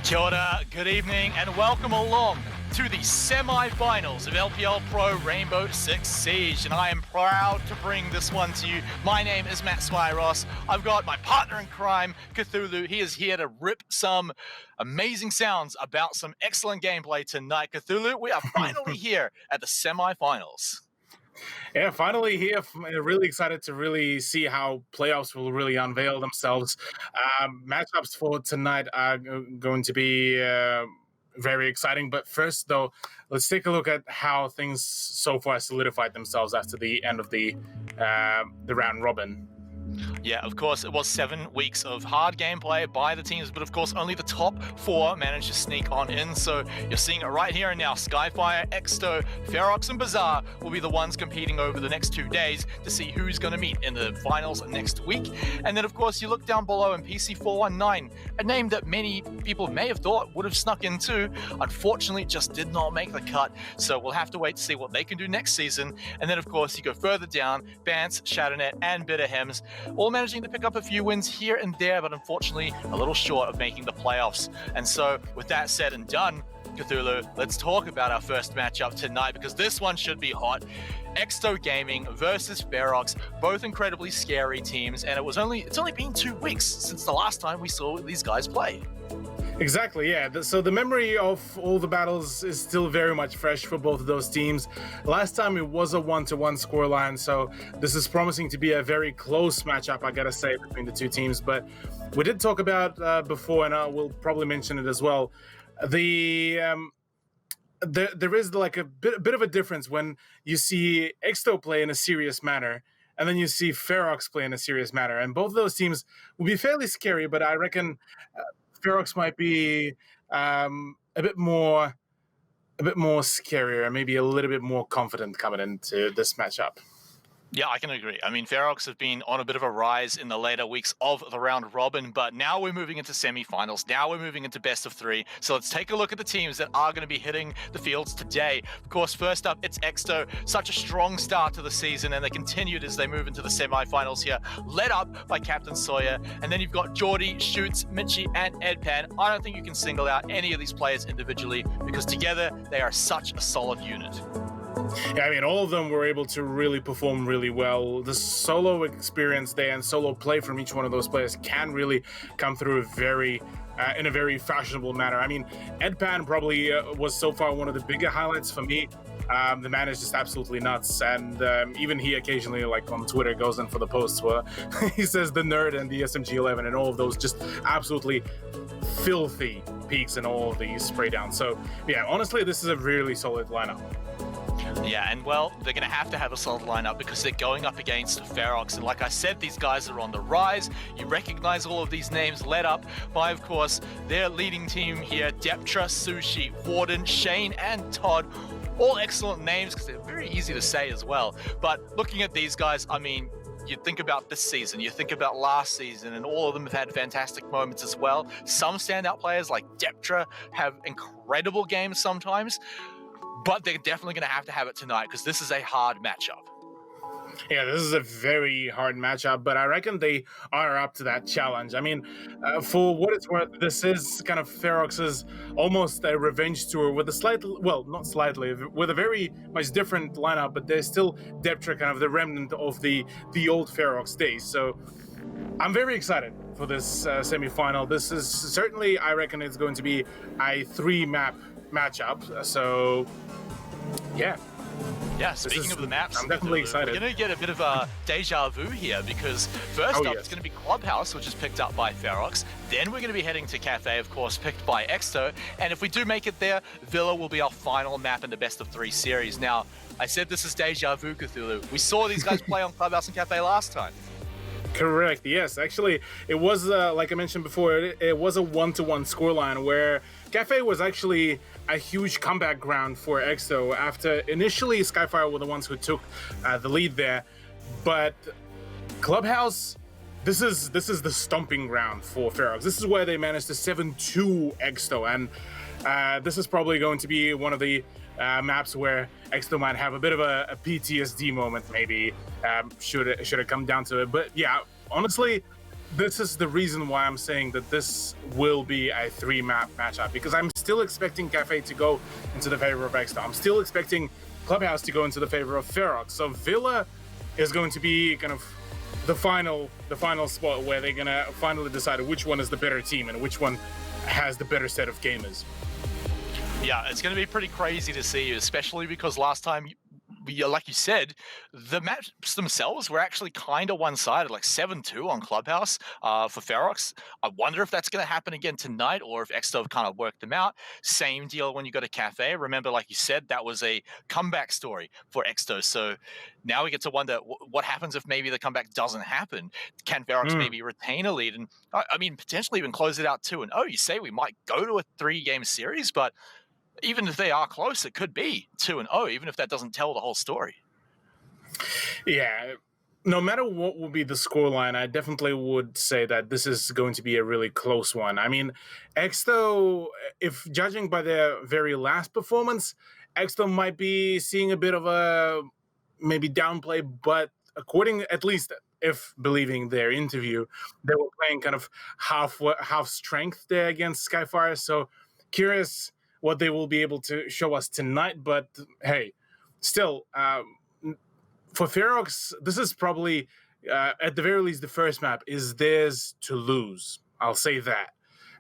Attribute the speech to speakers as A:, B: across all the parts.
A: Kia ora, good evening, and welcome along to the semi-finals of LPL Pro Rainbow Six Siege, and I am proud to bring this one to you. My name is Matt Smyros. I've got my partner in crime, Cthulhu. He is here to rip some amazing sounds about some excellent gameplay tonight. Cthulhu, we are finally here at the semi-finals.
B: Yeah, finally here. Really excited to really see how playoffs will really unveil themselves. Matchups for tonight are going to be very exciting. But first, though, let's take a look at how things so far solidified themselves after the end of the round robin.
A: Yeah, of course, it was 7 weeks of hard gameplay by the teams, but of course only the top 4 managed to sneak on in, so you're seeing it right here and now. Skyfire, Exto, Ferox, and Bazaar will be the ones competing over the next 2 days to see who's going to meet in the finals next week. And then, of course, you look down below and PC419, a name that many people may have thought would have snuck in too, unfortunately just did not make the cut, so we'll have to wait to see what they can do next season. And then, of course, you go further down, Bance, Shadownet, and Bitterhems, all managing to pick up a few wins here and there, but unfortunately a little short of making the playoffs. And so with that said and done, Cthulhu, let's talk about our first matchup tonight, because this one should be hot. Exto Gaming versus Ferox, both incredibly scary teams, and it's only been 2 weeks since the last time we saw these guys play.
B: Exactly, yeah. So the memory of all the battles is still very much fresh for both of those teams. Last time it was a 1-1 scoreline, so this is promising to be a very close matchup, I gotta say, between the two teams. But we did talk about before, and I will probably mention it as well. There is like a bit of a difference when you see Exto play in a serious manner, and then you see Ferox play in a serious manner. And both of those teams will be fairly scary, but I reckon Ferox might be a bit more scarier, maybe a little bit more confident coming into this matchup.
A: Yeah, I can agree. I mean, Ferox have been on a bit of a rise in the later weeks of the round robin, but now we're moving into semi-finals. Now we're moving into best of 3. So let's take a look at the teams that are going to be hitting the fields today. Of course, first up, it's Exto. Such a strong start to the season, and they continued as they move into the semi-finals here, led up by Captain Sawyer. And then you've got Geordie, Shoots, Minchie, and Edpan. I don't think you can single out any of these players individually, because together they are such a solid unit.
B: Yeah, I mean, all of them were able to really perform really well. The solo experience there and solo play from each one of those players can really come through in a very fashionable manner. I mean, Edpan probably was so far one of the bigger highlights for me. The man is just absolutely nuts, and even he occasionally, like on Twitter, goes in for the posts where he says the nerd and the SMG11 and all of those just absolutely filthy peaks in all of these spray downs. So yeah, honestly, this is a really solid lineup.
A: Yeah, and well, they're going to have a solid lineup because they're going up against Ferox. And like I said, these guys are on the rise. You recognize all of these names led up by, of course, their leading team here, Deptra, Sushi, Warden, Shane, and Todd. All excellent names because they're very easy to say as well. But looking at these guys, I mean, you think about this season, you think about last season, and all of them have had fantastic moments as well. Some standout players like Deptra have incredible games sometimes, but they're definitely going to have it tonight because this is a hard matchup.
B: Yeah, this is a very hard matchup, but I reckon they are up to that challenge. I mean, for what it's worth, this is kind of Ferox's almost a revenge tour with a slightly, well, not slightly, with a very much different lineup, but there's still Deptra, kind of the remnant of the old Ferox days. So I'm very excited for this semi-final. This is certainly, I reckon it's going to be a 3-map matchup. So, yeah.
A: Yeah, speaking of the maps,
B: I'm definitely excited.
A: we're going to get a bit of a deja vu here because first up,
B: yes.
A: it's going to be Clubhouse, which is picked up by Ferox. Then we're going to be heading to Cafe, of course, picked by Exto. And if we do make it there, Villa will be our final map in the best of 3 series. Now, I said this is deja vu, Cthulhu. We saw these guys play on Clubhouse and Cafe last time.
B: Correct. Yes, actually, it was like I mentioned before. It was a 1-1 scoreline where Cafe was actually a huge comeback ground for Exo. After initially Skyfire were the ones who took the lead there, but Clubhouse, this is the stomping ground for Ferox. This is where they managed to 7-2 Exo, and this is probably going to be one of the maps where Exto might have a bit of a PTSD moment, maybe, should it come down to it. But yeah, honestly, this is the reason why I'm saying that this will be a 3-map matchup, because I'm still expecting Cafe to go into the favor of Exto. I'm still expecting Clubhouse to go into the favor of Ferox. So Villa is going to be kind of the final spot where they're gonna finally decide which one is the better team and which one has the better set of gamers.
A: Yeah, it's going to be pretty crazy to see, especially because last time, like you said, the maps themselves were actually kind of one-sided, like 7-2 on Clubhouse for Ferox. I wonder if that's going to happen again tonight, or if Exto have kind of worked them out. Same deal when you go to Cafe. Remember, like you said, that was a comeback story for Exto. So now we get to wonder what happens if maybe the comeback doesn't happen. Can Ferox maybe retain a lead? And I mean, potentially even close it out 2-0. You say we might go to a 3-game series, but even if they are close, it could be 2-0, even if that doesn't tell the whole story.
B: Yeah, no matter what will be the scoreline, I definitely would say that this is going to be a really close one. I mean, Exto, if judging by their very last performance, Exto might be seeing a bit of a maybe downplay, but according, at least if believing their interview, they were playing kind of half strength there against Skyfire. So curious what they will be able to show us tonight. But hey, still, for Ferox, this is probably, at the very least, the first map is theirs to lose. I'll say that.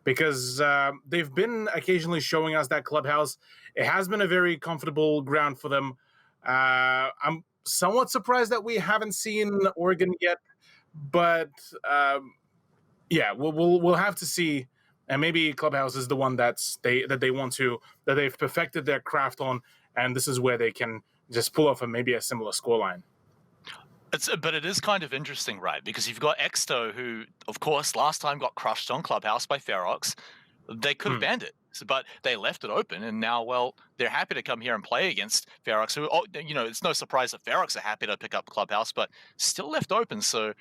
B: Because they've been occasionally showing us that Clubhouse. It has been a very comfortable ground for them. I'm somewhat surprised that we haven't seen Oregon yet. But yeah, we'll have to see. And maybe Clubhouse is the one that they've perfected their craft on, and this is where they can just pull off maybe a similar scoreline.
A: But it is kind of interesting, right? Because you've got Exto, who, of course, last time got crushed on Clubhouse by Ferox. They could have banned it, but they left it open, and now, well, they're happy to come here and play against Ferox, who, it's no surprise that Ferox are happy to pick up Clubhouse, but still left open. So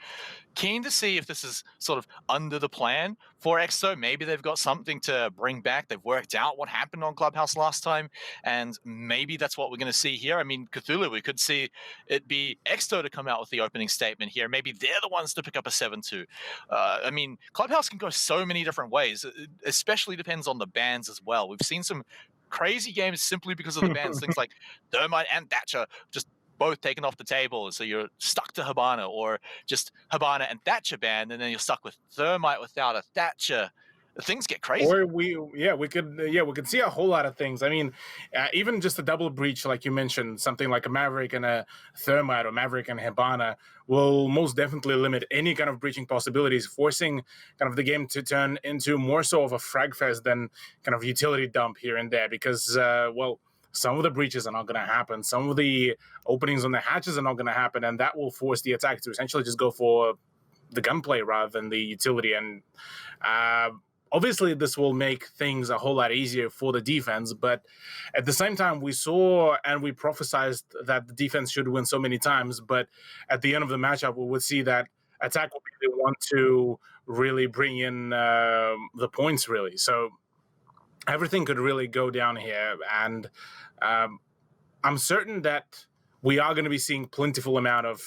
A: keen to see if this is sort of under the plan for Exto. Maybe they've got something to bring back. They've worked out what happened on Clubhouse last time, and maybe that's what we're going to see here. I mean, Cthulhu, we could see it be Exto to come out with the opening statement here. Maybe they're the ones to pick up a 7-2. I mean, Clubhouse can go so many different ways. It especially depends on the bans as well. We've seen some crazy games simply because of the bans. Things like Thermite and Thatcher just both taken off the table, so you're stuck to Hibana, or just Hibana and Thatcher banned, and then you're stuck with Thermite without a Thatcher. Things get crazy.
B: Or we could see a whole lot of things. I mean, even just a double breach, like you mentioned, something like a Maverick and a Thermite, or Maverick and Hibana, will most definitely limit any kind of breaching possibilities, forcing kind of the game to turn into more so of a frag fest than kind of utility dump here and there. Because some of the breaches are not going to happen. Some of the openings on the hatches are not going to happen, and that will force the attack to essentially just go for the gunplay rather than the utility. And obviously, this will make things a whole lot easier for the defense, but at the same time, we saw and we prophesized that the defense should win so many times, but at the end of the matchup, we would see that attack will be the one to really bring in the points, really. So everything could really go down here, and I'm certain that we are going to be seeing plentiful amount of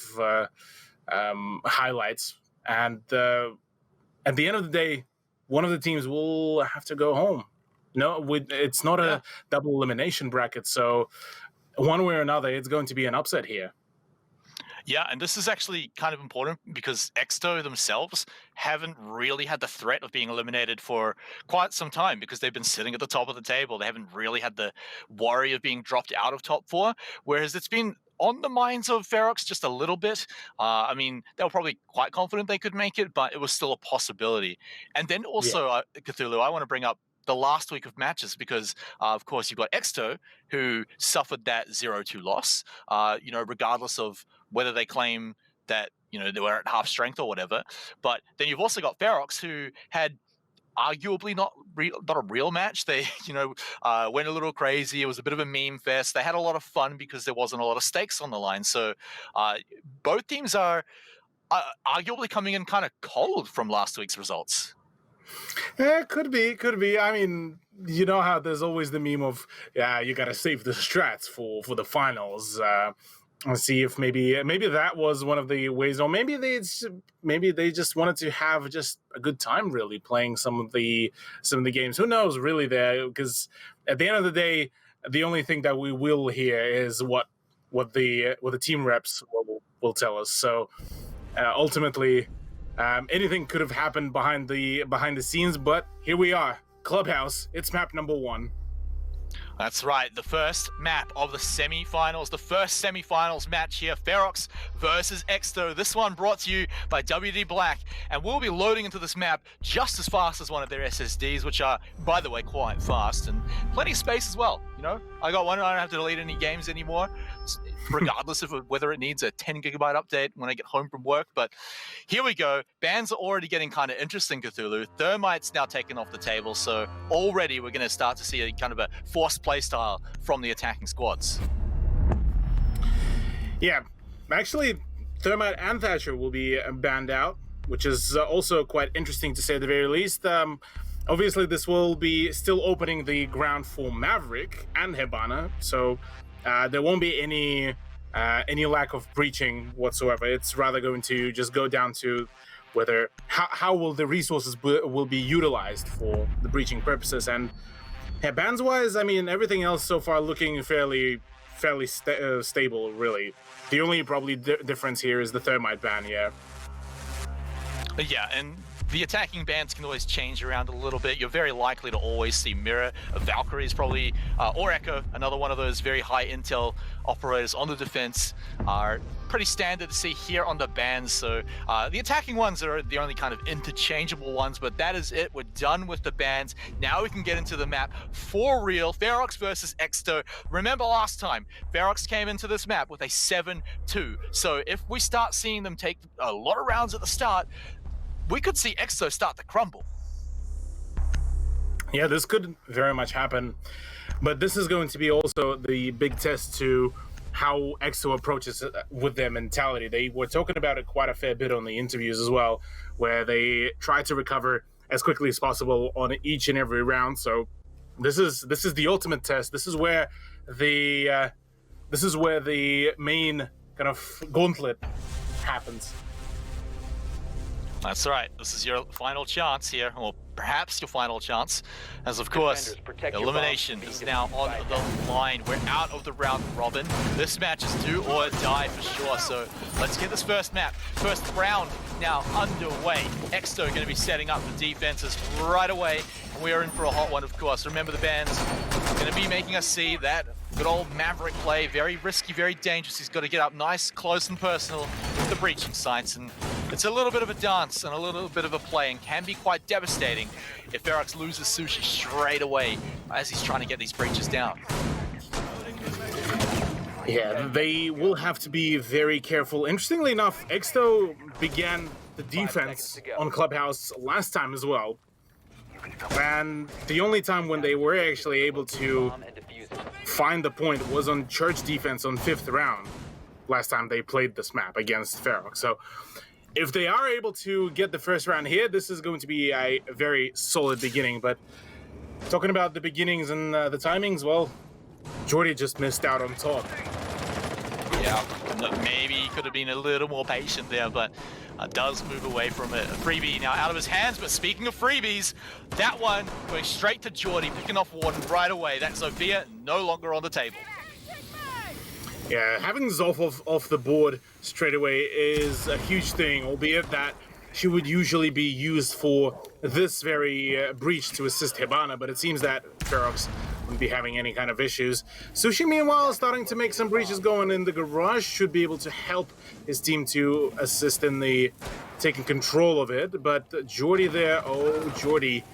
B: highlights, and at the end of the day, one of the teams will have to go home. No, it's not a double elimination bracket, so one way or another, it's going to be an upset here.
A: Yeah, and this is actually kind of important because Exto themselves haven't really had the threat of being eliminated for quite some time because they've been sitting at the top of the table. They haven't really had the worry of being dropped out of top four, whereas it's been on the minds of Ferox just a little bit. I mean, they were probably quite confident they could make it, but it was still a possibility. And then
B: Yeah.
A: also, Cthulhu, I want to bring up the last week of matches because, of course, you've got Exto who suffered that 0-2 loss, regardless of whether they claim that they were at half strength or whatever. But then you've also got Ferox who had arguably not a real match. They went a little crazy. It was a bit of a meme fest. They had a lot of fun because there wasn't a lot of stakes on the line. So both teams are arguably coming in kind of cold from last week's results.
B: Yeah, could be. I mean, you know how there's always the meme of, yeah, you gotta save the strats for the finals. And see if maybe that was one of the ways, or maybe they just wanted to have just a good time, really playing some of the games. Who knows, really? There, because at the end of the day, the only thing that we will hear is what the team reps will tell us. So ultimately, anything could have happened behind the scenes, but here we are, Clubhouse. It's map number 1.
A: That's right, the first map of the semi-finals, the first semi-finals match here, Ferox versus Exto. This one brought to you by WD Black, and we'll be loading into this map just as fast as one of their SSDs, which are, by the way, quite fast, and plenty of space as well. I got one, I don't have to delete any games anymore, regardless of whether it needs a 10 gigabyte update when I get home from work. But here we go. Bans are already getting kind of interesting, Cthulhu. Thermite's now taken off the table, so already we're going to start to see a kind of a forced playstyle from the attacking squads.
B: Yeah, actually, Thermite and Thatcher will be banned out, which is also quite interesting to say at the very least. Obviously, this will be still opening the ground for Maverick and Hibana, so there won't be any lack of breaching whatsoever. It's rather going to just go down to whether how will the resources will be utilized for the breaching purposes. And bans wise, I mean, everything else so far looking fairly stable, really. The only probably difference here is the Thermite ban. Yeah,
A: and the attacking bans can always change around a little bit. You're very likely to always see Mirror, Valkyrie is probably, or Echo, another one of those very high intel operators on the defense, are pretty standard to see here on the bans. So the attacking ones are the only kind of interchangeable ones, but that is it. We're done with the bans. Now we can get into the map for real. Ferox versus Exto. Remember last time, Ferox came into this map with a 7-2. So if we start seeing them take a lot of rounds at the start, we could see Exto start to crumble.
B: Yeah, this could very much happen. But this is going to be also the big test to how Exto approaches it with their mentality. They were talking about it quite a fair bit on the interviews as well, where they try to recover as quickly as possible on each and every round. So this is the ultimate test. This is where the main kind of gauntlet happens.
A: That's right. This is your final chance here, or perhaps your final chance, as of course, elimination is now on the line. We're out of the round robin. This match is do or die for sure, so let's get this first round now underway. Exto going to be setting up the defenses right away, and we are in for a hot one, of course. Remember, the band's going to be making us see that good old Maverick play, very risky, very dangerous. He's got to get up nice, close and personal with the breaching sights, and it's a little bit of a dance and a little bit of a play, and can be quite devastating if Ferox loses Sushi straight away as he's trying to get these breaches down.
B: Yeah, they will have to be very careful. Interestingly enough, Exto began the defense on Clubhouse last time as well. And the only time when they were actually able to find the point was on Church defense on 5th round, last time they played this map against Ferox. So if they are able to get the first round here, this is going to be a very solid beginning. But talking about the beginnings and the timings, well, Jordy just missed out on top.
A: Yeah, maybe he could have been a little more patient there, but does move away from it. A freebie now out of his hands, but speaking of freebies, that one going straight to Jordy, picking off Warden right away. That Zofia no longer on the table.
B: Yeah, having Zoff off the board straight away is a huge thing, albeit that she would usually be used for this very breach to assist Hibana, but it seems that Ferox wouldn't be having any kind of issues. Sushi, meanwhile, is starting to make some breaches going in the garage, should be able to help his team to assist in the taking control of it, but Jordy there, oh, Jordy,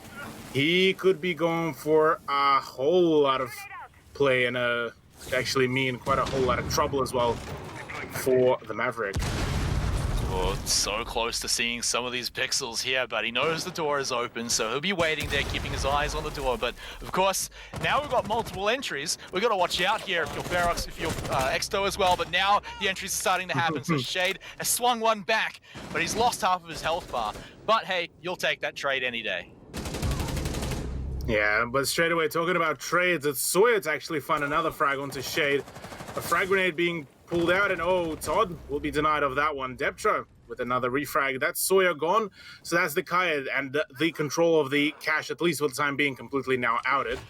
B: he could be going for a whole lot of play and actually mean quite a whole lot of trouble as well for the Maverick.
A: Oh, so close to seeing some of these pixels here, but he knows the door is open, so he'll be waiting there, keeping his eyes on the door. But of course, now we've got multiple entries. We've got to watch out here if you're Ferox, if you're Exto as well. But now the entries are starting to happen. So Shade has swung one back, but he's lost half of his health bar. But hey, you'll take that trade any day.
B: Yeah, but straight away, talking about trades, it's Sawyer to actually find another frag onto Shade. A frag grenade being pulled out, and oh, Todd will be denied of that one. Deptra with another refrag. That's Sawyer gone, so that's the Kaya, and the control of the cache, at least for the time being, completely now outed.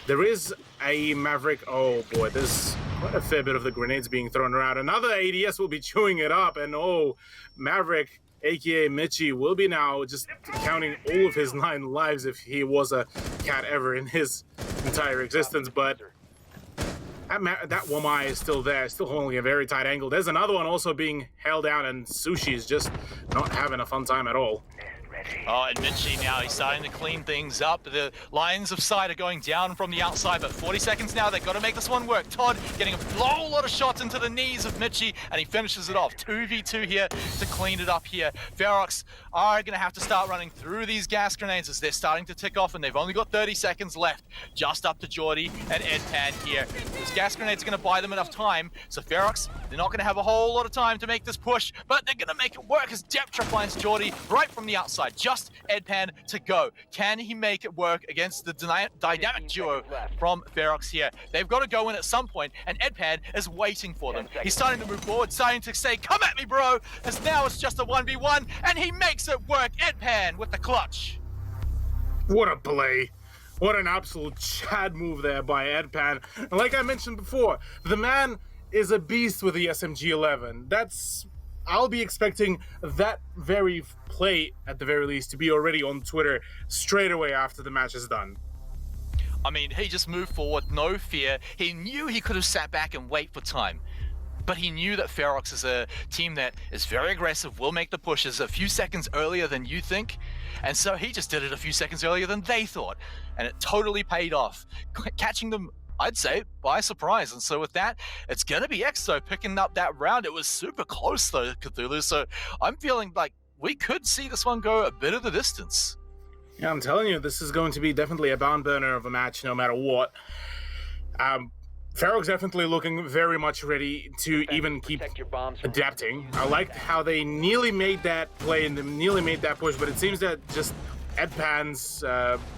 B: There is a Maverick. Oh boy, there's quite a fair bit of the grenades being thrown around. Another ADS will be chewing it up, and oh, Maverick, aka Mitchie, will be now just counting all of his 9 lives if he was a cat ever in his entire existence. But that Wamai is still there, still holding a very tight angle. There's another one also being held down, and Sushi is just not having a fun time at all.
A: Oh, and Minchi now, he's starting to clean things up. The lines of sight are going down from the outside, but 40 seconds now, they've got to make this one work. Todd getting a whole lot of shots into the knees of Mitchie, and he finishes it off. 2v2 here to clean it up here. Ferox are going to have to start running through these gas grenades as they're starting to tick off, and they've only got 30 seconds left. Just up to Geordie and Edpan here. These gas grenades are going to buy them enough time, so Ferox, they're not going to have a whole lot of time to make this push, but they're going to make it work as Deptra finds Geordie right from the outside. Just Edpan to go. Can he make it work against the dynamic duo from Ferox here? They've got to go in at some point, and Edpan is waiting for them. He's starting to move forward, starting to say, come at me, bro, as now it's just a 1v1, and he makes it work. Edpan with the clutch.
B: What a play. What an absolute Chad move there by Edpan. And like I mentioned before, the man is a beast with the SMG-11. I'll be expecting that very play, at the very least, to be already on Twitter straight away after the match is done.
A: I mean, he just moved forward, no fear. He knew he could have sat back and wait for time. But he knew that Ferox is a team that is very aggressive, will make the pushes a few seconds earlier than you think. And so he just did it a few seconds earlier than they thought. And it totally paid off, catching them, I'd say, by surprise. And so with that, it's going to be Exo picking up that round. It was super close, though, Cthulhu. So I'm feeling like we could see this one go a bit of the distance.
B: Yeah, I'm telling you, this is going to be definitely a barn burner of a match no matter what. Ferox definitely looking very much ready to even keep adapting. I liked how they nearly made that play and they nearly made that push, but it seems that just Edpan's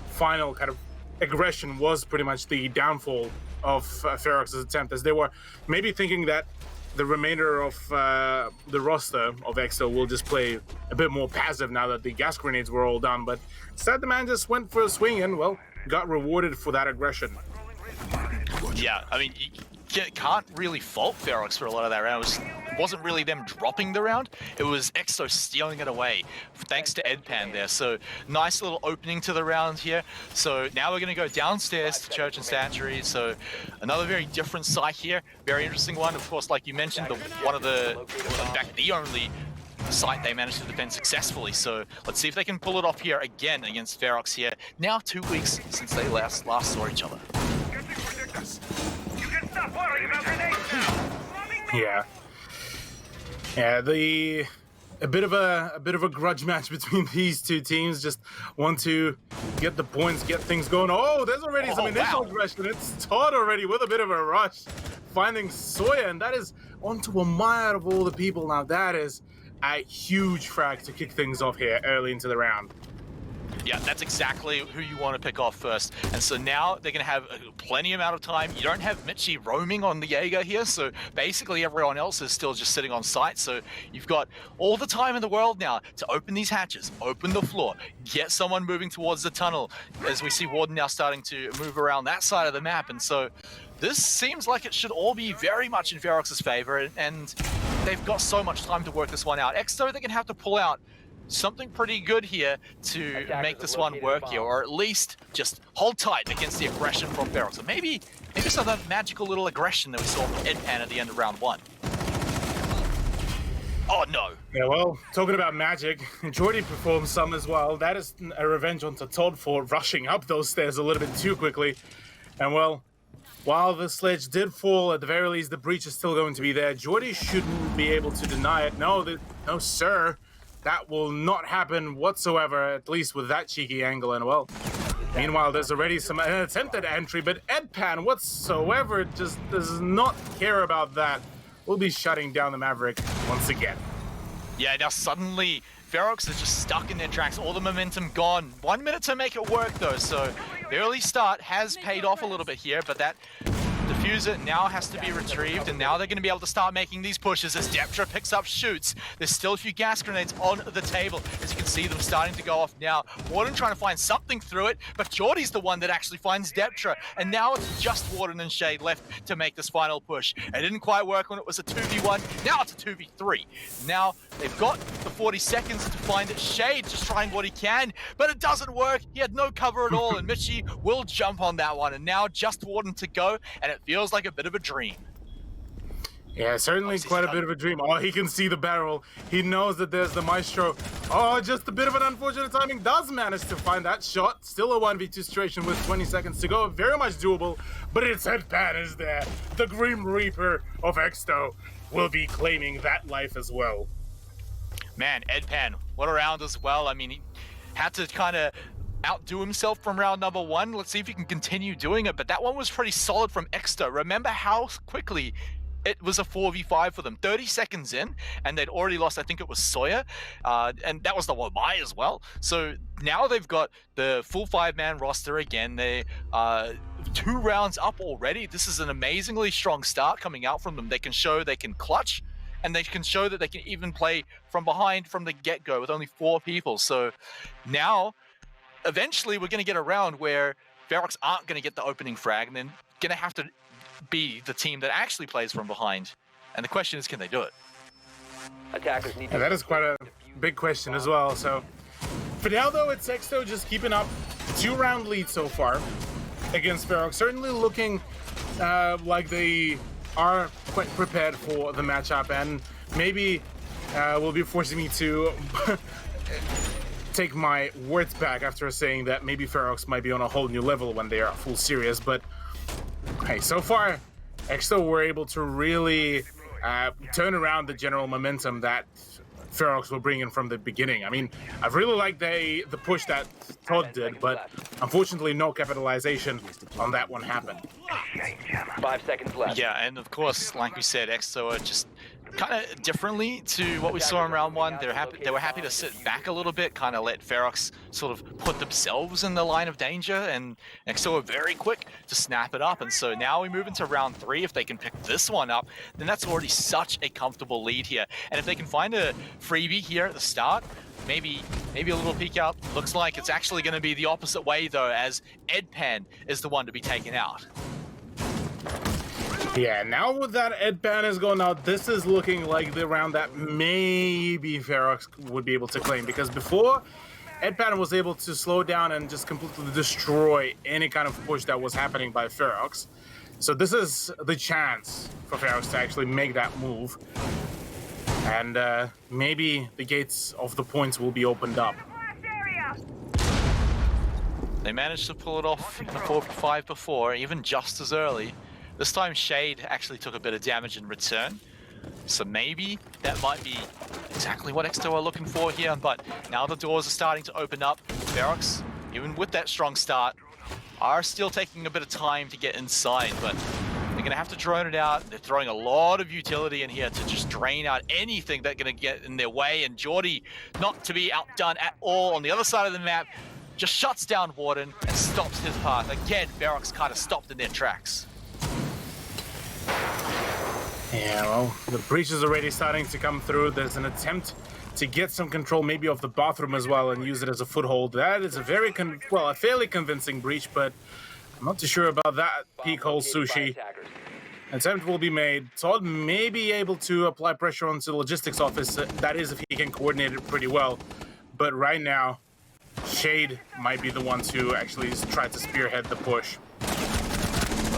B: final kind of aggression was pretty much the downfall of Ferox's attempt, as they were maybe thinking that the remainder of the roster of Exo will just play a bit more passive now that the gas grenades were all done, but instead the man just went for a swing and, well, got rewarded for that aggression.
A: Yeah, I mean, you can't really fault Ferox for a lot of that round. It wasn't really them dropping the round, it was Exo stealing it away, thanks to Edpan there. So, nice little opening to the round here. So, now we're going to go downstairs to Church and Sanctuary. So, another very different site here, very interesting one. Of course, like you mentioned, in fact, the only site they managed to defend successfully. So, let's see if they can pull it off here again against Ferox here. Now 2 weeks since they last saw each other.
B: Yeah, a bit of a grudge match between these two teams. Just want to get the points, get things going. Oh, there's already some initial aggression. It's Todd already with a bit of a rush, finding Sawyer, and that is onto a mile of all the people. Now that is a huge frag to kick things off here early into the round.
A: Yeah, that's exactly who you want to pick off first. And so now they're going to have plenty amount of time. You don't have Mitchie roaming on the Jaeger here, so basically everyone else is still just sitting on site. So you've got all the time in the world now to open these hatches, open the floor, get someone moving towards the tunnel, as we see Warden now starting to move around that side of the map. And so this seems like it should all be very much in Ferox's favor, and they've got so much time to work this one out. Exo, they're going to have to pull out something pretty good here to make this one work here, or at least just hold tight against the aggression from Ferox. So maybe some of that magical little aggression that we saw from Edpan at the end of round 1. Oh no.
B: Yeah, well, talking about magic, Jordy performed some as well. That is a revenge on Todd for rushing up those stairs a little bit too quickly. And well, while the sledge did fall, at the very least, the breach is still going to be there. Jordy shouldn't be able to deny it. No, sir. That will not happen whatsoever, at least with that cheeky angle. And well, meanwhile, there's already some attempted entry, but Edpan whatsoever just does not care about that. We'll be shutting down the Maverick once again.
A: Yeah, now suddenly Ferox is just stuck in their tracks, all the momentum gone. 1 minute to make it work though, so the early start has paid off a little bit here, but that diffuser now has to be retrieved, and now they're going to be able to start making these pushes as Deptra picks up shoots. There's still a few gas grenades on the table, as you can see them starting to go off now. Warden trying to find something through it, but Jordy's the one that actually finds Deptra, and now it's just Warden and Shade left to make this final push. It didn't quite work when it was a 2v1, now it's a 2v3. Now they've got the 40 seconds to find it. Shade just trying what he can, but it doesn't work. He had no cover at all, and Mitchie will jump on that one, and now just Warden to go, and it feels like a bit of a dream.
B: Yeah, certainly quite a bit of a dream. Oh, he can see the barrel. He knows that there's the Maestro. Oh, just a bit of an unfortunate timing. Does manage to find that shot. Still a 1v2 situation with 20 seconds to go. Very much doable, but it's Edpan is there. The Grim Reaper of Exto will be claiming that life as well.
A: Man, Edpan, what a round as well. I mean, he had to kind of outdo himself from round number 1. Let's see if he can continue doing it, but that one was pretty solid from Exto. Remember how quickly it was a 4v5 for them. 30 seconds in, and they'd already lost, I think it was Sawyer, and that was the Wamai as well. So now they've got the full 5-man roster again. They 2 rounds up already. This is an amazingly strong start coming out from them. They can show they can clutch, and they can show that they can even play from behind from the get-go with only 4 people. So now, eventually, we're going to get a round where Ferox aren't going to get the opening frag, and then going to have to be the team that actually plays from behind. And the question is, can they do it?
B: Attackers need that is quite a big question as well. So for now, though, it's Exto just keeping up 2-round lead so far against Ferox. Certainly looking like they are quite prepared for the matchup, and maybe will be forcing me to take my words back after saying that maybe Ferox might be on a whole new level when they are full serious. But hey, so far, Exto were able to really turn around the general momentum that Ferox were bringing from the beginning. I mean, I really like the push that Todd did, but unfortunately no capitalization on that one happened.
C: 5 seconds left.
A: Yeah, and of course, like we said, Exto are just kind of differently to what we saw in round 1. They were happy to sit back a little bit, kind of let Ferox sort of put themselves in the line of danger, and Exto were very quick to snap it up. And so now we move into round 3. If they can pick this one up, then that's already such a comfortable lead here. And if they can find a freebie here at the start, maybe a little peek out. Looks like it's actually going to be the opposite way though, as Edpan is the one to be taken out.
B: Yeah, now with that Edpan is going out, this is looking like the round that maybe Ferox would be able to claim, because before, Edpan was able to slow down and just completely destroy any kind of push that was happening by Ferox. So this is the chance for Ferox to actually make that move. And maybe the gates of the points will be opened up.
A: They managed to pull it off in the 4v5 before, even just as early. This time Shade actually took a bit of damage in return, so maybe that might be exactly what Exto are looking for here. But now the doors are starting to open up. Ferox, even with that strong start, are still taking a bit of time to get inside, but they're going to have to drone it out. They're throwing a lot of utility in here to just drain out anything that's going to get in their way, and Jordy not to be outdone at all on the other side of the map. just shuts down Warden and stops his path. Again, Ferox kind of stopped in their tracks.
B: Yeah, well, the breach is already starting to come through. There's an attempt to get some control maybe of the bathroom as well and use it as a foothold. That is a very, a fairly convincing breach, but I'm not too sure about that. Peak hole Sushi. Attempt will be made. Todd may be able to apply pressure onto the logistics office. That is if he can coordinate it pretty well. But right now, Shade might be the one to actually try to spearhead the push.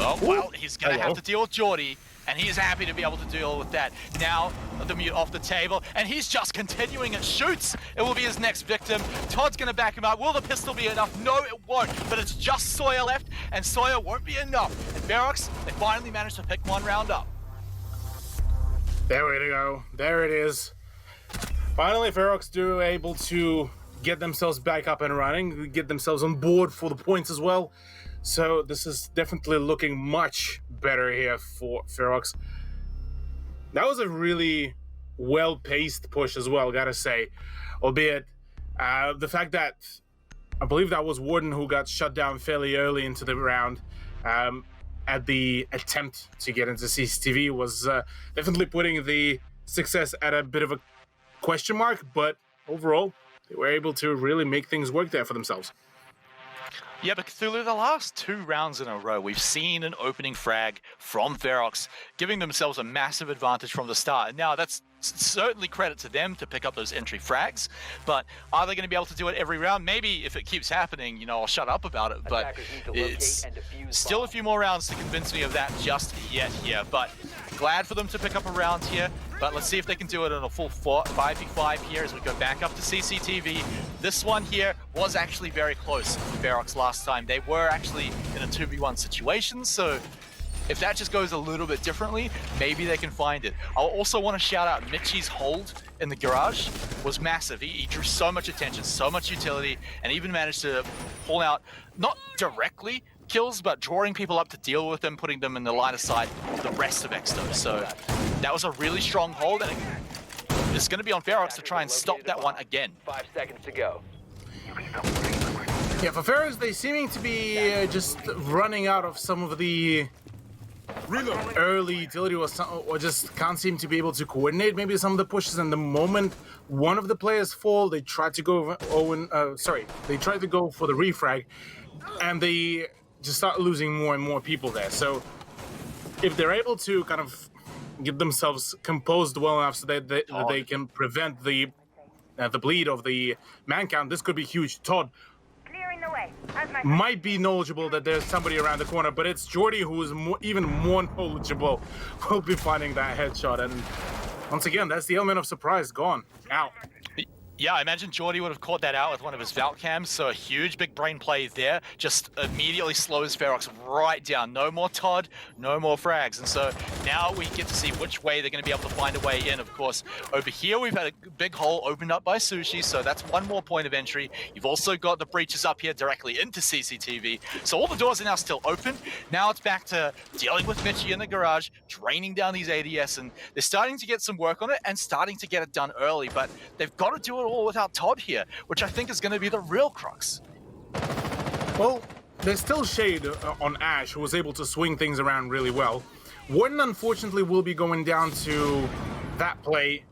A: Oh, well, he's going to have to deal with Geordie, and he is happy to be able to deal with that. Now, the mute off the table, and he's just continuing and shoots. It will be his next victim. Todd's going to back him up. Will the pistol be enough? No, it won't, but it's just Sawyer left, and Sawyer won't be enough. And Ferox, they finally managed to pick one round up.
B: There we go. There it is. Finally, Ferox are able to get themselves back up and running, get themselves on board for the points as well. So this is definitely looking much better here for Ferox. That was a really well-paced push as well, gotta say. Albeit, the fact that I believe that was Warden who got shut down fairly early into the round at the attempt to get into CCTV was definitely putting the success at a bit of a question mark, but overall, they were able to really make things work there for themselves.
A: Yeah, but Cthulhu, the last 2 rounds in a row, we've seen an opening frag from Ferox, giving themselves a massive advantage from the start. And now that's certainly credit to them to pick up those entry frags, but are they going to be able to do it every round? Maybe if it keeps happening, you know, I'll shut up about it, but it's still a few more rounds to convince me of that just yet here. But glad for them to pick up a round here, but let's see if they can do it in a full 5v5 here as we go back up to CCTV. This one here was actually very close to Ferox last time. They were actually in a 2v1 situation, so if that just goes a little bit differently, maybe they can find it. I'll also want to shout out Mitchie's hold in the garage was massive. He drew so much attention, so much utility, and even managed to pull out, not directly kills, but drawing people up to deal with them, putting them in the line of sight of the rest of Exto. So that was a really strong hold, and it's going to be on Ferox to try and stop that one again.
C: 5 seconds to go.
B: Yeah, for Ferox, they seeming to be just running out of some of the early utility or just can't seem to be able to coordinate maybe some of the pushes. And the moment one of the players fall, they try to go they try to go for the refrag, and they just start losing more and more people there. So if they're able to kind of get themselves composed well enough so that they can prevent the bleed of the man count, this could be huge. Todd might be knowledgeable that there's somebody around the corner, but it's Jordy who is even more knowledgeable. Will be finding that headshot, and once again, that's the element of surprise gone. Out.
A: Yeah, I imagine Geordie would have caught that out with one of his Valk cams, so a huge big brain play there. Just immediately slows Ferox right down. No more Todd, no more frags. And so now we get to see which way they're going to be able to find a way in. Of course, over here we've had a big hole opened up by Sushi, so that's one more point of entry. You've also got the breaches up here directly into CCTV. So all the doors are now still open. Now it's back to dealing with Mitchie in the garage, draining down these ADS, and they're starting to get some work on it and starting to get it done early, but they've got to do it all without Todd here, which I think is going to be the real crux.
B: Well, there's still Shade on Ash, who was able to swing things around really well. Warden, unfortunately, will be going down to that play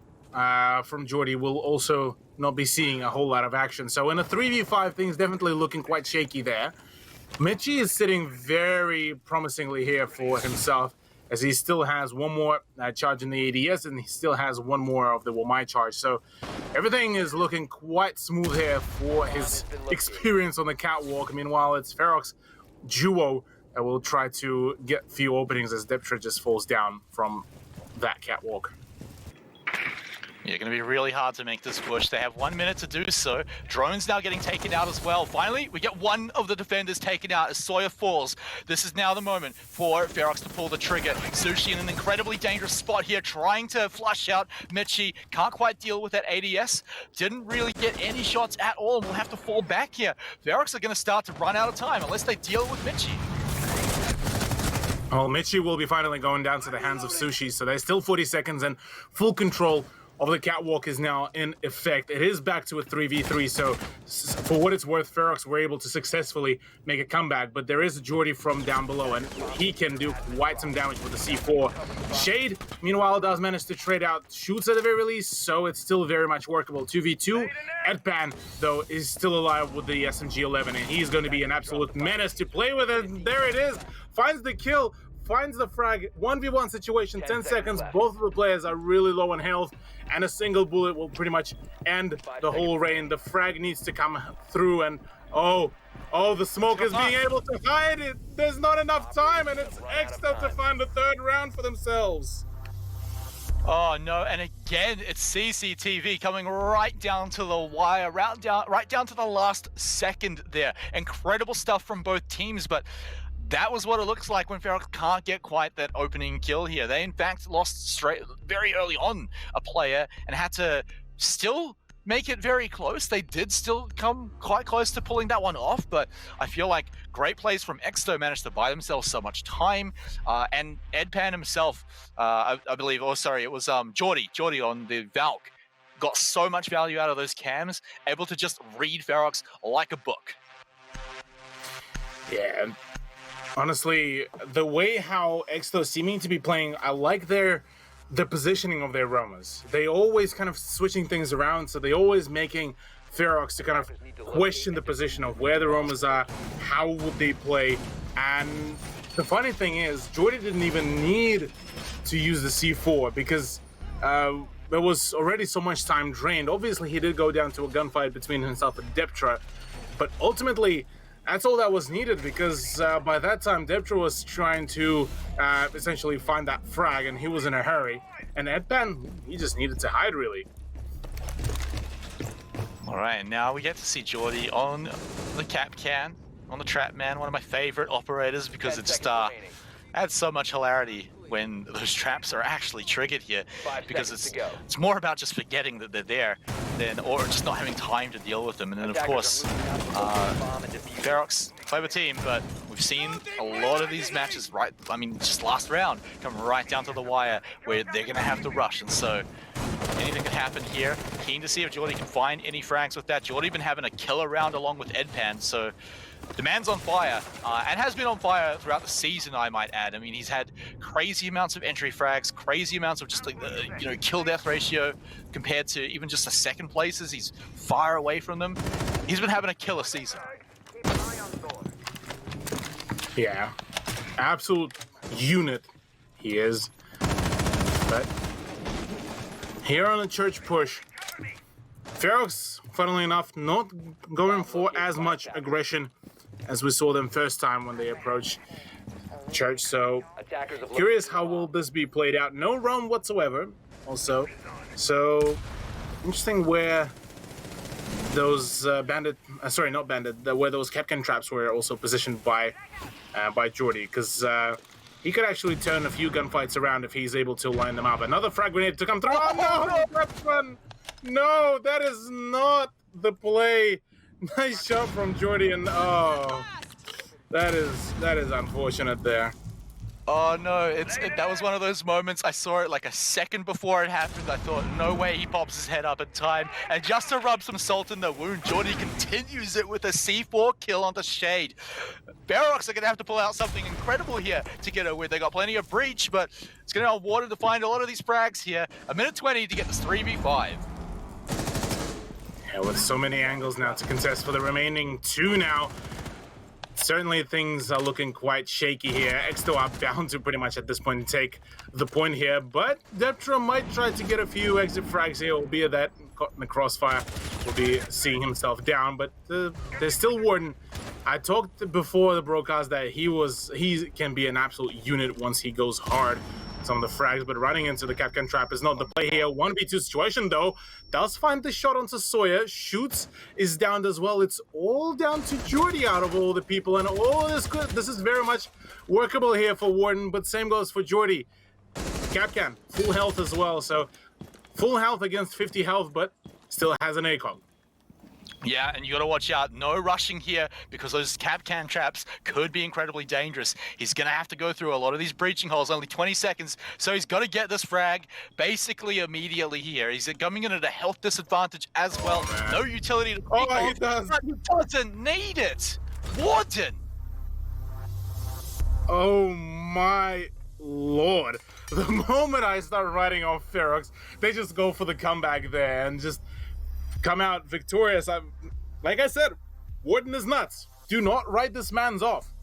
B: from Geordie. Will also not be seeing a whole lot of action. So in a 3v5, things definitely looking quite shaky there. Mitchie is sitting very promisingly here for himself, as he still has one more charge in the ADS, and he still has one more of the Womai charge. So everything is looking quite smooth here for his experience on the catwalk. Meanwhile, it's Ferox duo that will try to get few openings as Deptra just falls down from that catwalk.
A: Yeah, going to be really hard to make this push. They have 1 minute to do so. Drone's now getting taken out as well. Finally, we get one of the defenders taken out as Sawyer falls. This is now the moment for Ferox to pull the trigger. Sushi in an incredibly dangerous spot here, trying to flush out Mitchie. Can't quite deal with that ADS. Didn't really get any shots at all, and will have to fall back here. Ferox are going to start to run out of time unless they deal with Mitchie.
B: Well, Mitchie will be finally going down to the hands of Sushi, so there's still 40 seconds and full control of the catwalk is now in effect. It is back to a 3v3, so for what it's worth, Ferox were able to successfully make a comeback, but there is a Jordy from down below, and he can do quite some damage with the C4. Shade, meanwhile, does manage to trade out shoots at the very least, so it's still very much workable. 2v2. Edpan, though, is still alive with the SMG-11, and he's going to be an absolute menace to play with, and there it is. Finds the kill, finds the frag. 1v1 situation, 10 seconds. Both of the players are really low on health, and a single bullet will pretty much end the whole reign. The frag needs to come through, and oh, the smoke is being able to hide it. There's not enough time, and it's Exto to find the third round for themselves.
A: Oh no, and again, it's CCTV coming right down to the wire, right down to the last second there. Incredible stuff from both teams, but that was what it looks like when Ferox can't get quite that opening kill here. They, in fact, lost very early on a player and had to still make it very close. They did still come quite close to pulling that one off, but I feel like great plays from Exto managed to buy themselves so much time. And Edpan himself, I believe, oh, sorry, it was Jordy on the Valk, got so much value out of those cams, able to just read Ferox like a book.
B: Yeah. Honestly, the way how Exto seeming to be playing, I like the positioning of their roamers. They always kind of switching things around, so they always making Ferox to kind of question the position of where the roamers are, how would they play, and the funny thing is, Jordy didn't even need to use the C4 because there was already so much time drained. Obviously, he did go down to a gunfight between himself and Deptra, but ultimately, that's all that was needed because by that time, Deptra was trying to essentially find that frag, and he was in a hurry. And Edpan, he just needed to hide, really.
A: All right, and now we get to see Jordy on the Capcan, on the Trap Man, one of my favorite operators because it just adds so much hilarity when those traps are actually triggered here, because it's more about just forgetting that they're there or just not having time to deal with them. And then of course, Ferox, clever team, but we've seen a lot of these matches, just last round, come right down to the wire where they're gonna have to rush, and so anything can happen here. Keen to see if Jordy can find any frags with that. Jordy been having a killer round along with Edpan, so the man's on fire, and has been on fire throughout the season, I might add. I mean, he's had crazy amounts of entry frags, crazy amounts of just like the kill-death ratio compared to even just the second places. He's far away from them. He's been having a killer season.
B: Yeah, absolute unit he is. But here on the church push, Ferox, funnily enough, not going for as much aggression as we saw them first time when they approached church. So curious how will this be played out. No roam whatsoever also. So interesting where those where those Capcan traps were also positioned by Jordy, because he could actually turn a few gunfights around if he's able to line them up. Another frag grenade to come through. Oh no, that's one. No, that is not the play. Nice shot from Jordy, and oh, that is unfortunate there.
A: Oh no, that was one of those moments. I saw it like a second before it happened. I thought, no way he pops his head up in time. And just to rub some salt in the wound, Jordy continues it with a C4 kill onto Shade. Ferox are going to have to pull out something incredible here to get a win. They got plenty of breach, but it's going to be Warden to find a lot of these frags here. A minute 20 to get this 3v5.
B: Yeah, with so many angles now to contest for the remaining two now. Certainly things are looking quite shaky here. Exto are bound to pretty much at this point take the point here, but Deptra might try to get a few exit frags here, albeit that caught in the crossfire will be seeing himself down, but there's still Warden. I talked before the broadcast that he can be an absolute unit once he goes hard. Some of the frags, but running into the Capcan trap is not the play here. 1v2 situation though, does find the shot onto Sawyer, shoots, is downed as well. It's all down to Jordy out of all the people, and all this good. This is very much workable here for Warden, but same goes for Jordy. Capcan, full health as well, so full health against 50 health, but still has an ACOG.
A: Yeah, and you got to watch out. No rushing here because those cap can traps could be incredibly dangerous. He's going to have to go through a lot of these breaching holes, only 20 seconds. So he's got to get this frag basically immediately here. He's coming in at a health disadvantage as well. No utility to
B: Oh, he does.
A: But he doesn't need it. Warden.
B: Oh my lord. The moment I start writing off Ferox, they just go for the comeback there and just come out victorious. Like I said, Warden is nuts. Do not write this man's off.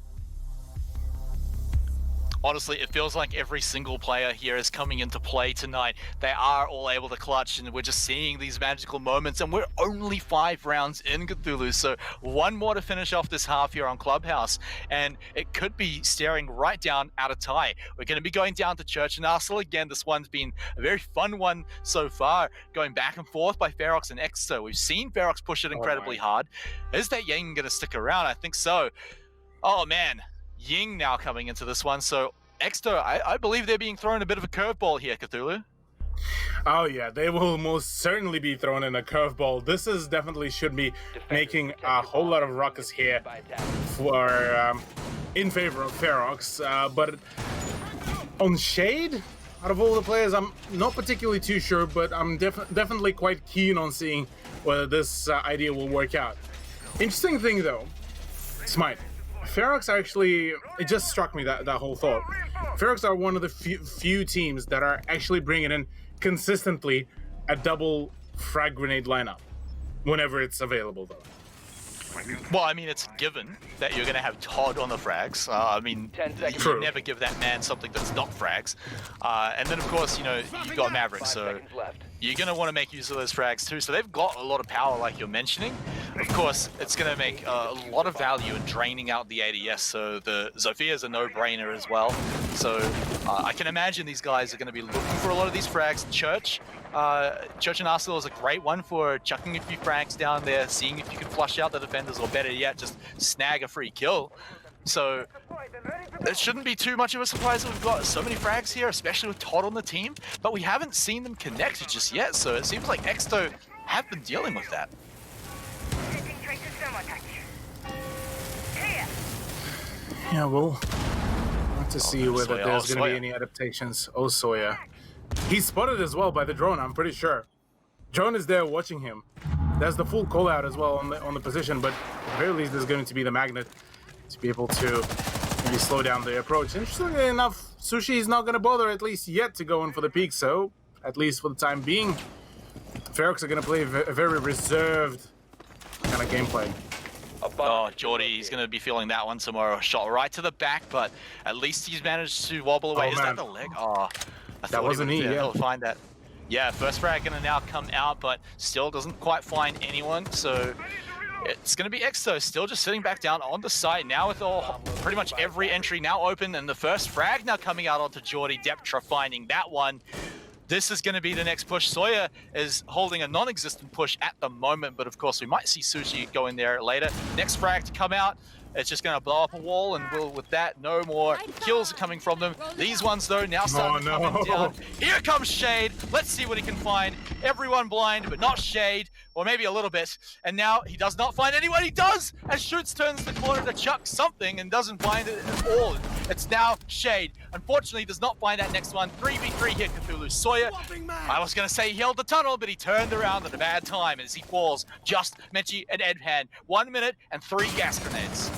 A: Honestly, it feels like every single player here is coming into play tonight. They are all able to clutch, and we're just seeing these magical moments, and we're only 5 rounds in Cthulhu, so one more to finish off this half here on Clubhouse, and it could be staring right down at a tie. We're going to be going down to Church and Arsenal again. This one's been a very fun one so far, going back and forth by Ferox and Exo. We've seen Ferox push it incredibly hard. Is that Ying going to stick around? I think so. Oh, man. Ying now coming into this one, so Exto, I believe they're being thrown a bit of a curveball here, Cthulhu.
B: Oh yeah, they will most certainly be thrown in a curveball. This is definitely should be making a whole lot of ruckus here for in favor of Ferox, but on Shade, out of all the players, I'm not particularly too sure, but I'm definitely quite keen on seeing whether this idea will work out. Interesting thing though, Smite. Ferox actually, it just struck me that whole thought. Ferox are one of the few teams that are actually bringing in consistently a double frag grenade lineup whenever it's available though.
A: Well, I mean, it's a given that you're going to have Todd on the frags. I mean, you never give that man something that's not frags. And then, of course, you know, you've got Maverick, so you're going to want to make use of those frags too. So they've got a lot of power, like you're mentioning. Of course, it's going to make a lot of value in draining out the ADS, so the Zofia is a no-brainer as well. So I can imagine these guys are going to be looking for a lot of these frags. Church and Arsenal is a great one for chucking a few frags down there, seeing if you can flush out the defenders, or better yet, just snag a free kill. So it shouldn't be too much of a surprise that we've got so many frags here, especially with Todd on the team, but we haven't seen them connect just yet, so it seems like Exto have been dealing with that.
B: Yeah, we'll want to see whether there's going to be any adaptations. Oh, Sawyer. He's spotted as well by the drone, I'm pretty sure. Drone is there watching him. There's the full call out as well on the position, but at the very least there's going to be the magnet to be able to maybe slow down the approach. Interestingly enough, Sushi is not going to bother at least yet to go in for the peak, so at least for the time being, Ferox are going to play a very reserved kind of gameplay.
A: Oh, Geordie, he's going to be feeling that one tomorrow. Shot right to the back, but at least he's managed to wobble away. Is that the leg? Oh, I thought
B: wasn't he, yeah.
A: He'll find that. Yeah, first frag going to now come out, but still doesn't quite find anyone, so it's going to be Exo still just sitting back down on the site now with pretty much every entry now open, and the first frag now coming out onto Geordie. Deptra finding that one. This is going to be the next push. Sawyer is holding a non-existent push at the moment, but of course we might see Sushi go in there later. Next frag to come out. It's just going to blow up a wall, and with that, no more kills are coming from them. These ones, though, now starting to come down. Here comes Shade. Let's see what he can find. Everyone blind, but not Shade, or maybe a little bit. And now he does not find anyone. He does, as Shoots turns the corner to chuck something and doesn't find it at all. It's now Shade. Unfortunately, does not find that next one. 3v3 here, Cthulhu. Sawyer, I was going to say he held the tunnel, but he turned around at a bad time as he falls. Just Menchie and Edpan. 1 minute and 3 gas grenades.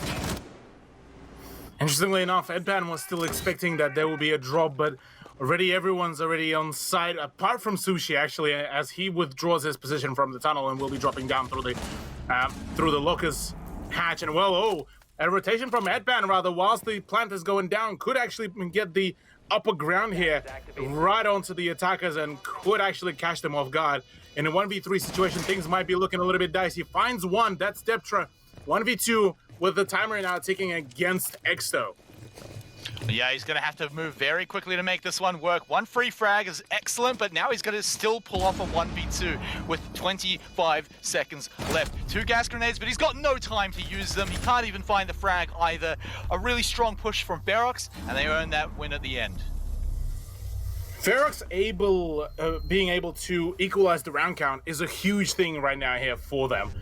B: Interestingly enough, Edpan was still expecting that there will be a drop, but already everyone's already on site, apart from Sushi, actually, as he withdraws his position from the tunnel and will be dropping down through the locus hatch. And well, a rotation from Edpan, rather, whilst the plant is going down, could actually get the upper ground here right onto the attackers and could actually catch them off guard. In a 1v3 situation, things might be looking a little bit dicey. Finds one, that's Deptra. 1v2 with the timer now ticking against Exto.
A: Yeah, he's going to have to move very quickly to make this one work. One free frag is excellent, but now he's going to still pull off a 1v2 with 25 seconds left. 2 gas grenades, but he's got no time to use them. He can't even find the frag either. A really strong push from Ferox, and they earn that win at the end.
B: Ferox being able to equalize the round count is a huge thing right now here for them.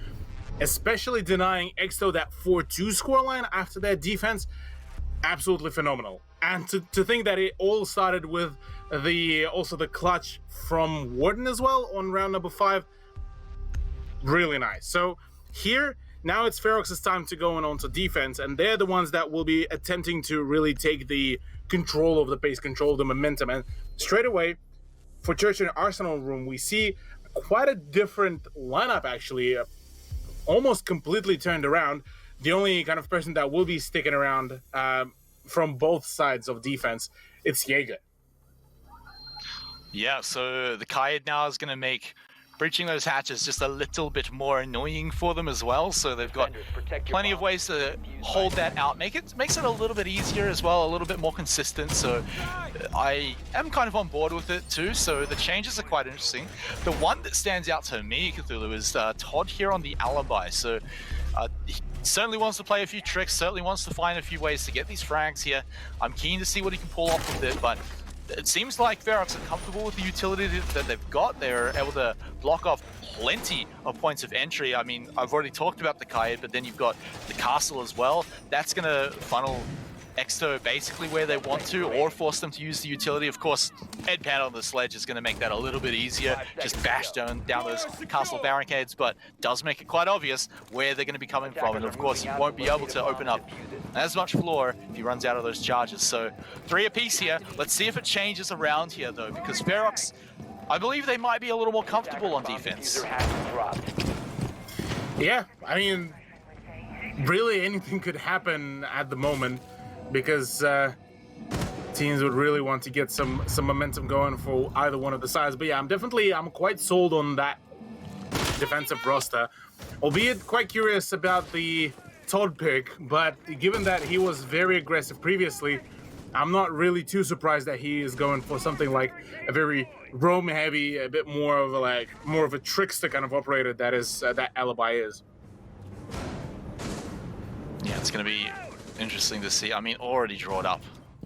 B: especially denying Exto that 4-2 scoreline after their defense, absolutely phenomenal. And to think that it all started with the clutch from Warden as well on round number 5, really nice. So here, now it's Ferox's time to go on to defense, and they're the ones that will be attempting to really take the control of the pace, control of the momentum. And straight away, for Church and Arsenal room, we see quite a different lineup, actually, almost completely turned around. The only kind of person that will be sticking around from both sides of defense, it's Jaeger.
A: Yeah, so the Kaid now is going to make breaching those hatches just a little bit more annoying for them as well. So they've got plenty of ways to hold that out, makes it a little bit easier as well, a little bit more consistent. So I am kind of on board with it too. So the changes are quite interesting. The one that stands out to me, Cthulhu, is Todd here on the alibi. So he certainly wants to play a few tricks, certainly wants to find a few ways to get these frags here. I'm keen to see what he can pull off with it, but it seems like Ferox are comfortable with the utility that they've got. They're able to block off plenty of points of entry. I mean, I've already talked about the Kaid, but then you've got the castle as well. That's going to funnel Exto basically where they want to, or force them to use the utility. Of course, Edpan on the sledge is going to make that a little bit easier. Just bash down those castle barricades, but does make it quite obvious where they're going to be coming from. And of course, he won't be able to open up as much floor if he runs out of those charges. So 3 apiece here. Let's see if it changes around here though, because Ferox, I believe they might be a little more comfortable on defense.
B: Yeah, I mean, really anything could happen at the moment, because teams would really want to get some momentum going for either one of the sides. But yeah, I'm quite sold on that defensive roster, albeit quite curious about the Todd pick. But given that he was very aggressive previously, I'm not really too surprised that he is going for something like a very roam heavy, a bit more of a trickster kind of operator that Alibi is.
A: Yeah, it's going to be interesting to see. I mean, already drawn up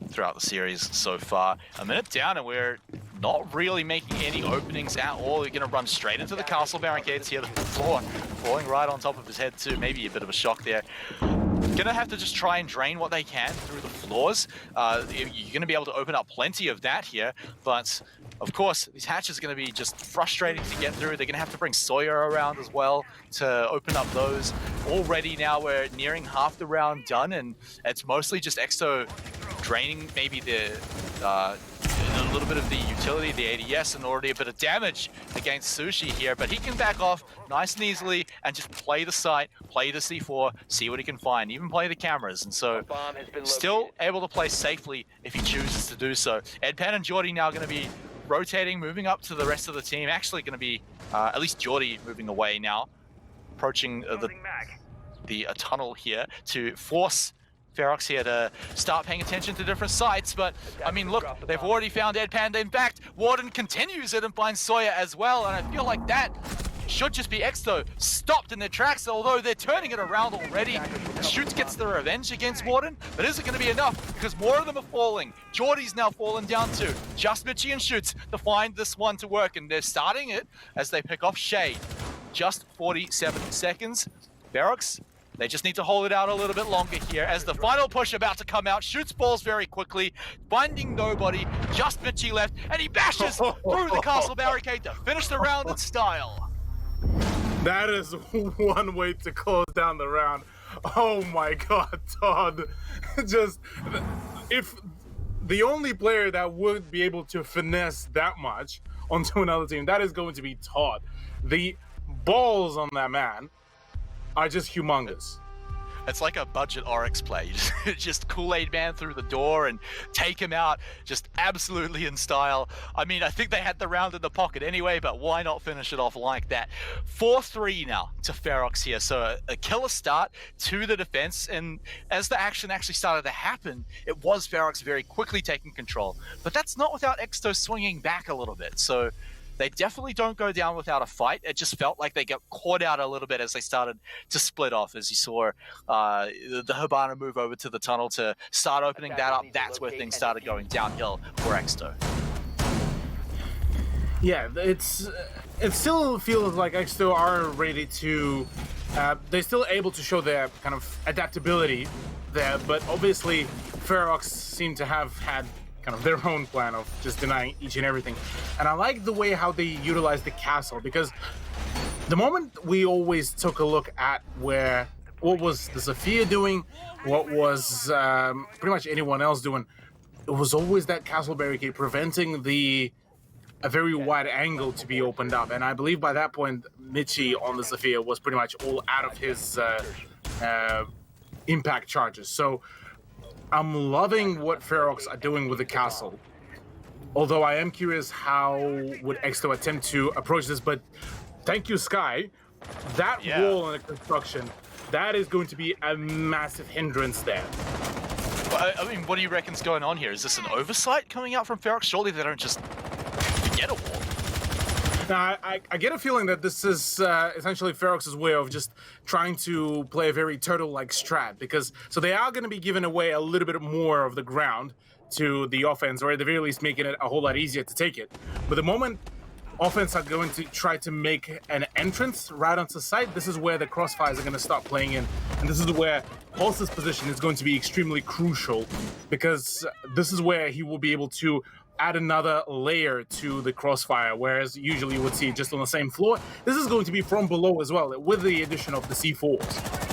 A: throughout the series so far. A minute down and we're not really making any openings at all. We're going to run straight into the castle barricades here. The floor falling right on top of his head too. Maybe a bit of a shock there. Gonna have to just try and drain what they can through the floors. You're gonna be able to open up plenty of that here, but of course, these hatches are going to be just frustrating to get through. They're going to have to bring Sawyer around as well to open up those. Already now we're nearing half the round done, and it's mostly just Exto draining maybe a little bit of the utility, the ADS, and already a bit of damage against Sushi here. But he can back off nice and easily and just play the site, play the C4, see what he can find, even play the cameras. And so still able to play safely if he chooses to do so. Edpan and Geordie now going to be rotating, moving up to the rest of the team. Actually going to be, at least Geordie moving away now, approaching the tunnel here to force Ferox here to start paying attention to different sites. But, I mean, look, they've already found Edpan. In fact, Warden continues it and finds Sawyer as well. And I feel like that should just be Exto stopped in their tracks, although they're turning it around already. Shoots gets the revenge against Warden, but is it going to be enough? Because more of them are falling. Geordie's now fallen down too. Just Mitchie and Shoots to find this one to work, and they're starting it as they pick off Shade. Just 47 seconds. Ferox, they just need to hold it out a little bit longer here as the final push about to come out. Shoots balls very quickly, finding nobody. Just Mitchie left, and he bashes through the castle barricade to finish the round in style.
B: That is one way to close down the round. Oh my God, Todd. Just, if the only player that would be able to finesse that much onto another team, that is going to be Todd. The balls on that man are just humongous.
A: It's like a budget Oryx play. Just Kool-Aid Man through the door and take him out just absolutely in style. I mean, I think they had the round in the pocket anyway, but why not finish it off like that? 4-3 now to Ferox here. So a killer start to the defense. And as the action actually started to happen, it was Ferox very quickly taking control. But that's not without Exto swinging back a little bit. So they definitely don't go down without a fight. It just felt like they got caught out a little bit as they started to split off, as you saw the Hibana move over to the tunnel to start opening that up. That's where things started going downhill for Exto.
B: Yeah, it still feels like Exto are ready to they're still able to show their kind of adaptability there, but obviously Ferox seem to have had kind of their own plan of just denying each and everything. And I like the way how they utilize the castle, because the moment we always took a look at what was the Sophia doing, what was pretty much anyone else doing, it was always that castle barricade preventing a very wide angle to be opened up. And I believe by that point, Michi on the Sophia was pretty much all out of his impact charges. So I'm loving what Ferox are doing with the castle. Although I am curious how would Exto attempt to approach this, but thank you, Sky. That wall in the construction, that is going to be a massive hindrance there.
A: Well, I mean, what do you reckon's going on here? Is this an oversight coming out from Ferox? Surely they don't just get a wall.
B: Now, I get a feeling that this is essentially Ferox's way of just trying to play a very turtle-like strat, because so they are going to be giving away a little bit more of the ground to the offense, or at the very least making it a whole lot easier to take it. But the moment offense are going to try to make an entrance right onto site, this is where the crossfires are going to start playing in, and this is where Pulse's position is going to be extremely crucial, because this is where he will be able to add another layer to the crossfire, whereas usually you would see it just on the same floor. This is going to be from below as well, with the addition of the C4s.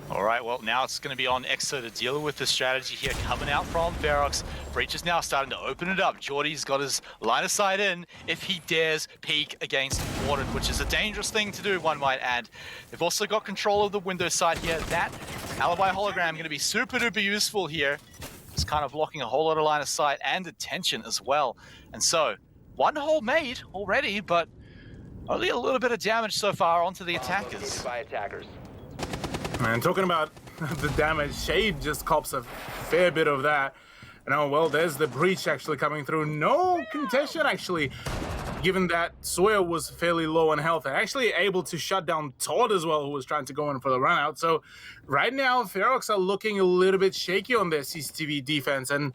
A: All right, well, now it's going to be on Exo to deal with the strategy here coming out from Ferox. Breach is now starting to open it up. Jordy's got his line of sight in if he dares peek against Warden, which is a dangerous thing to do, one might add. They've also got control of the window side here. That alibi hologram going to be super duper useful here. It's kind of blocking a whole lot of line of sight and attention as well. And so, one hole made already, but only a little bit of damage so far onto the attackers.
C: By attackers.
B: Man, talking about the damage, Shade just cops a fair bit of that. And oh, well, there's the breach actually coming through. No contention, actually, given that Sawyer was fairly low on health and actually able to shut down Todd as well, who was trying to go in for the run out. So right now, Ferox are looking a little bit shaky on their CCTV defense, and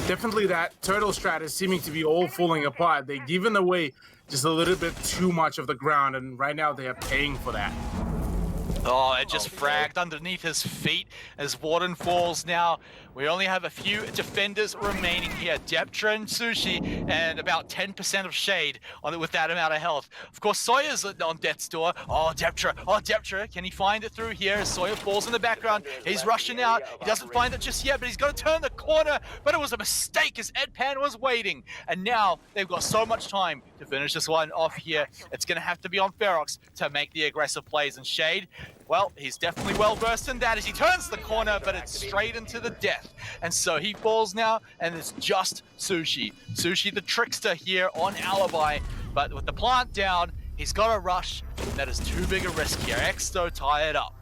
B: definitely that turtle strat is seeming to be all falling apart. They've given away just a little bit too much of the ground, and right now they are paying for that.
A: Oh, it just fragged underneath his feet as Warden falls now. We only have a few defenders remaining here. Deptra and Sushi, and about 10% of Shade on it with that amount of health. Of course, Sawyer's on death's door. Oh, Deptra, can he find it through here? Sawyer falls in the background. He's rushing out. He doesn't find it just yet, but he's got to turn the corner. But it was a mistake as Edpan was waiting. And now they've got so much time to finish this one off here. It's going to have to be on Ferox to make the aggressive plays. And Shade, well, he's definitely well versed in that as he turns the corner, but it's straight into the death. And so he falls now, and it's just Sushi. Sushi the trickster here on Alibi, but with the plant down, he's got to rush. That is too big a risk here. Exto tied up.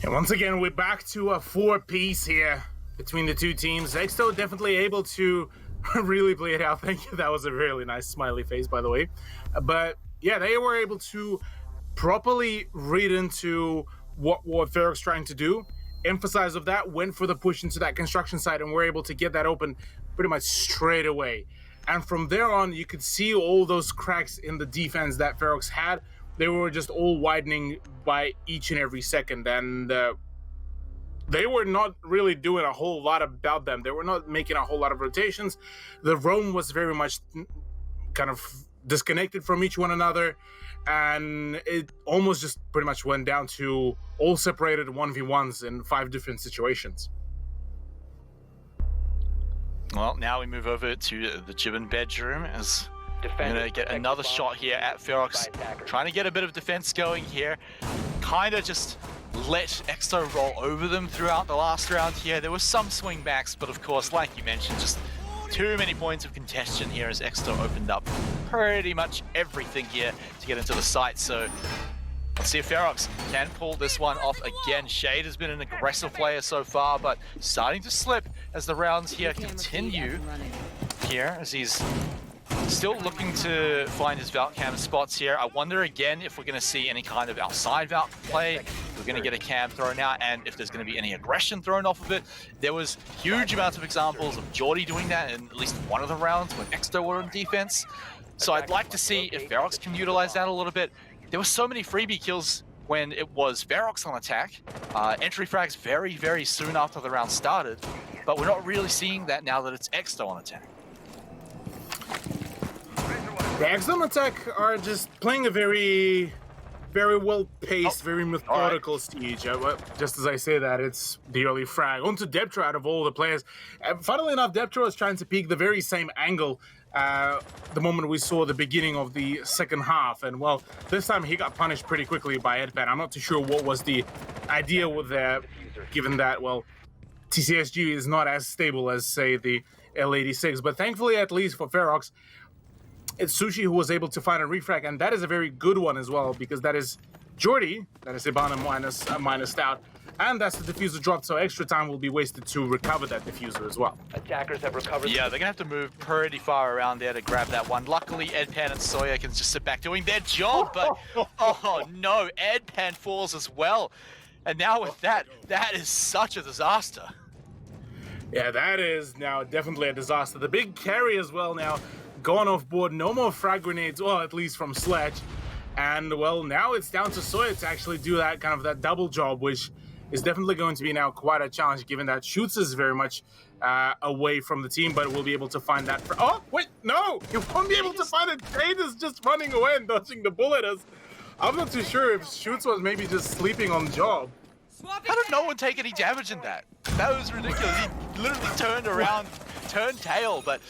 B: And once again, we're back to a 4-piece here between the two teams. Exto definitely able to really play it out. Thank you. That was a really nice smiley face, by the way. But yeah, they were able to properly read into what Ferox trying to do, emphasize of that, went for the push into that construction site, and were able to get that open pretty much straight away. And from there on, you could see all those cracks in the defense that Ferox had. They were just all widening by each and every second, and they were not really doing a whole lot about them. They were not making a whole lot of rotations. The roam was very much kind of disconnected from each one another, and it almost just pretty much went down to all separated 1v1s in 5 different situations.
A: Well, now we move over to the Jibbin bedroom as we're going to get another shot here at Ferox, trying to get a bit of defense going here. Kind of just let Exto roll over them throughout the last round here. There was some swing backs, but of course, like you mentioned, just too many points of contention here as Exto opened up pretty much everything here to get into the site. So let's see if Ferox can pull this one off again. Shade has been an aggressive player so far, but starting to slip as the rounds here continue here, as he's still looking to find his Valk cam spots here. I wonder again if we're going to see any kind of outside Valk play. We're going to get a cam thrown out, and if there's going to be any aggression thrown off of it. There was huge amounts of examples of Jordy doing that in at least one of the rounds when Exto were on defense. So I'd like to see if Ferox can utilize that a little bit. there were so many freebie kills when it was Ferox on attack. Entry frags very, very soon after the round started, but we're not really seeing that now that it's Exto on attack.
B: The Exo on attack are just playing a very well-paced, very methodical siege. Just as I say that, it's the early frag. Onto Deptro out of all the players. Funnily enough, Deptro was trying to peek the very same angle the moment we saw the beginning of the second half. And, well, this time he got punished pretty quickly by Edpan. I'm not too sure what was the idea with that, given that, well, TCSG is not as stable as, say, the L86. But thankfully, at least for Ferox, it's Sushi who was able to find a refrag, and that is a very good one as well, because that is Jordy, that is Ibana minus out, and that's the diffuser drop, so extra time will be wasted to recover that diffuser as well.
C: Attackers have recovered.
A: Yeah, they're gonna have to move pretty far around there to grab that one. Luckily, Edpan and Sawyer can just sit back doing their job, but oh no, Edpan falls as well. And now with that is such a disaster.
B: Yeah, that is now definitely a disaster. The big carry as well now gone off board. No more frag grenades, well, at least from Sledge. And, well, now it's down to Sawyer to actually do that kind of that double job, which is definitely going to be now quite a challenge, given that Shoots is very much away from the team, but we'll be able to find that. Oh, wait, no! You won't be able to find it. Jade is just running away and dodging the bullet. I'm not too sure if Shoots was maybe just sleeping on job.
A: How did no one take any damage in that? That was ridiculous. He literally turned around, turned tail, but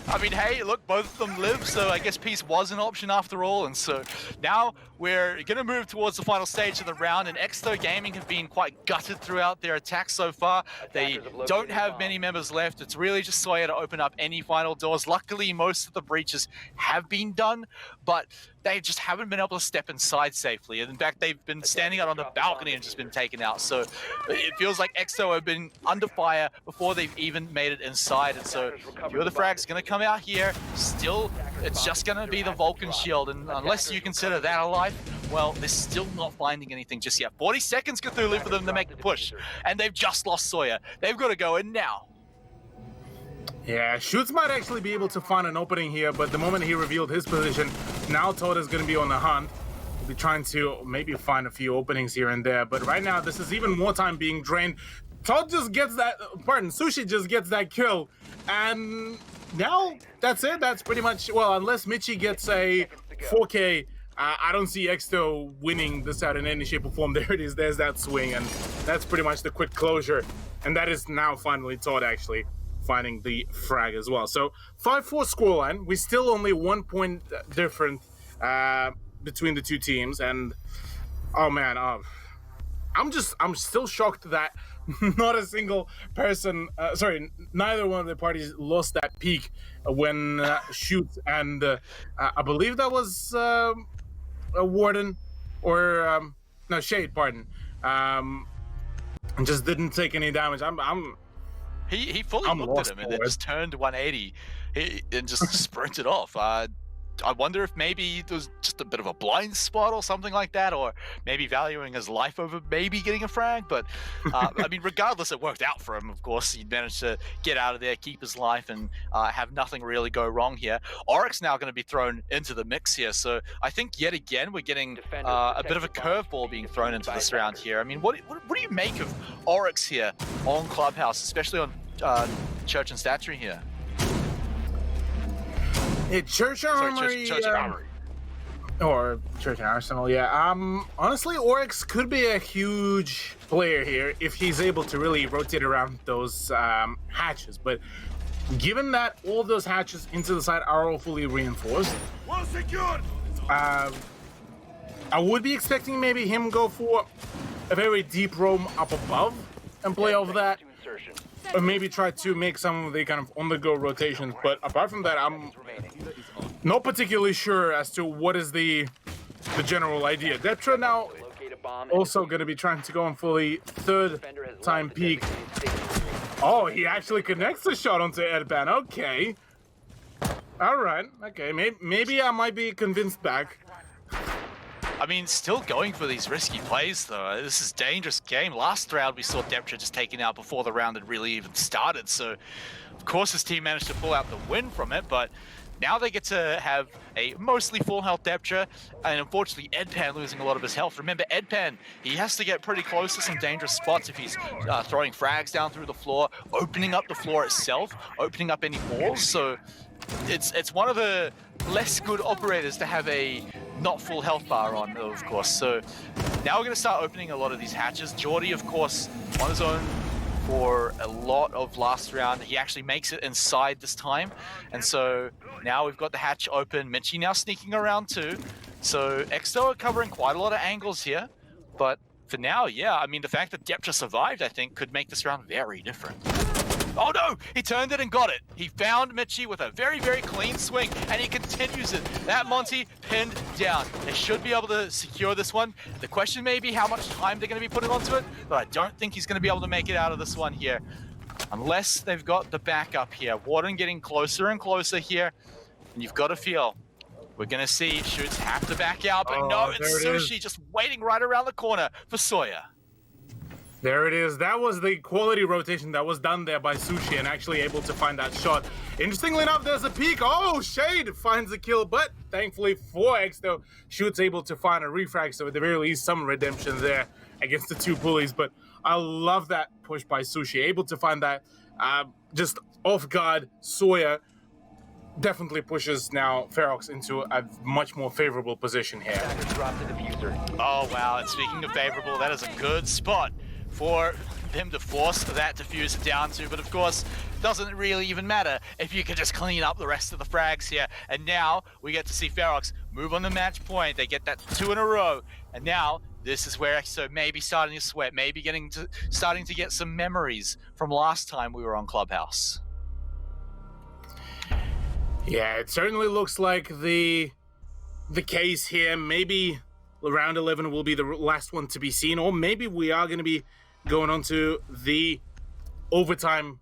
A: I mean, hey, look, both of them live, so I guess peace was an option after all, and so now we're going to move towards the final stage of the round, and Exto Gaming have been quite gutted throughout their attacks so far. They don't have many members left. It's really just Sawyer to open up any final doors. Luckily, most of the breaches have been done, but they just haven't been able to step inside safely. And in fact, they've been standing out on the balcony and just been taken out. So it feels like Exto have been under fire before they've even made it inside. And so a few of the frags going to come out here. Still, it's just going to be the Vulcan shield. And unless you consider that a life, well, they're still not finding anything just yet. 40 seconds Cthulhu for them to make the push. And they've just lost Sawyer. They've got to go in now.
B: Yeah, Shoots might actually be able to find an opening here, but the moment he revealed his position, now Todd is going to be on the hunt. He'll be trying to maybe find a few openings here and there, but right now this is even more time being drained. Todd just gets that, Sushi just gets that kill, and now that's it. That's pretty much, well, unless Michi gets a 4K, I don't see Exto winning this out in any shape or form. There it is, there's that swing, and that's pretty much the quick closure, and that is now finally Todd actually finding the frag as well. So 5-4 scoreline. We still only 1 point different between the two teams, and oh man, I'm still shocked that not a single person, neither one of the parties lost that peak when Shoots and I believe that was a Warden or no, Shade, pardon, just didn't take any damage.
A: He fully looked at him and then just turned 180 and just sprinted off. I wonder if maybe there was just a bit of a blind spot or something like that, or maybe valuing his life over maybe getting a frag. But I mean, regardless, it worked out for him. Of course, he managed to get out of there, keep his life, and have nothing really go wrong here. Oryx now going to be thrown into the mix here. So I think yet again we're getting a bit of a curveball being thrown into this round here. I mean, what do you make of Oryx here on Clubhouse, especially on Church and Statuary here?
B: Church Armory, or Church and Arsenal, yeah. Honestly, Oryx could be a huge player here if he's able to really rotate around those hatches. But given that all those hatches into the side are all fully reinforced, I would be expecting maybe him go for a very deep roam up above and play off that. Or maybe try to make some of the kind of on-the-go rotations. But apart from that, I'm not particularly sure as to what is the general idea. Deptra now also going to be trying to go on fully third time peak. Oh, he actually connects the shot onto Edban. Okay. All right. Okay. Maybe I might be convinced back.
A: I mean, still going for these risky plays, though. This is a dangerous game. Last round, we saw Deptra just taken out before the round had really even started. So, of course, his team managed to pull out the win from it. But Now they get to have a mostly full health Deptra, and unfortunately Edpan losing a lot of his health. Remember, Edpan, he has to get pretty close to some dangerous spots if he's throwing frags down through the floor, opening up the floor itself, opening up any walls. So it's one of the less good operators to have a not full health bar on, of course. So now we're going to start opening a lot of these hatches. Jordy, of course, on his own for a lot of last round. He actually makes it inside this time. And so now we've got the hatch open. Mitchie now sneaking around too. So Exto are covering quite a lot of angles here. But for now, yeah, I mean, the fact that Deptra survived, I think, could make this round very different. Oh no, he turned it and got it. He found Mitchie with a very, very clean swing, and he continues it. That Monty pinned down. They should be able to secure this one. The question may be how much time they're going to be putting onto it, but I don't think he's going to be able to make it out of this one here. Unless they've got the backup here. Warden getting closer and closer here, and you've got to feel we're going to see Shoots have to back out, but no, it's Sushi just waiting right around the corner for Sawyer.
B: There it is. That was the quality rotation that was done there by Sushi and actually able to find that shot. Interestingly enough, there's a peek. Oh, Shade finds the kill, but thankfully for Exto, Shoot's able to find a refrag, so at the very least, some redemption there against the two bullies. But I love that push by Sushi, able to find that just off guard. Sawyer definitely pushes now Ferox into a much more favorable position here.
A: Oh, wow. And speaking of favorable, that is a good spot for them to force that diffuser down to, but of course, doesn't really even matter if you can just clean up the rest of the frags here. And now we get to see Ferox move on the match point. They get that 2 in a row, and now this is where Exo may be starting to sweat, maybe starting to get some memories from last time we were on Clubhouse.
B: Yeah, it certainly looks like the case here. Maybe round 11 will be the last one to be seen, or maybe we are going to be going on to the overtime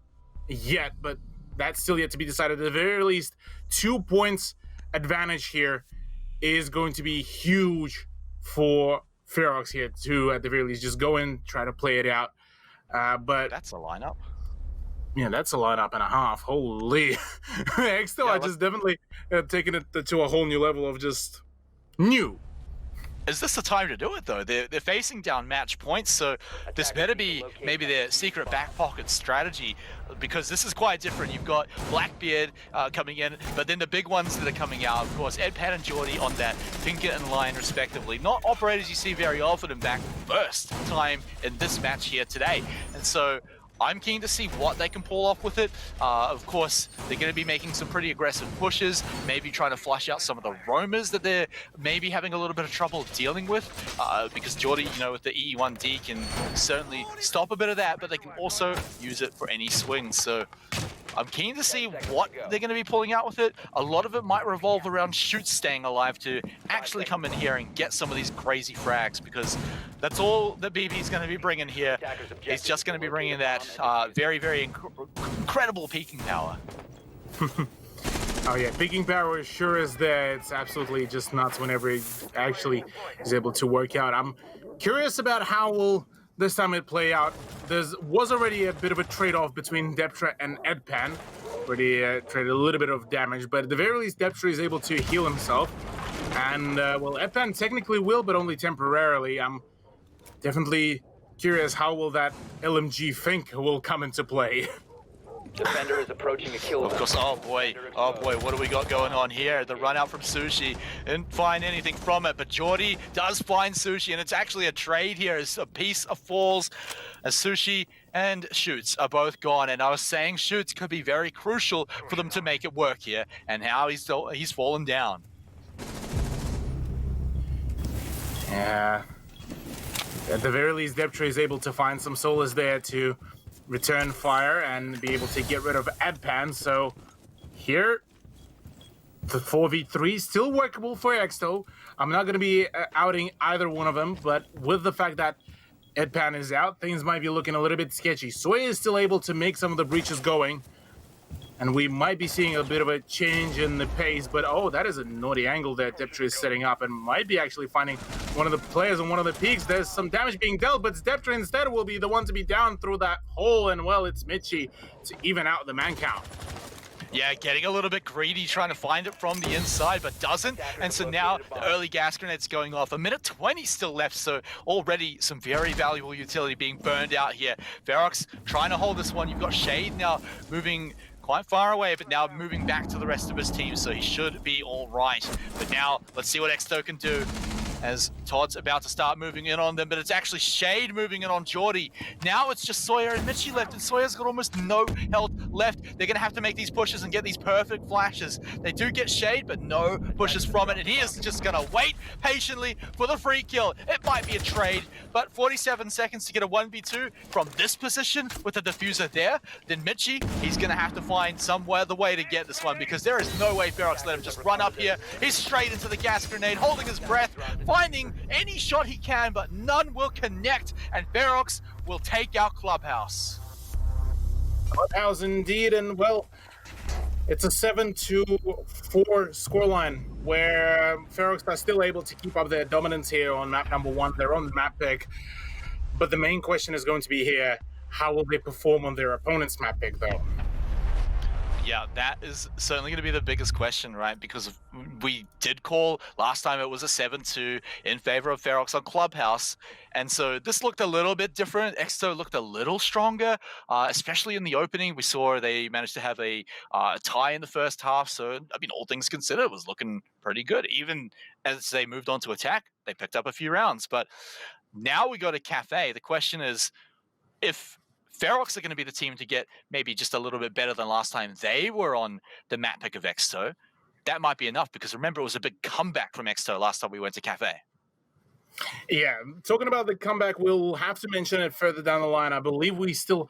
B: yet, but that's still yet to be decided. At the very least, 2 points advantage here is going to be huge for Ferox here to, at the very least, just go in, try to play it out. But
A: that's a lineup.
B: Yeah, that's a lineup and a half. Holy. Exto are just definitely taking it to a whole new level of just new.
A: Is this the time to do it, though? They're facing down match points, so this better be maybe their secret back pocket strategy, because this is quite different. You've got Blackbeard coming in, but then the big ones that are coming out, of course, Edpan and Jordy on that Pinkett and Lion, respectively. Not operators you see very often in back first time in this match here today. And so I'm keen to see what they can pull off with it. Of course, they're going to be making some pretty aggressive pushes, maybe trying to flush out some of the roamers that they're maybe having a little bit of trouble dealing with, because Jordy, you know, with the E1D can certainly stop a bit of that, but they can also use it for any swings. So I'm keen to see what they're going to be pulling out with it. A lot of it might revolve around Shoots staying alive to actually come in here and get some of these crazy frags, because that's all that BB's going to be bringing here. He's just going to be bringing that very, very incredible peaking power.
B: Oh yeah, peaking power sure is there. It's absolutely just nuts whenever it actually is able to work out. I'm curious about how will this time it play out. There was already a bit of a trade-off between Deptra and Edpan, where they traded a little bit of damage, but at the very least, Deptra is able to heal himself. And, well, Edpan technically will, but only temporarily. I'm definitely curious how will that LMG Fink will come into play.
C: Defender is approaching a kill.
A: Of course, oh boy, what do we got going on here? The run out from Sushi, didn't find anything from it, but Jordy does find Sushi, and it's actually a trade here. It's a piece of falls as Sushi and Shoots are both gone, and I was saying Shoots could be very crucial for them to make it work here, and how he's fallen down.
B: Yeah. At the very least, Deptra is able to find some solace there to return fire and be able to get rid of Edpan. So here, the 4v3 still workable for Exto. I'm not going to be outing either one of them, but with the fact that Edpan is out, things might be looking a little bit sketchy. Soy is still able to make some of the breaches going, and we might be seeing a bit of a change in the pace, but oh, that is a naughty angle that Deptra is setting up and might be actually finding one of the players on one of the peaks. There's some damage being dealt, but Deptra instead will be the one to be down through that hole, and well, it's Mitchie to even out the man count.
A: Yeah, getting a little bit greedy, trying to find it from the inside, but doesn't. And so now the early gas grenades going off. A minute 20 still left, so already some very valuable utility being burned out here. Ferox trying to hold this one. You've got Shade now moving quite far away, but now moving back to the rest of his team, so he should be all right. But now, let's see what Exto can do, as Todd's about to start moving in on them, but it's actually Shade moving in on Geordie. Now it's just Sawyer and Mitchie left, and Sawyer's got almost no health left. They're going to have to make these pushes and get these perfect flashes. They do get Shade, but no pushes from it, and he is just going to wait patiently for the free kill. It might be a trade, but 47 seconds to get a 1v2 from this position with the diffuser there. Then Mitchie, he's going to have to find somewhere the way to get this one, because there is no way Ferox let him just run up here. He's straight into the gas grenade, holding his breath, finding any shot he can, but none will connect, and Ferox will take out Clubhouse.
B: Clubhouse indeed, and well, it's a 7-4 scoreline where Ferox are still able to keep up their dominance here on map number 1. They're on the map pick, but the main question is going to be here, how will they perform on their opponent's map pick though?
A: Yeah, that is certainly going to be the biggest question, right? Because we did call last time it was a 7-2 in favor of Ferox on Clubhouse. And so this looked a little bit different. Exto looked a little stronger, especially in the opening. We saw they managed to have a tie in the first half. So, I mean, all things considered, it was looking pretty good. Even as they moved on to attack, they picked up a few rounds. But now we go to Cafe. The question is, if Ferox are going to be the team to get maybe just a little bit better than last time they were on the map pick of Exto, that might be enough, because remember, it was a big comeback from Exto last time we went to Cafe.
B: Yeah, talking about the comeback, we'll have to mention it further down the line. I believe we still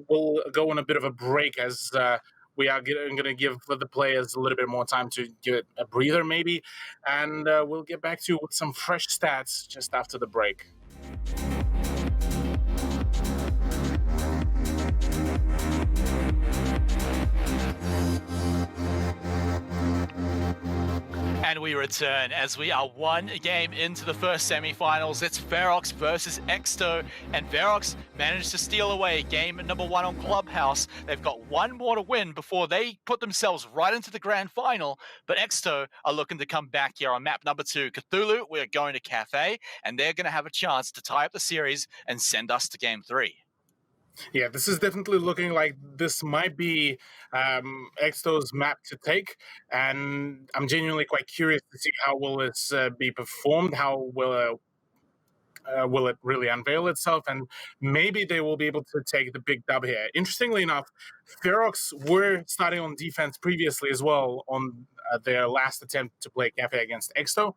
B: will go on a bit of a break, as we are going to give the players a little bit more time to give it a breather maybe, and we'll get back to you with some fresh stats just after the break.
A: And we return as we are one game into the first semi-finals. It's Ferox versus Exto, and Ferox managed to steal away game number 1 on Clubhouse. They've got one more to win before they put themselves right into the grand final, but Exto are looking to come back here on map number 2. Cthulhu, we're going to Cafe, and they're going to have a chance to tie up the series and send us to game 3.
B: Yeah, this is definitely looking like this might be Exto's map to take, and I'm genuinely quite curious to see how will this be performed, how will it really unveil itself, and maybe they will be able to take the big dub here. Interestingly enough, Ferox were starting on defense previously as well on their last attempt to play Cafe against Exto.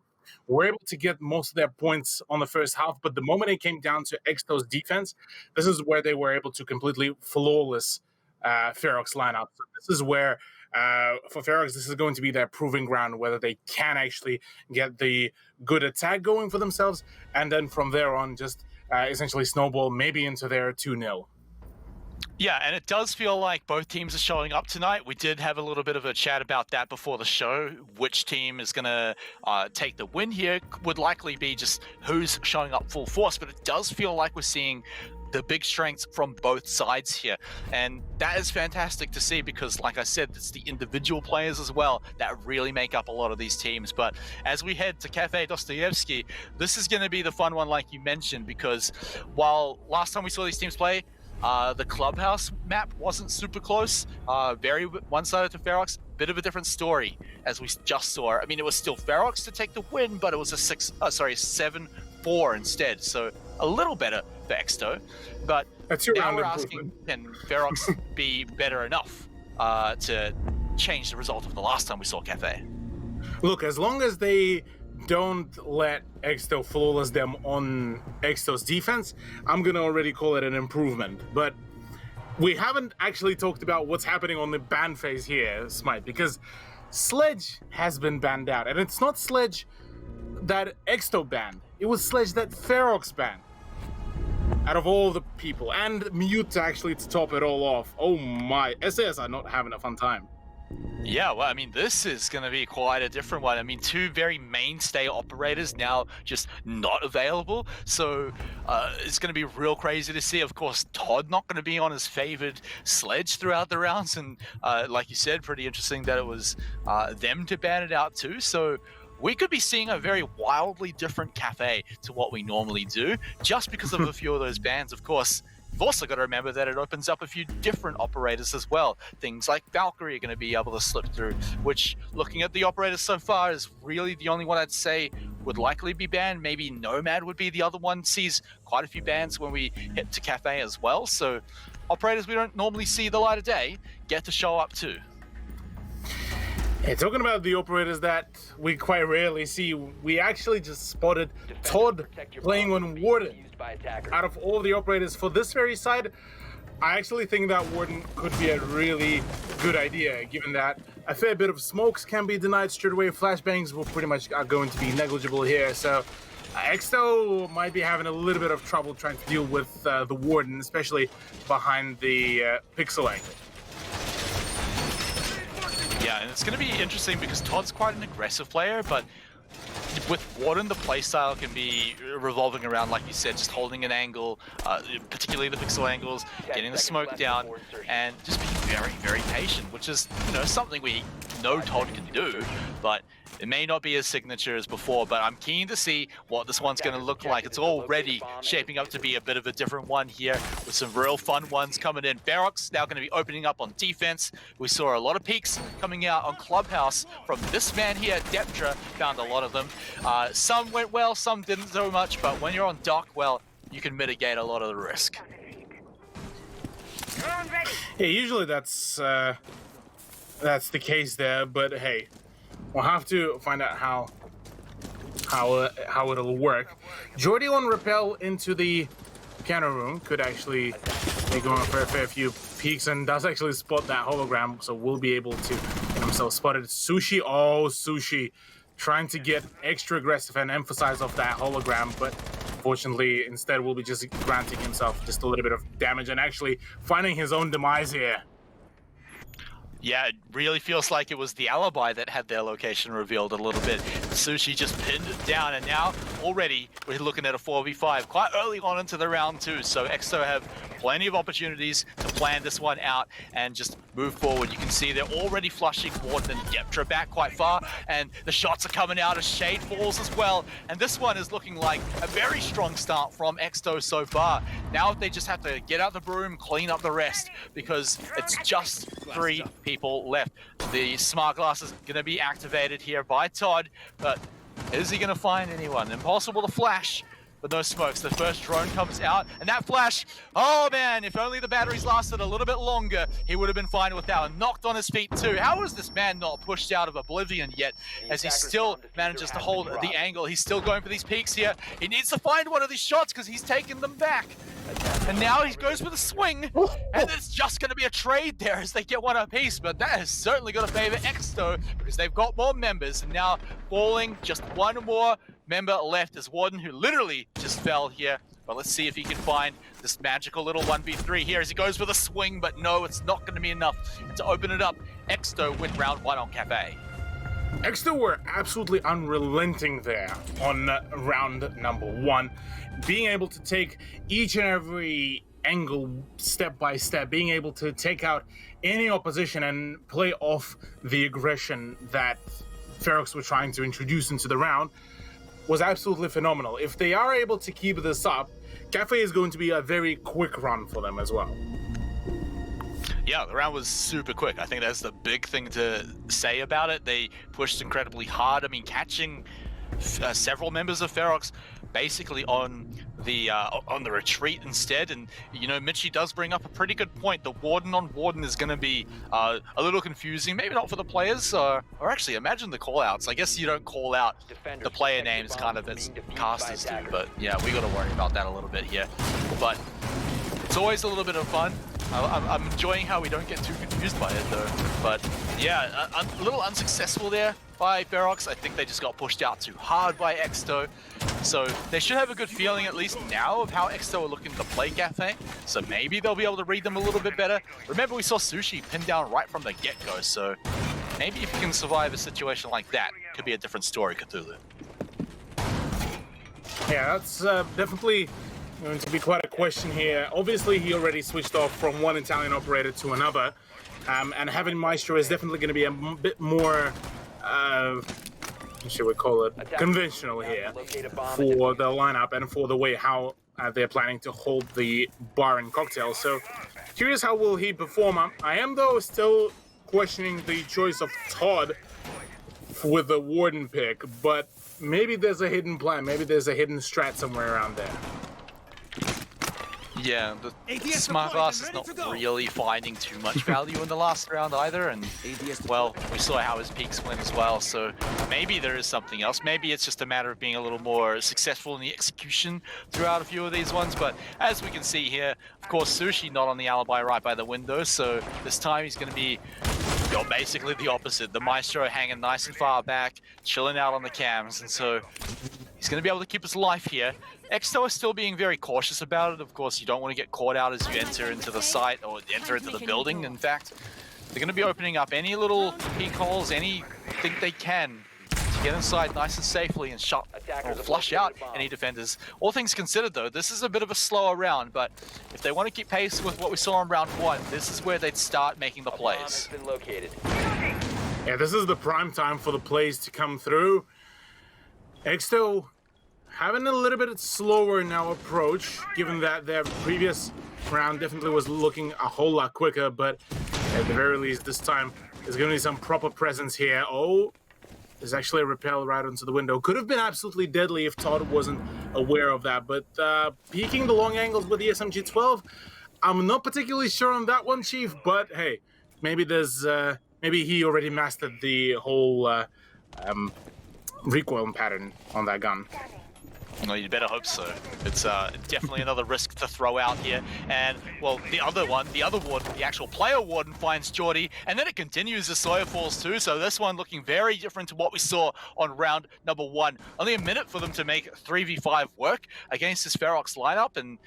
B: Were able to get most of their points on the first half, but the moment it came down to Exto's defense, this is where they were able to completely flawless Ferox lineup. So this is where, for Ferox, this is going to be their proving ground, whether they can actually get the good attack going for themselves, and then from there on, just essentially snowball maybe into their 2-0.
A: Yeah, and it does feel like both teams are showing up tonight. We did have a little bit of a chat about that before the show. Which team is going to take the win here would likely be just who's showing up full force, but it does feel like we're seeing the big strengths from both sides here. And that is fantastic to see, because like I said, it's the individual players as well that really make up a lot of these teams. But as we head to Cafe Dostoyevsky, this is going to be the fun one, like you mentioned, because while last time we saw these teams play, the Clubhouse map wasn't super close, very one-sided to Ferox. Bit of a different story, as we just saw. I mean, it was still Ferox to take the win, but it was a 7-4 instead. So a little better for Exto. But now we're asking, can Ferox be better enough to change the result of the last time we saw Cafe?
B: Look, as long as they don't let Exto flawless them on Exto's defense, I'm gonna already call it an improvement. But we haven't actually talked about what's happening on the ban phase here, Smite, because Sledge has been banned out, and it's not Sledge that Exto banned, it was Sledge that Ferox banned. Out of all the people, and Mute actually to top it all off. Oh my, SAS are not having a fun time.
A: Yeah, well, I mean, this is going to be quite a different one. I mean, two very mainstay operators now just not available. So it's going to be real crazy to see. Of course, Todd not going to be on his favored sledge throughout the rounds. And like you said, pretty interesting that it was them to ban it out too. So we could be seeing a very wildly different cafe to what we normally do just because of a few of those bans. Of course, you've also got to remember that it opens up a few different operators as well. Things like Valkyrie are going to be able to slip through, which, looking at the operators so far, is really the only one I'd say would likely be banned. Maybe Nomad would be the other one. Sees quite a few bans when we hit to Cafe as well. So operators we don't normally see the light of day get to show up too.
B: Hey, talking about the operators that we quite rarely see, we actually just spotted Todd playing on Warden. Out of all the operators for this very side, I actually think that Warden could be a really good idea, given that a fair bit of smokes can be denied straight away. Flashbangs will pretty much are going to be negligible here, so Exto might be having a little bit of trouble trying to deal with the Warden, especially behind the pixel angle.
A: Yeah, and it's going to be interesting because Todd's quite an aggressive player, but with Warden, the playstyle can be revolving around, like you said, just holding an angle, particularly the pixel angles, getting the smoke down, and just being very, very patient, which is, you know, something we know Todd can do, but it may not be as signature as before. But I'm keen to see what this one's going to look like. It's already shaping up to be a bit of a different one here, with some real fun ones coming in. Ferox now going to be opening up on defense. We saw a lot of peaks coming out on Clubhouse from this man here, Deptra, found a lot of them. Some went well, some didn't so much, but when you're on dock, well, you can mitigate a lot of the risk.
B: Yeah, usually that's the case there, but hey, we'll have to find out how it'll work. Jordy on rappel into the piano room could actually make him a fair few peeks, and does actually spot that hologram, so we'll be able to get himself spotted. Sushi, oh, Sushi, trying to get extra aggressive and emphasize off that hologram, but unfortunately, instead, will be just granting himself just a little bit of damage and actually finding his own demise here.
A: Yeah, it really feels like it was the alibi that had their location revealed a little bit. Sushi just pinned it down, and now already we're looking at a 4v5 quite early on into the round too. So Exto have plenty of opportunities to plan this one out and just move forward. You can see they're already flushing Warden and Deptra back quite far, and the shots are coming out as Shade falls as well. And this one is looking like a very strong start from Exto so far. Now they just have to get out the broom, clean up the rest, because it's just 3 people left. The smart glass is going to be activated here by Todd, but is he going to find anyone? Impossible to flash with no smokes. The first drone comes out, and that flash, oh man, if only the batteries lasted a little bit longer, he would have been fine with that one. Knocked on his feet too. How is this man not pushed out of oblivion yet, as he still manages to hold the angle? He's still going for these peaks here. He needs to find one of these shots because he's taking them back. And now he goes for the swing, and it's just going to be a trade there as they get one apiece, but that is certainly going to favor Exto because they've got more members, and now falling just one more member left is Warden, who literally just fell here. But let's see if he can find this magical little 1v3 here as he goes for the swing, but no, it's not going to be enough to open it up. Exto win round 1 on Cafe.
B: Exto were absolutely unrelenting there on round number 1, being able to take each and every angle step by step, being able to take out any opposition and play off the aggression that Ferox were trying to introduce into the round was absolutely phenomenal. If they are able to keep this up, Cafe is going to be a very quick run for them as well.
A: Yeah, the round was super quick. I think that's the big thing to say about it. They pushed incredibly hard. I mean, catching several members of Ferox basically on the retreat instead. And you know, Mitchie does bring up a pretty good point. The Warden on Warden is going to be a little confusing, maybe not for the players, or actually imagine the call outs. I guess you don't call out the player names kind of as casters do, but yeah, we got to worry about that a little bit here. But it's always a little bit of fun. I'm enjoying how we don't get too confused by it though, but Yeah, a little unsuccessful there by Ferox. I think they just got pushed out too hard by Exto. So they should have a good feeling, at least now, of how Exto are looking to play Cafe. So maybe they'll be able to read them a little bit better. Remember, we saw Sushi pinned down right from the get-go, so maybe if you can survive a situation like that, could be a different story, Cthulhu.
B: Yeah, that's definitely going to be quite a question here. Obviously, he already switched off from one Italian operator to another. And having Maestro is definitely going to be a bit more, what should we call it, conventional here for the lineup and for the way how they're planning to hold the bar and cocktail. So, curious how will he perform. I am, though, still questioning the choice of Todd with the Warden pick, but maybe there's a hidden plan. Maybe there's a hidden strat somewhere around there.
A: Yeah, the Smart Glass is not really finding too much value in the last round either, and well, we saw how his peaks went as well, so maybe there is something else. Maybe it's just a matter of being a little more successful in the execution throughout a few of these ones, but as we can see here, of course, Sushi not on the alibi right by the window, so this time he's going to be basically the opposite. The Maestro hanging nice and far back, chilling out on the cams, and so he's going to be able to keep his life here. Exto is still being very cautious about it. Of course, you don't want to get caught out as you enter into the site or enter into the building. In fact, they're going to be opening up any little peek holes, anything they can to get inside nice and safely and shut or flush out any defenders. All things considered, though, this is a bit of a slower round, but if they want to keep pace with what we saw in round one, this is where they'd start making the plays.
B: Yeah, this is the prime time for the plays to come through. Exto having a little bit slower now approach, given that their previous round definitely was looking a whole lot quicker, but at the very least this time there's going to be some proper presence here. Oh, there's actually a rappel right onto the window. Could have been absolutely deadly if Todd wasn't aware of that, but peeking the long angles with the SMG-12, I'm not particularly sure on that one, Chief, but hey, maybe there's maybe he already mastered the whole recoil pattern on that gun.
A: No, you'd better hope so. It's definitely another risk to throw out here. And, well, the other warden, the actual player warden, finds Geordie, and then it continues as Sawyer falls too, so this one looking very different to what we saw on round number one. Only a minute for them to make 3v5 work against this Ferox lineup, and,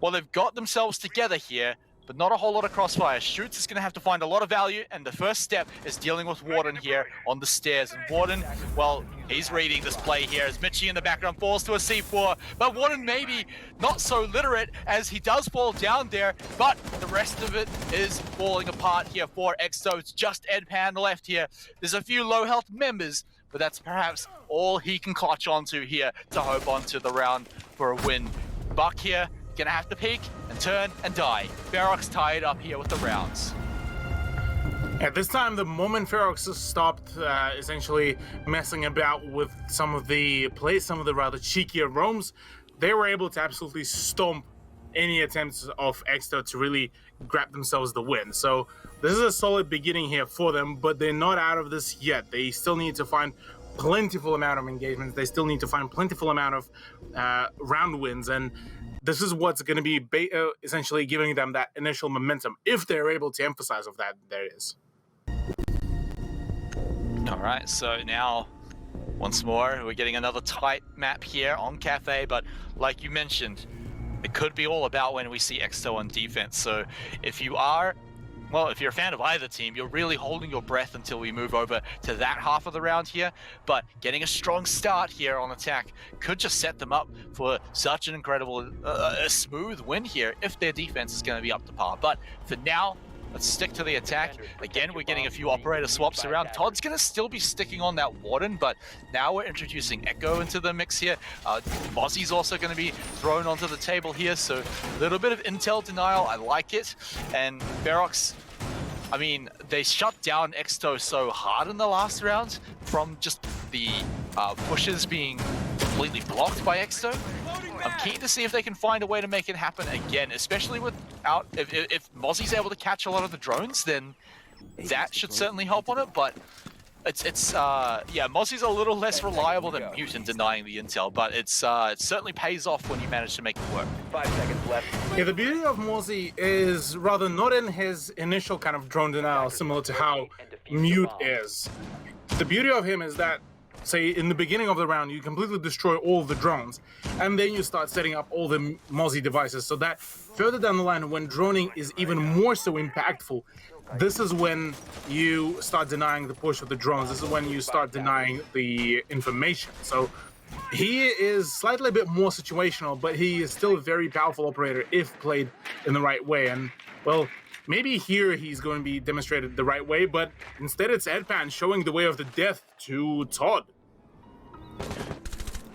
A: well, they've got themselves together here, but not a whole lot of crossfire. Shoots is going to have to find a lot of value, and the first step is dealing with Warden here on the stairs. And Warden, well, he's reading this play here as Mitchie in the background falls to a C4, but Warden maybe not so literate as he does fall down there, but the rest of it is falling apart here for Exto. It's just Edpan left here. There's a few low health members, but that's perhaps all he can clutch onto here to hope onto the round for a win. Buck here, gonna have to peek and turn and die. Ferox tied up here with the rounds.
B: At this time, the moment Ferox stopped essentially messing about with some of the plays, some of the rather cheekier roams, they were able to absolutely stomp any attempts of Exto to really grab themselves the win. So this is a solid beginning here for them, but they're not out of this yet. They still need to find plentiful amount of engagements. They still need to find plentiful amount of round wins, and this is what's going to be essentially giving them that initial momentum, if they're able to emphasize of that. There it is.
A: All right, so now, once more, we're getting another tight map here on Cafe, but like you mentioned, it could be all about when we see Exto on defense. So if you are, well, if you're a fan of either team, you're really holding your breath until we move over to that half of the round here. But getting a strong start here on attack could just set them up for such an incredible, smooth win here if their defense is going to be up to par. But for now, let's stick to the attack. Again, we're getting a few operator swaps around. Todd's going to still be sticking on that Warden, but now we're introducing Echo into the mix here. Mozzie's also going to be thrown onto the table here, so a little bit of intel denial. I like it. And Ferox, I mean, they shut down Exto so hard in the last round from just the pushes being completely blocked by Exto. I'm keen to see if they can find a way to make it happen again, especially without, if Mozzie's able to catch a lot of the drones, then that should certainly help on it, but yeah, Mozzie's a little less reliable than Mutant denying the intel, but it certainly pays off when you manage to make it work.
C: 5 seconds left.
B: Yeah, the beauty of Mozzie is rather not in his initial kind of drone denial, similar to how Mute is. The beauty of him is that, say, in the beginning of the round, you completely destroy all the drones, and then you start setting up all the Mozzie devices, so that further down the line, when droning is even more so impactful, this is when you start denying the push of the drones. This is when you start denying the information. So he is slightly a bit more situational, but he is still a very powerful operator if played in the right way. And, well, maybe here he's going to be demonstrated the right way, but instead it's Edpan showing the way of the death to Todd.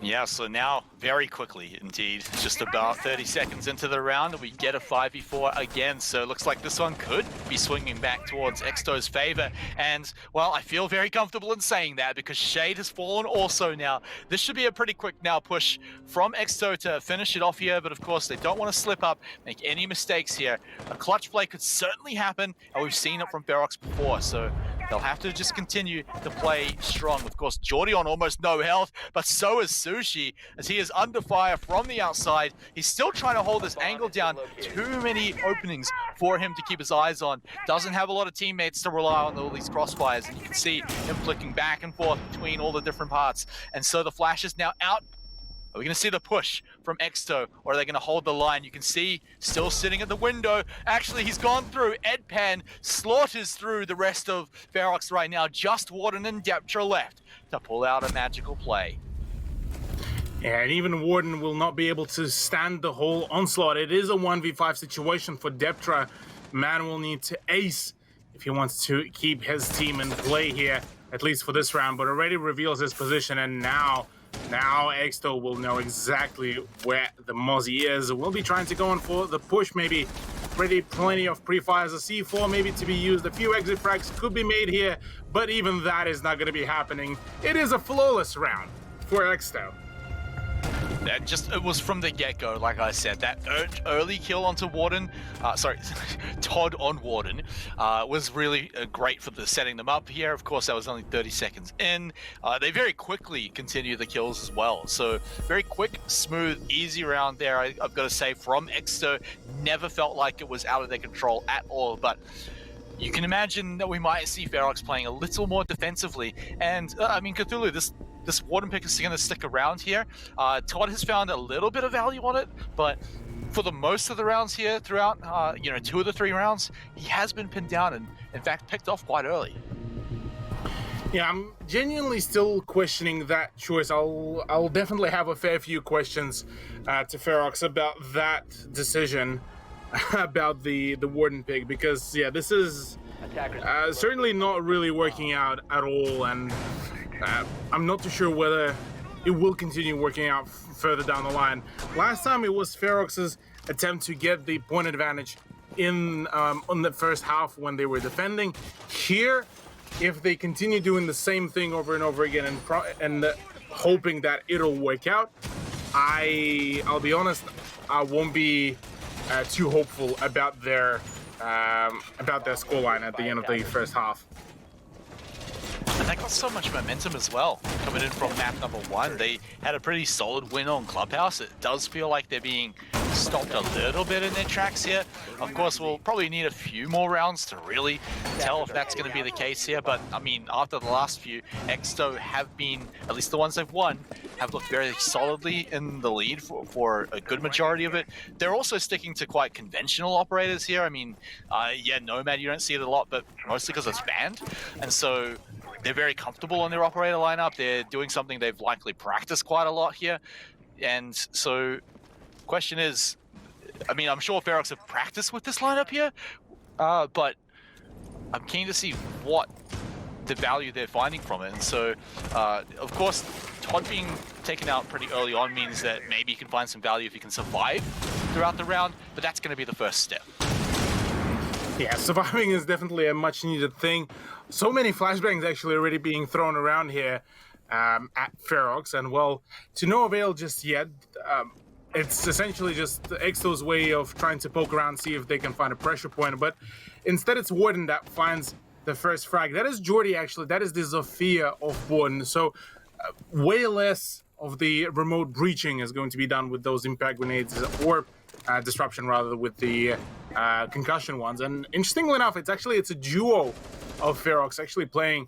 A: Yeah, so now, very quickly indeed, just about 30 seconds into the round, we get a 5v4 again. So it looks like this one could be swinging back towards Exto's favor. And, well, I feel very comfortable in saying that because Shade has fallen also now. This should be a pretty quick now push from Exto to finish it off here. But, of course, they don't want to slip up, make any mistakes here. A clutch play could certainly happen, and we've seen it from Ferox before. So they'll have to just continue to play strong. Of course, Jordy on almost no health, but so is Sushi, as he is under fire from the outside. He's still trying to hold this angle down. Too many openings for him to keep his eyes on. Doesn't have a lot of teammates to rely on all these crossfires, and you can see him flicking back and forth between all the different parts. And so the flash is now out. Are we going to see the push from Exto, or are they going to hold the line? You can see, still sitting at the window. Actually, he's gone through. Edpan slaughters through the rest of Ferox right now. Just Warden and Deptra left to pull out a magical play.
B: Yeah, and even Warden will not be able to stand the whole onslaught. It is a 1v5 situation for Deptra. Man will need to ace if he wants to keep his team in play here, at least for this round, but already reveals his position, and now Exto will know exactly where the Mozzie is. We'll be trying to go in for the push, maybe ready plenty of pre-fires, a C4 maybe to be used, a few exit frags could be made here, but even that is not going to be happening. It is a flawless round for Exto.
A: It was from the get-go, like I said, that early kill onto Warden, Todd on Warden, was really great for setting them up here. Of course, that was only 30 seconds in. They very quickly continue the kills as well. So very quick, smooth, easy round there, I've got to say, from Exto. Never felt like it was out of their control at all, but you can imagine that we might see Ferox playing a little more defensively. And, I mean, Cthulhu, this Warden pick is going to stick around here. Todd has found a little bit of value on it, but for the most of the rounds here throughout, 2 of the 3 rounds, he has been pinned down and, in fact, picked off quite early.
B: Yeah, I'm genuinely still questioning that choice. I'll definitely have a fair few questions to Ferox about that decision, about the Warden pick, because, yeah, this is certainly not really working out at all, and I'm not too sure whether it will continue working out further down the line. Last time it was Ferox's attempt to get the point advantage in on the first half when they were defending. Here, if they continue doing the same thing over and over again and hoping that it'll work out, I'll be honest, I won't be too hopeful about their scoreline at the end of the first half.
A: And they got so much momentum as well, coming in from map number 1. They had a pretty solid win on Clubhouse. It does feel like they're being stopped a little bit in their tracks here. Of course, we'll probably need a few more rounds to really tell if that's going to be the case here. But, I mean, after the last few, Exto have been, at least the ones they've won, have looked very solidly in the lead for a good majority of it. They're also sticking to quite conventional operators here. I mean, yeah, Nomad, you don't see it a lot, but mostly because it's banned. And so they're very comfortable on their operator lineup. They're doing something they've likely practiced quite a lot here. And so question is, I mean, I'm sure Ferox have practiced with this lineup here, but I'm keen to see what the value they're finding from it. And so, of course, Todd being taken out pretty early on means that maybe you can find some value if you can survive throughout the round, but that's going to be the first step.
B: Yeah, surviving is definitely a much needed thing. So many flashbangs actually already being thrown around here at Ferox, and well, to no avail just yet. It's essentially just Exto's way of trying to poke around, see if they can find a pressure point, but instead it's Warden that finds the first frag. That is Jordy, actually. That is the Zofia of Warden. So way less of the remote breaching is going to be done with those impact grenades, or disruption rather, with the concussion ones. And interestingly enough, it's a duo of Ferox actually playing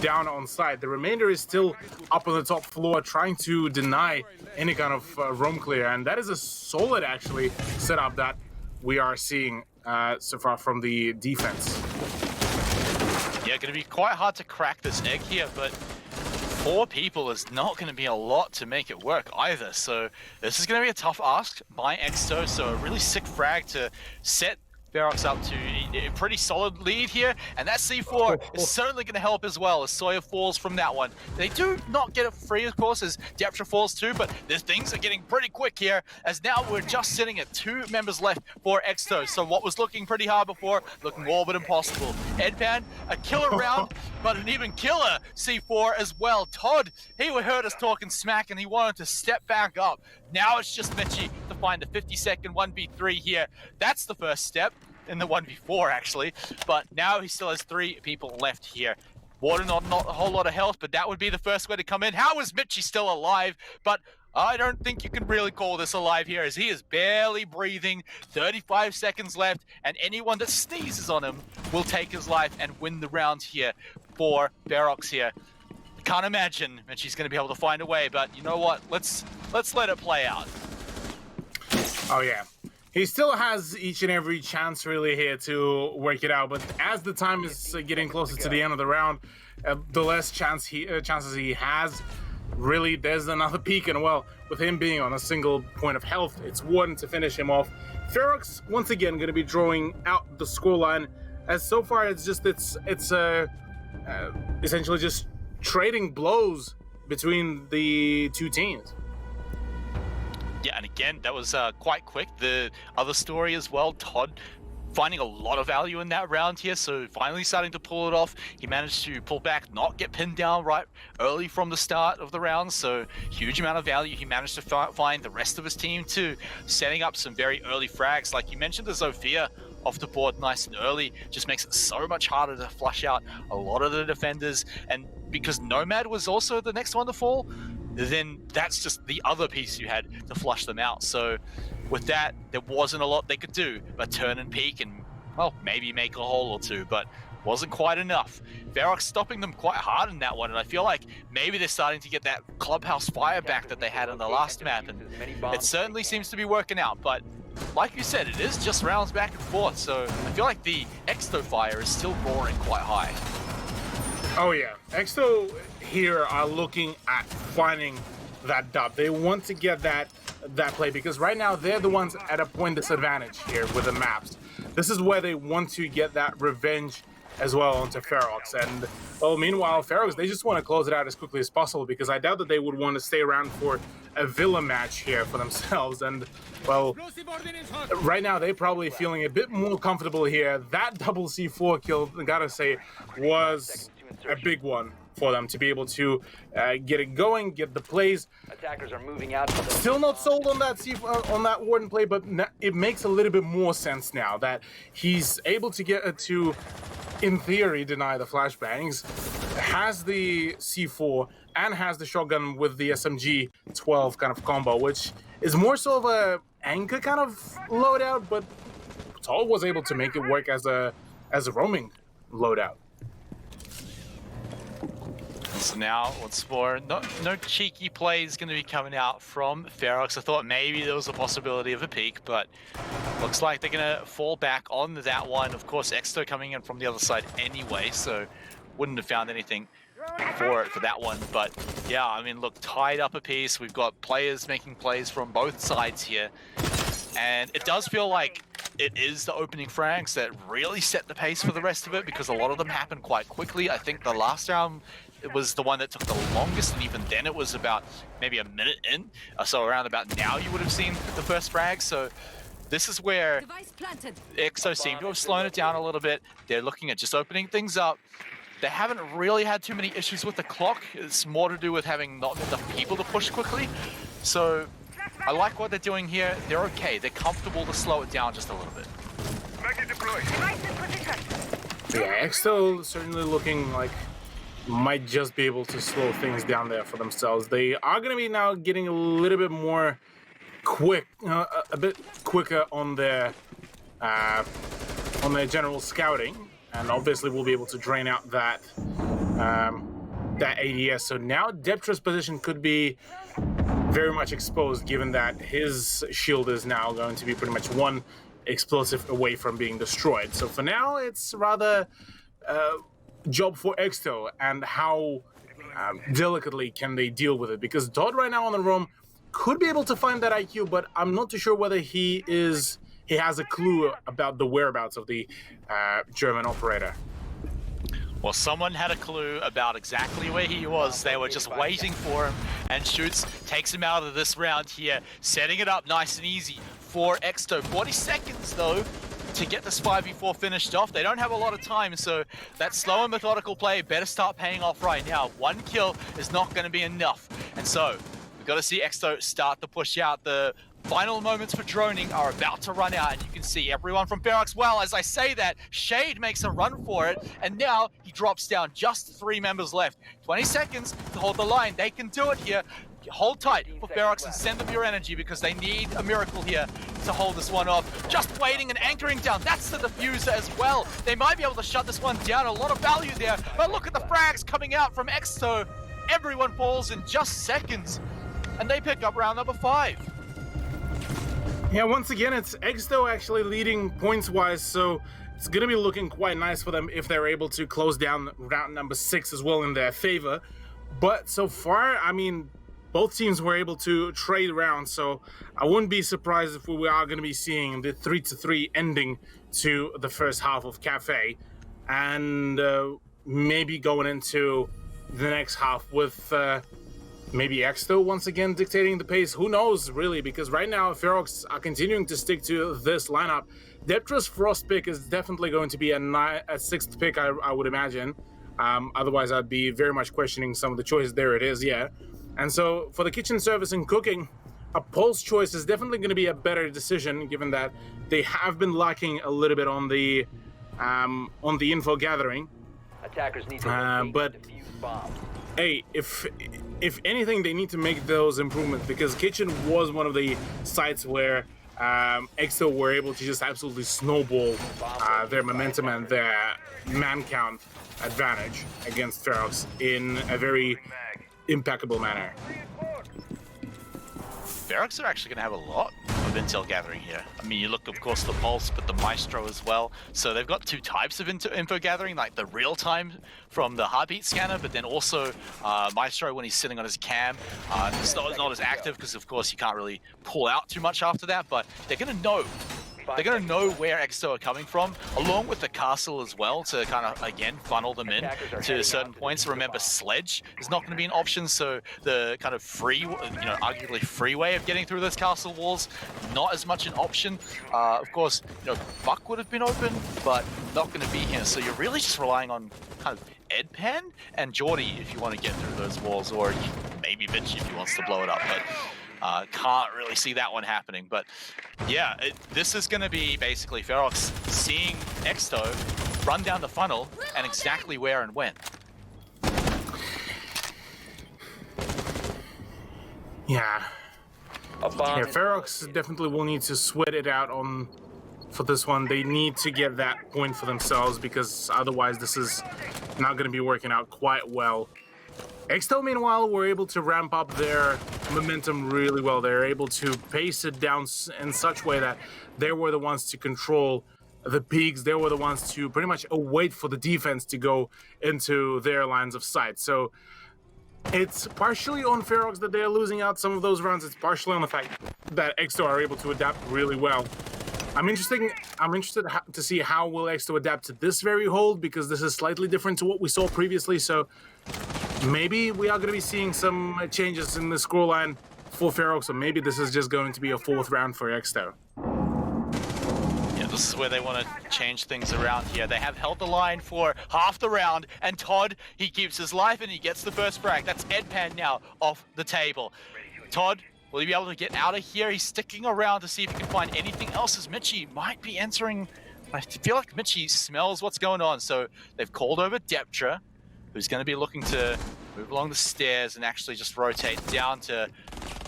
B: down on side. The remainder is still up on the top floor trying to deny any kind of roam clear, and that is a solid actually setup that we are seeing so far from the defense.
A: Yeah, going to be quite hard to crack this egg here, but 4 people is not going to be a lot to make it work either. So this is going to be a tough ask by Exto. So a really sick frag to set Ferox up to a pretty solid lead here, and that C4 is certainly going to help as well as Sawyer falls from that one. They do not get it free, of course, as Deptra falls too, but things are getting pretty quick here, as now we're just sitting at 2 members left for Exto. So what was looking pretty hard before, looking all but impossible. Edpan, a killer round, but an even killer C4 as well. Todd, he heard us talking smack and he wanted to step back up. Now it's just Mitchie to find the 50-second 1v3 here. That's the first step in the 1v4 actually, but now he still has 3 people left here. Warden not a whole lot of health, but that would be the first way to come in. How is Mitchie still alive? But I don't think you can really call this alive here, as he is barely breathing. 35 seconds left, and anyone that sneezes on him will take his life and win the round here for Ferox here. Can't imagine Mitchie's going to be able to find a way, but you know what? Let's let it play out.
B: Oh yeah. He still has each and every chance really here to work it out, but as the time is getting closer to the end of the round, the less chances he has. Really, there's another peak, and well, with him being on a single point of health, it's Warden to finish him off. Ferox once again going to be drawing out the scoreline, as so far it's essentially just trading blows between the 2 teams.
A: Yeah, and again, that was quite quick. The other story as well, Todd finding a lot of value in that round here, so finally starting to pull it off. He managed to pull back, not get pinned down right early from the start of the round, so huge amount of value. He managed to find the rest of his team too, setting up some very early frags. Like you mentioned, the Zofia off the board nice and early just makes it so much harder to flush out a lot of the defenders, and because Nomad was also the next one to fall, then that's just the other piece you had to flush them out. So with that, there wasn't a lot they could do but turn and peek and, well, maybe make a hole or 2, but wasn't quite enough. Ferox stopping them quite hard in that one, and I feel like maybe they're starting to get that clubhouse fire back that they had in the last map, and it certainly seems to be working out. But like you said, it is just rounds back and forth, so I feel like the Exto fire is still roaring quite high.
B: Oh yeah, Exto here are looking at finding that dub. They want to get that play, because right now they're the ones at a point disadvantage here with the maps. This is where they want to get that revenge as well onto Ferox. And well, meanwhile, Ferox, they just want to close it out as quickly as possible, because I doubt that they would want to stay around for a Villa match here for themselves. And well, right now they're probably feeling a bit more comfortable here. That double C4 kill, I gotta say, was a big one for them to be able to get it going, get the plays.
C: Attackers are moving out.
B: Still not sold on that Warden play, but it makes a little bit more sense now that he's able to get to, in theory, deny the flashbangs, has the C4 and has the shotgun with the SMG 12 kind of combo, which is more so of a anchor kind of loadout, but Tall was able to make it work as a roaming loadout.
A: So now, once more, no cheeky plays going to be coming out from Ferox. I thought maybe there was a possibility of a peek, but looks like they're going to fall back on that one. Of course, Exto coming in from the other side anyway, so wouldn't have found anything for that one. But yeah, I mean, look, tied up a piece. We've got players making plays from both sides here, and it does feel like it is the opening frags that really set the pace for the rest of it, because a lot of them happen quite quickly. I think the last round, it was the one that took the longest, and even then it was about maybe a minute in. So around about now you would have seen the first frag. So this is where Exo seem to have slowed it down a little bit. They're looking at just opening things up. They haven't really had too many issues with the clock. It's more to do with having not enough people to push quickly. So I like what they're doing here. They're okay. They're comfortable to slow it down just a little bit.
B: Yeah, Exo certainly looking like might just be able to slow things down there for themselves. They are going to be now getting a little bit more quick, a bit quicker on their general scouting. and obviously we'll be able to drain out that that ADS. So now Deptra's position could be very much exposed, given that his shield is now going to be pretty much one explosive away from being destroyed. So for now, it's rather job for Exto and how delicately can they deal with it, because Todd right now on the roam could be able to find that IQ, but I'm not too sure whether he has a clue about the whereabouts of the German operator.
A: Well, someone had a clue about exactly where he was. They were just waiting for him, and Shoots takes him out of this round here, setting it up nice and easy for Exto. 40 seconds, though, to get this 5v4 finished off. They don't have a lot of time, so that slow and methodical play better start paying off right now. One kill is not going to be enough, and so we've got to see Exto start to push out. The final moments for droning are about to run out, and you can see everyone from Ferox. Well, as I say that, Shade makes a run for it, and now he drops down. Just 3 members left. 20 seconds to hold the line. They can do it here. Hold tight for Ferox and send them your energy, because they need a miracle here to hold this one off. Just waiting and anchoring down. That's the diffuser as well. They might be able to shut this one down. A lot of value there, but look at the frags coming out from Exto. Everyone falls in just seconds, and they pick up round number 5.
B: Yeah, once again, it's Exto actually leading points-wise, so it's going to be looking quite nice for them if they're able to close down round number 6 as well in their favor. But so far, I mean, both teams were able to trade rounds, so I wouldn't be surprised if we are going to be seeing the 3-3 ending to the first half of Cafe, and maybe going into the next half with maybe Exto once again dictating the pace. Who knows, really, because right now Ferox are continuing to stick to this lineup. Deptra's Frost pick is definitely going to be a 6th pick, I would imagine. Otherwise, I'd be very much questioning some of the choices. There it is, yeah. And so for the kitchen service and cooking, a Pulse choice is definitely going to be a better decision, given that they have been lacking a little bit on the info gathering.
C: Attackers need to
B: but
C: defuse bombs.
B: Hey, if anything, they need to make those improvements, because Kitchen was one of the sites where Exo were able to just absolutely snowball their momentum and their man count advantage against Ferox in a very impeccable manner.
A: Ferox are actually going to have a lot of intel gathering here. I mean, you look, of course, the Pulse, but the Maestro as well. So they've got 2 types of info gathering, like the real time from the heartbeat scanner, but then also Maestro when he's sitting on his cam. It's not as active because, of course, you can't really pull out too much after that, but they're going to know. They're going to know where Exo are coming from, along with the castle as well, to kind of, again, funnel them in to certain points. Remember, Sledge is not going to be an option, so the kind of free, arguably free way of getting through those castle walls, not as much an option. Of course, Buck would have been open, but not going to be here. So you're really just relying on kind of Edpan and Geordie if you want to get through those walls, or maybe Mitch if he wants to blow it up. But can't really see that one happening. But yeah, this is going to be basically Ferox seeing Exto run down the funnel and exactly where and when.
B: Yeah. Ferox definitely will need to sweat it out for this one. They need to get that point for themselves, because otherwise this is not going to be working out quite well. Exto, meanwhile, were able to ramp up their momentum really well. They're able to pace it down in such a way that they were the ones to control the peaks. They were the ones to pretty much await for the defense to go into their lines of sight. So it's partially on Ferox that they're losing out some of those rounds. It's partially on the fact that Exto are able to adapt really well. I'm interested to see how will Exto adapt to this very hold, because this is slightly different to what we saw previously. So maybe we are going to be seeing some changes in the scoreline for Ferox, or maybe this is just going to be a 4th round for Exto.
A: Yeah, this is where they want to change things around here. They have held the line for half the round, and Todd, he keeps his life and he gets the first frag. That's Edpan now off the table. Todd, will he be able to get out of here? He's sticking around to see if he can find anything else, as Mitchie might be entering. I feel like Mitchie smells what's going on. So they've called over Deptra, who's going to be looking to move along the stairs and actually just rotate down to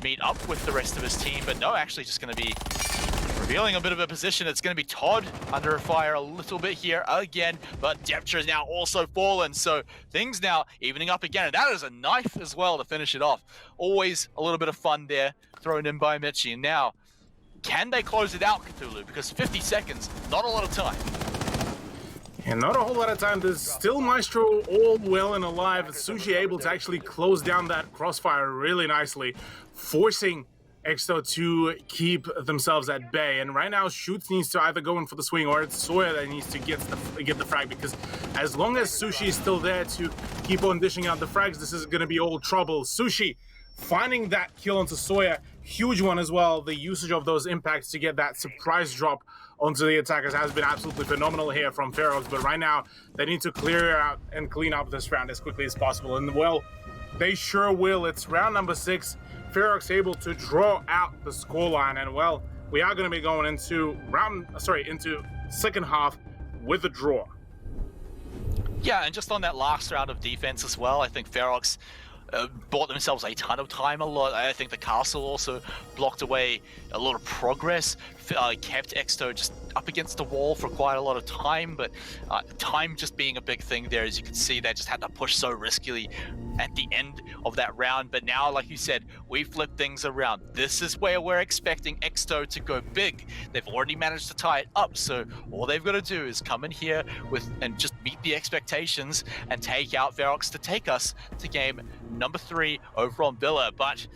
A: meet up with the rest of his team. But no, actually just going to be feeling a bit of a position. It's going to be Todd under fire a little bit here again, but Deptra is now also fallen, so things now evening up again, and that is a knife as well to finish it off. Always a little bit of fun there thrown in by Mitchie, and now can they close it out, Cthulhu? Because 50 seconds, not a lot of time.
B: And not a whole lot of time. There's still Maestro all well and alive. Sushi able to actually close down that crossfire really nicely, forcing Exto to keep themselves at bay. And right now, Shoots needs to either go in for the swing or it's Sawyer that needs to get the frag, because as long as Sushi is still there to keep on dishing out the frags, this is going to be all trouble. Sushi finding that kill onto Sawyer, huge one as well. The usage of those impacts to get that surprise drop onto the attackers has been absolutely phenomenal here from Ferox, but right now they need to clear out and clean up this round as quickly as possible, and well, they sure will. It's round number 6. Ferox able to draw out the scoreline, and well, we are going to be going into into second half with a draw.
A: Yeah, and just on that last round of defense as well, I think Ferox bought themselves a ton of time. I think the castle also blocked away a lot of progress, kept Exto just up against the wall for quite a lot of time, but time just being a big thing there. As you can see, they just had to push so riskily at the end of that round, but now, like you said, we flipped things around. This is where we're expecting Exto to go big. They've already managed to tie it up, so all they've got to do is come in here and just meet the expectations and take out Ferox to take us to game number 3 over on Villa. But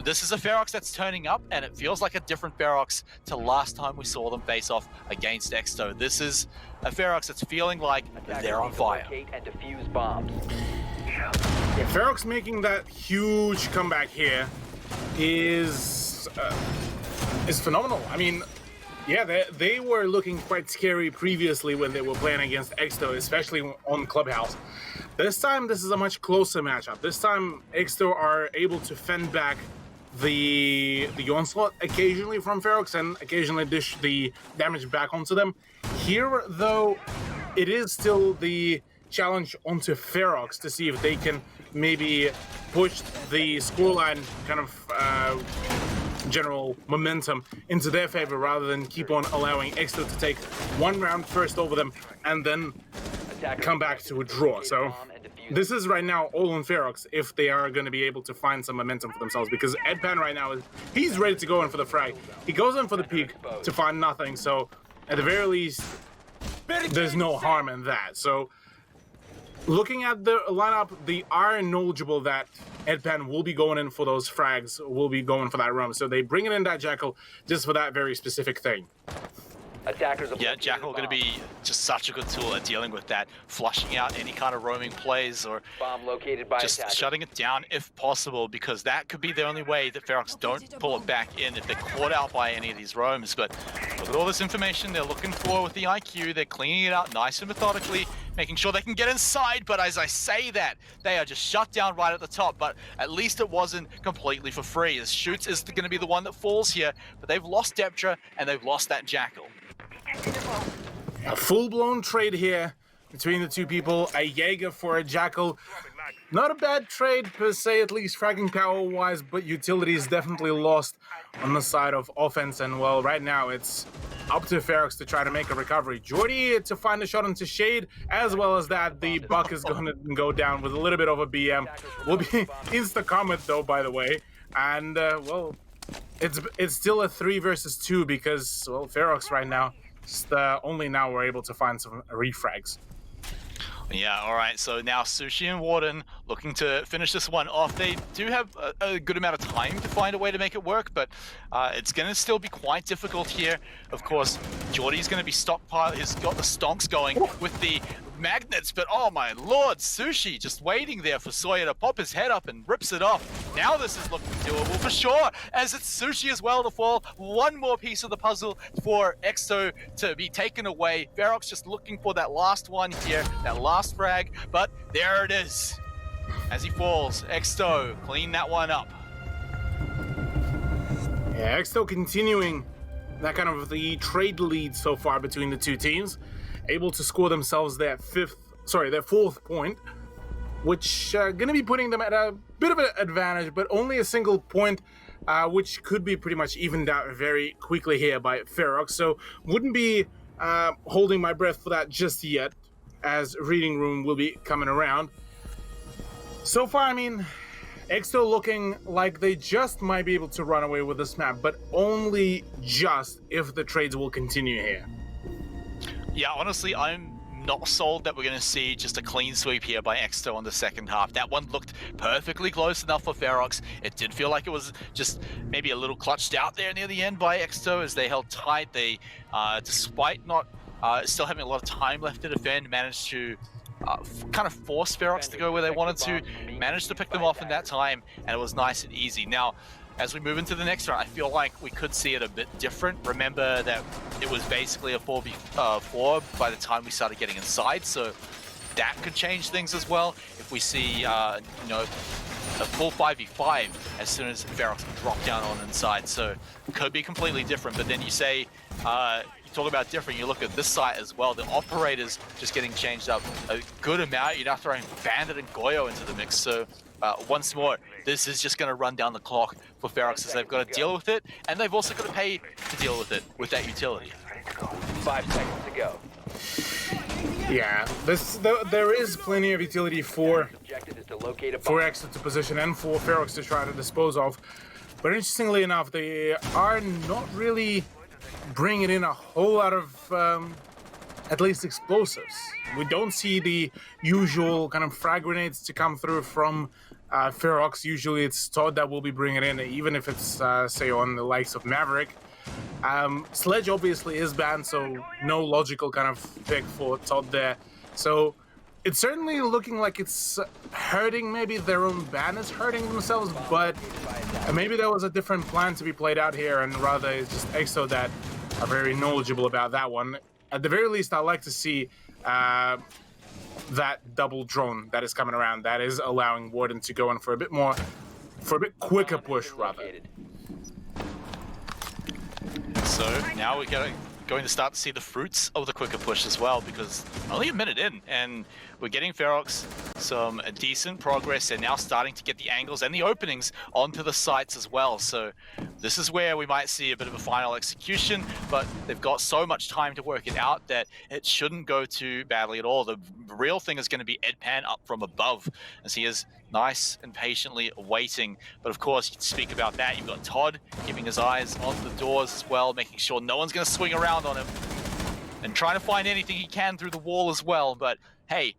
A: this is a Ferox that's turning up, and it feels like a different Ferox to last time we saw them face off against Exto. This is a Ferox that's feeling like they're on fire.
C: And defuse bombs.
B: Yeah, Ferox making that huge comeback here is phenomenal. I mean, yeah, they were looking quite scary previously when they were playing against Exto, especially on Clubhouse. This time, this is a much closer matchup. This time, Exto are able to fend back the onslaught occasionally from Ferox and occasionally dish the damage back onto them. Here, though, it is still the challenge onto Ferox to see if they can maybe push the scoreline kind of general momentum into their favor rather than keep on allowing Exto to take one round first over them and then come back to a draw. So this is right now all on Ferox if they are going to be able to find some momentum for themselves, because Edpan right now he's ready to go in for the frag. He goes in for the peak to find nothing, so at the very least there's no harm in that. So looking at the lineup, they are knowledgeable that Edpan will be going in for those frags, will be going for that roam, so they bring in that Jackal just for that very specific thing.
A: Yeah, Jackal going to be just such a good tool at dealing with that, flushing out any kind of roaming plays or
C: bomb located by
A: just shutting it down if possible, because that could be the only way that Ferox don't pull it back in if they're caught out by any of these roams. But look at all this information they're looking for with the IQ. They're cleaning it out nice and methodically, making sure they can get inside. But as I say that, they are just shut down right at the top. But at least it wasn't completely for free, as Shoots is going to be the one that falls here. But they've lost Deptra and they've lost that Jackal.
B: A full-blown trade here between the two people. A Jaeger for a Jackal. Not a bad trade per se, at least fragging power-wise, but utility is definitely lost on the side of offense. And well, right now it's up to Ferox to try to make a recovery. Jordy to find a shot into Shade, as well as that the Buck is going to go down with a little bit of a BM. Will be insta-comment though, by the way. And well, it's still a 3 versus 2 because, well, Ferox right now, just only now we're able to find some refrags.
A: Yeah, all right, so now Sushi and Warden looking to finish this one off. They do have a good amount of time to find a way to make it work, but it's going to still be quite difficult here. Of course, Jordy's going to be stockpiled. He's got the stonks going with the magnets, but oh my lord, Sushi just waiting there for Sawyer to pop his head up and rips it off. Now this is looking doable for sure, as it's Sushi as well to fall. One more piece of the puzzle for Exto to be taken away. Ferox just looking for that last one here, that last frag, but there it is. As he falls, Exto clean that one up.
B: Yeah, Exto continuing that kind of the trade lead so far between the two teams, able to score themselves their fourth point, which going to be putting them at a bit of an advantage, but only a single point which could be pretty much evened out very quickly here by Ferox. So wouldn't be holding my breath for that just yet, as Reading Room will be coming around. So far, I mean, Exto looking like they just might be able to run away with this map, but only just if the trades will continue here.
A: Yeah, honestly, I'm not sold that we're going to see just a clean sweep here by Exto on the second half. That one looked perfectly close enough for Ferox. It did feel like it was just maybe a little clutched out there near the end by Exto as they held tight. They, despite not still having a lot of time left to defend, managed to kind of force Ferox to go where they wanted to, managed to pick them off in that time, and it was nice and easy. Now, as we move into the next round, I feel like we could see it a bit different. Remember that it was basically a 4v4 by the time we started getting inside, so that could change things as well. If we see, you know, a full 5v5 as soon as Ferox drop down on inside, so it could be completely different. But then you say, you talk about different, you look at this site as well, the operators just getting changed up a good amount. You're now throwing Bandit and Goyo into the mix, so once more, this is just going to run down the clock for Ferox as they've got to deal with it, and they've also got to pay to deal with it with that utility.
C: 5 seconds to go.
B: Yeah, there is plenty of utility for
C: Objective is to locate a bomb.
B: Exo to position and for Ferox to try to dispose of. But interestingly enough, they are not really bringing in a whole lot of at least explosives. We don't see the usual kind of frag grenades to come through from Ferox. Usually it's Todd that will be bringing in, even if it's, say, on the likes of Maverick. Sledge obviously is banned, so no logical kind of pick for Todd there. So it's certainly looking like it's hurting, maybe their own ban is hurting themselves, but maybe there was a different plan to be played out here, and rather it's just Exo that are very knowledgeable about that one. At the very least, I'd like to see that double drone that is coming around, that is allowing Warden to go in for a bit quicker push, rather.
A: So now we're going to start to see the fruits of the quicker push as well, because only a minute in, and we're getting Ferox some decent progress. They're now starting to get the angles and the openings onto the sites as well. So this is where we might see a bit of a final execution, but they've got so much time to work it out that it shouldn't go too badly at all. The real thing is going to be Edpan up from above, as he is nice and patiently waiting. But of course, you speak about that, you've got Todd keeping his eyes on the doors as well, making sure no one's going to swing around on him, and trying to find anything he can through the wall as well. But hey,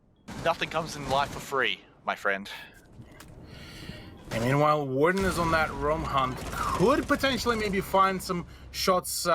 A: nothing comes in life for free, my friend.
B: And meanwhile, Warden is on that roam hunt. Could potentially maybe find some shots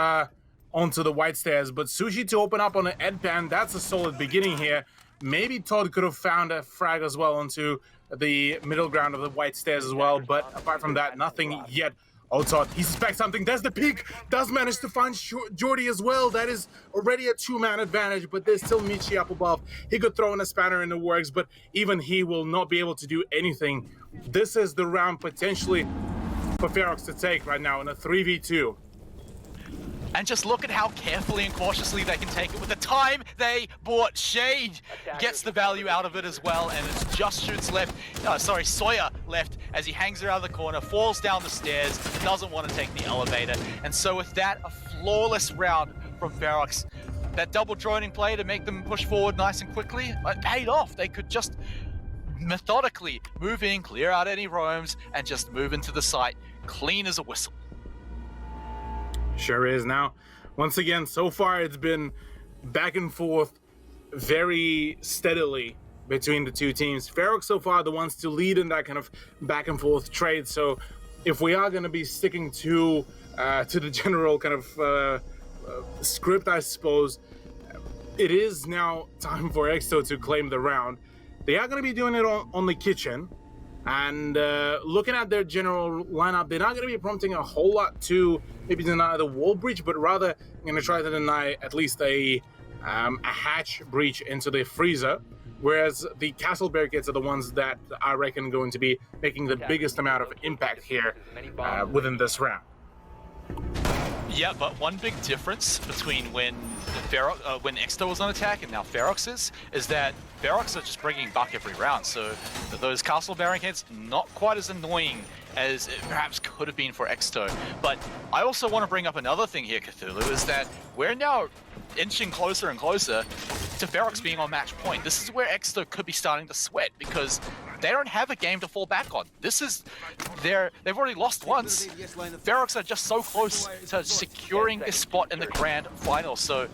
B: onto the white stairs, but Sushi to open up on an Edpan, that's a solid beginning here. Maybe Todd could have found a frag as well onto the middle ground of the white stairs as well, but apart from that, nothing yet. Oh, Todd, he suspects something. There's the peek. Does manage to find Jordy as well. That is already a two-man advantage, but there's still Michi up above. He could throw in a spanner in the works, but even he will not be able to do anything. This is the round potentially for Ferox to take right now in a 3v2.
A: And just look at how carefully and cautiously they can take it with the time they bought. Shade gets the value out of it as well, and it's just Shoots left, Sawyer left as he hangs around the corner, falls down the stairs, doesn't want to take the elevator. And so with that, a flawless round from Ferox. That double droning play to make them push forward nice and quickly, it paid off. They could just methodically move in, clear out any roams, and just move into the site clean as a whistle.
B: Sure is. Now, once again, so far it's been back and forth very steadily between the two teams. Ferox so far the ones to lead in that kind of back and forth trade. So if we are going to be sticking to the general kind of script, I suppose, it is now time for Exo to claim the round. They are going to be doing it on the kitchen. And looking at their general lineup, they're not going to be prompting a whole lot to maybe deny the wall breach, but rather going to try to deny at least a hatch breach into the freezer. Whereas the castle barricades are the ones that I reckon going to be making the biggest amount of impact here within this round.
A: Yeah, but one big difference between when when Exto was on attack and now Ferox is that Ferox are just bringing buck every round. So those castle barricades not quite as annoying as it perhaps could have been for Exto. But I also want to bring up another thing here, Cthulhu, is that we're now inching closer and closer to Ferox being on match point. This is where Exto could be starting to sweat because they don't have a game to fall back on. This is they've already lost once. Ferox are just so close to securing a spot in the grand final. So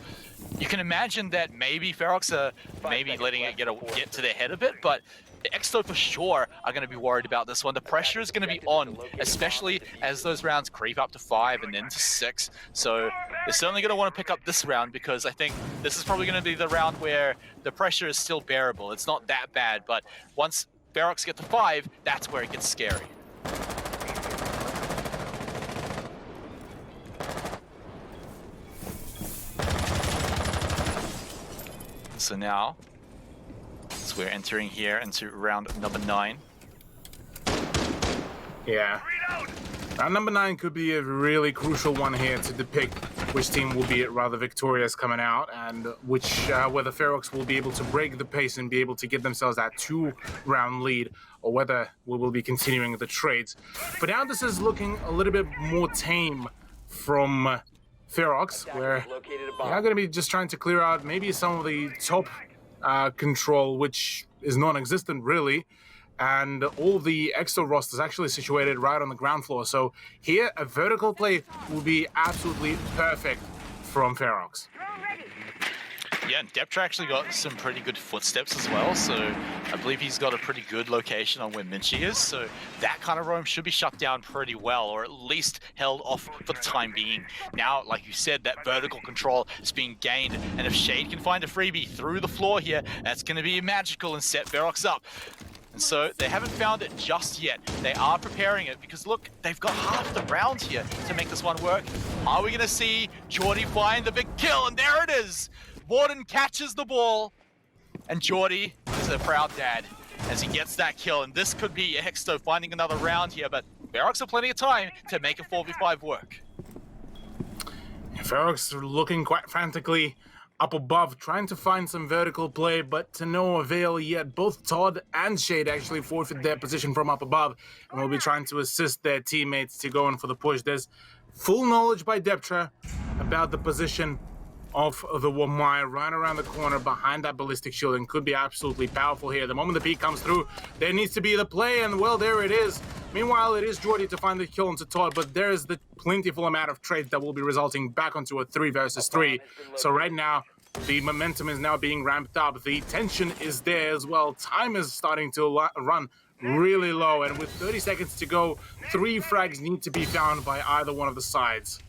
A: you can imagine that maybe Ferox are maybe letting it get to their head a bit, but Exto for sure are going to be worried about this one. The pressure is going to be on, especially as those rounds creep up to 5 and then to 6. So they're certainly going to want to pick up this round because I think this is probably going to be the round where the pressure is still bearable. It's not that bad, but once Ferox get to 5, that's where it gets scary. So now, as we're entering here into round number 9.
B: Yeah. Round number 9 could be a really crucial one here to depict which team will be rather victorious coming out and whether Ferox will be able to break the pace and be able to get themselves that 2-round lead or whether we will be continuing the trades. For now, this is looking a little bit more tame from Ferox, where they are going to be just trying to clear out maybe some of the top control, which is non-existent really, and all the Exto rosters actually situated right on the ground floor. So here, a vertical play will be absolutely perfect from Ferox.
A: Yeah, and Deptra actually got some pretty good footsteps as well, so I believe he's got a pretty good location on where Minchi is, so that kind of roam should be shut down pretty well, or at least held off for the time being. Now, like you said, that vertical control is being gained, and if Shade can find a freebie through the floor here, that's going to be magical and set Ferox up. And so they haven't found it just yet. They are preparing it because look, they've got half the round here to make this one work. Are we going to see Jordy find the big kill? And there it is! Warden catches the ball, and Jordy is a proud dad as he gets that kill. And this could be Exto finding another round here, but Ferox have plenty of time to make a 4v5 work.
B: Ferox looking quite frantically up above, trying to find some vertical play, but to no avail yet. Both Todd and Shade actually forfeit their position from up above, and will be trying to assist their teammates to go in for the push. There's full knowledge by Deptra about the position of the Wamai right around the corner behind that ballistic shield, and could be absolutely powerful here. The moment the peek comes through, there needs to be the play, and well, there it is. Meanwhile, it is Jordy to find the kill onto Todd, but there's the plentiful amount of trades that will be resulting back onto a 3 versus 3. So right now, the momentum is now being ramped up. The tension is there as well. Time is starting to run really low, and with 30 seconds to go, 3 frags need to be found by either one of the sides.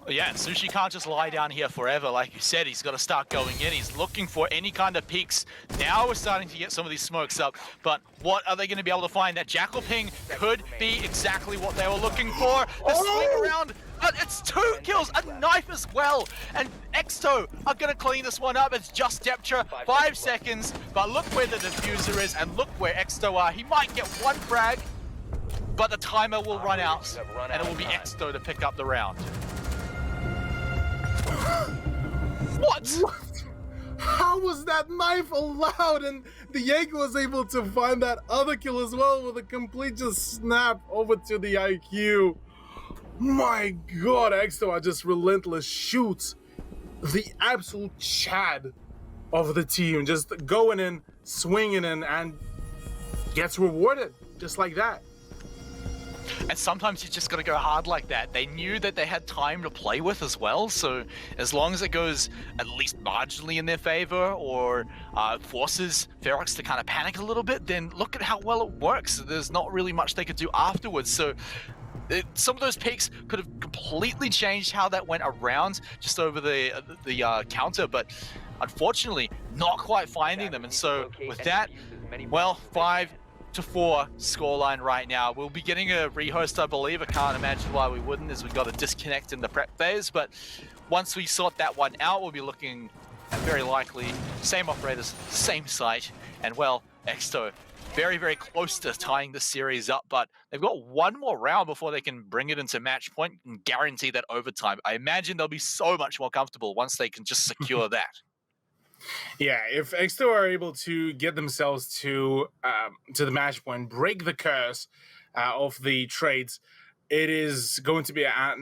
A: Yeah, and Sushi can't just lie down here forever. Like you said, he's got to start going in. He's looking for any kind of peaks. Now we're starting to get some of these smokes up, but what are they going to be able to find? That Jackal ping could be exactly what they were looking for. The swing around, it's 2 kills, a knife as well. And Exto are going to clean this one up. It's just Deptra, 5 seconds, but look where the diffuser is and look where Exto are. He might get 1 frag, but the timer will run out, and it will be Exto to pick up the round. What?
B: How was that knife allowed? And the Jaeger was able to find that other kill as well with a complete just snap over to the IQ. My god, Exto are just relentless shoots. The absolute chad of the team, just going in, swinging in, and gets rewarded just like that.
A: And sometimes you just got to go hard like that. They knew that they had time to play with as well, so as long as it goes at least marginally in their favor or forces Ferox to kind of panic a little bit, then look at how well it works. There's not really much they could do afterwards, so some of those peaks could have completely changed how that went around just over the counter, but unfortunately not quite finding them. And so with that, well, 5-4 scoreline right now. We'll be getting a rehost, I believe. I can't imagine why we wouldn't, as we got a disconnect in the prep phase, but once we sort that one out, we'll be looking at very likely same operators, same site, and well, Exto very, very close to tying the series up, but they've got one more round before they can bring it into match point and guarantee that overtime. I imagine they'll be so much more comfortable once they can just secure that.
B: Yeah, if Exto are able to get themselves to the match point, break the curse of the trades, it is going to be a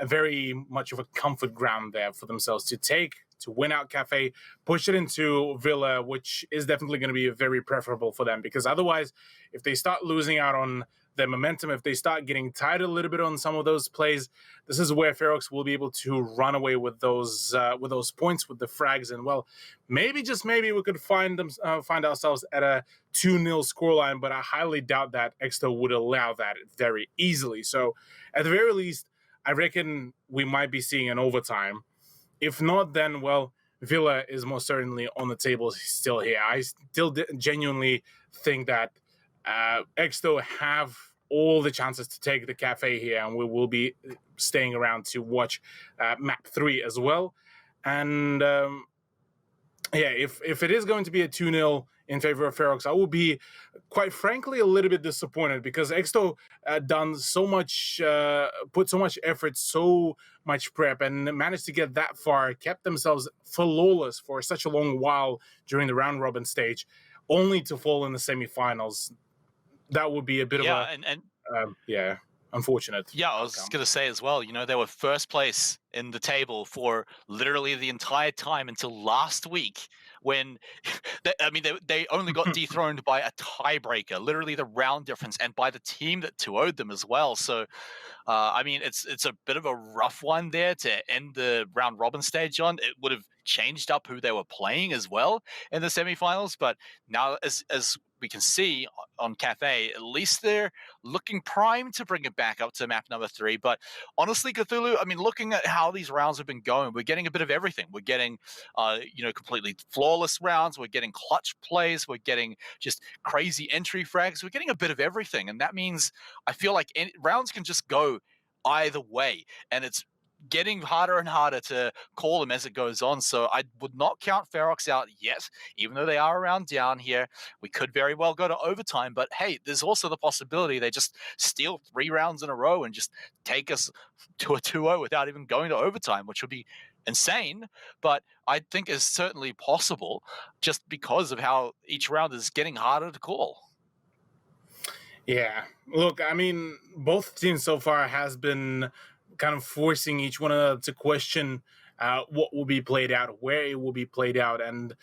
B: very much of a comfort ground there for themselves to take, to win out Cafe, push it into Villa, which is definitely going to be very preferable for them, because otherwise, if they start losing out on their momentum, if they start getting tired a little bit on some of those plays, this is where Ferox will be able to run away with those points, with the frags, and well, maybe just maybe we could find ourselves at a 2-0 scoreline, but I highly doubt that Exto would allow that very easily. So at the very least, I reckon we might be seeing an overtime. If not, then well, Villa is most certainly on the table still here. I still genuinely think that Exto have all the chances to take the Cafe here, and we will be staying around to watch map 3 as well. And yeah, if it is going to be a 2-0 in favor of Ferox, I will be, quite frankly, a little bit disappointed, because Exto done so much, put so much effort, so much prep, and managed to get that far, kept themselves flawless for such a long while during the round robin stage, only to fall in the semifinals. That would be a bit of a unfortunate.
A: Yeah, I was going to say as well, they were first place in the table for literally the entire time until last week, when they only got dethroned by a tiebreaker, literally the round difference, and by the team that 2-0'd them as well. So it's a bit of a rough one there to end the round robin stage on. It would have changed up who they were playing as well in the semifinals, but now as we can see on Cafe, at least they're looking primed to bring it back up to map number 3. But honestly, Cthulhu, looking at how these rounds have been going, we're getting a bit of everything. We're getting, completely flawless rounds. We're getting clutch plays. We're getting just crazy entry frags. We're getting a bit of everything. And that means I feel like rounds can just go either way. And it's getting harder and harder to call them as it goes on. So I would not count Ferox out yet, even though they are around down here. We could very well go to overtime, but hey, there's also the possibility they just steal 3 rounds in a row and just take us to a 2-0 without even going to overtime, which would be insane, but I think is certainly possible just because of how each round is getting harder to call.
B: Yeah, look, both teams so far has been kind of forcing each one another to question what will be played out, where it will be played out, and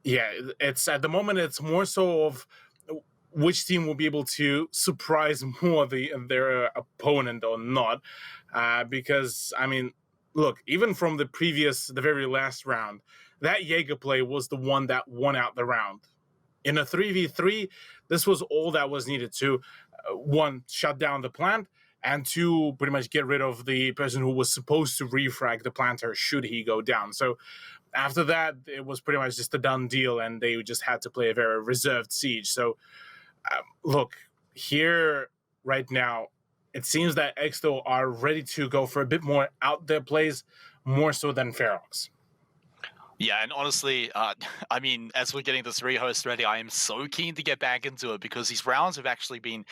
B: it's at the moment it's more so of which team will be able to surprise more their opponent or not, because look, even from the very last round, that Jaeger play was the one that won out the round. In a 3v3, this was all that was needed to, 1, shut down the plant, and 2, pretty much get rid of the person who was supposed to refrag the planter should he go down. So after that, it was pretty much just a done deal, and they just had to play a very reserved siege. So look, here right now, it seems that Exto are ready to go for a bit more out there plays, more so than Ferox.
A: Yeah, and honestly, as we're getting this rehost ready, I am so keen to get back into it, because these rounds have actually been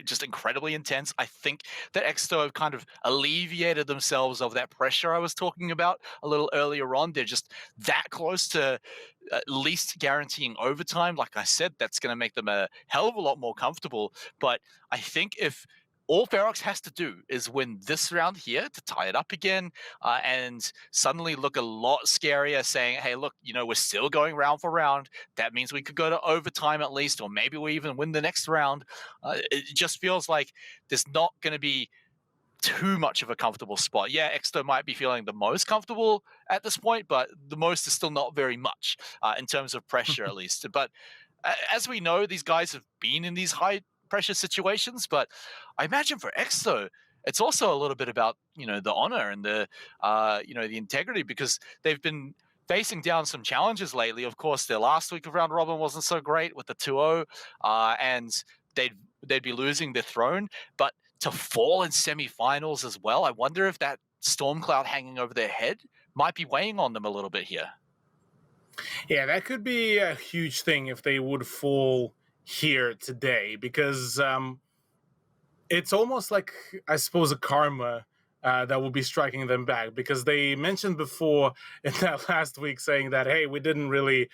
A: just incredibly intense. I think that Exto have kind of alleviated themselves of that pressure I was talking about a little earlier on. They're just that close to at least guaranteeing overtime. Like I said, that's going to make them a hell of a lot more comfortable. But I think if all Ferox has to do is win this round here to tie it up again, and suddenly look a lot scarier, saying, hey, look, we're still going round for round. That means we could go to overtime at least, or maybe we even win the next round. It just feels like there's not going to be too much of a comfortable spot. Yeah, Exto might be feeling the most comfortable at this point, but the most is still not very much in terms of pressure, at least. But as we know, these guys have been in these high pressure situations, but I imagine for Exto, it's also a little bit about the honor and the the integrity, because they've been facing down some challenges lately. Of course, their last week of round robin wasn't so great with the 2-0, and they'd be losing their throne, but to fall in semifinals as well, I wonder if that storm cloud hanging over their head might be weighing on them a little bit here.
B: Yeah, that could be a huge thing if they would fall here today, because it's almost like, I suppose, a karma that will be striking them back, because they mentioned before in that last week saying that, hey, we didn't really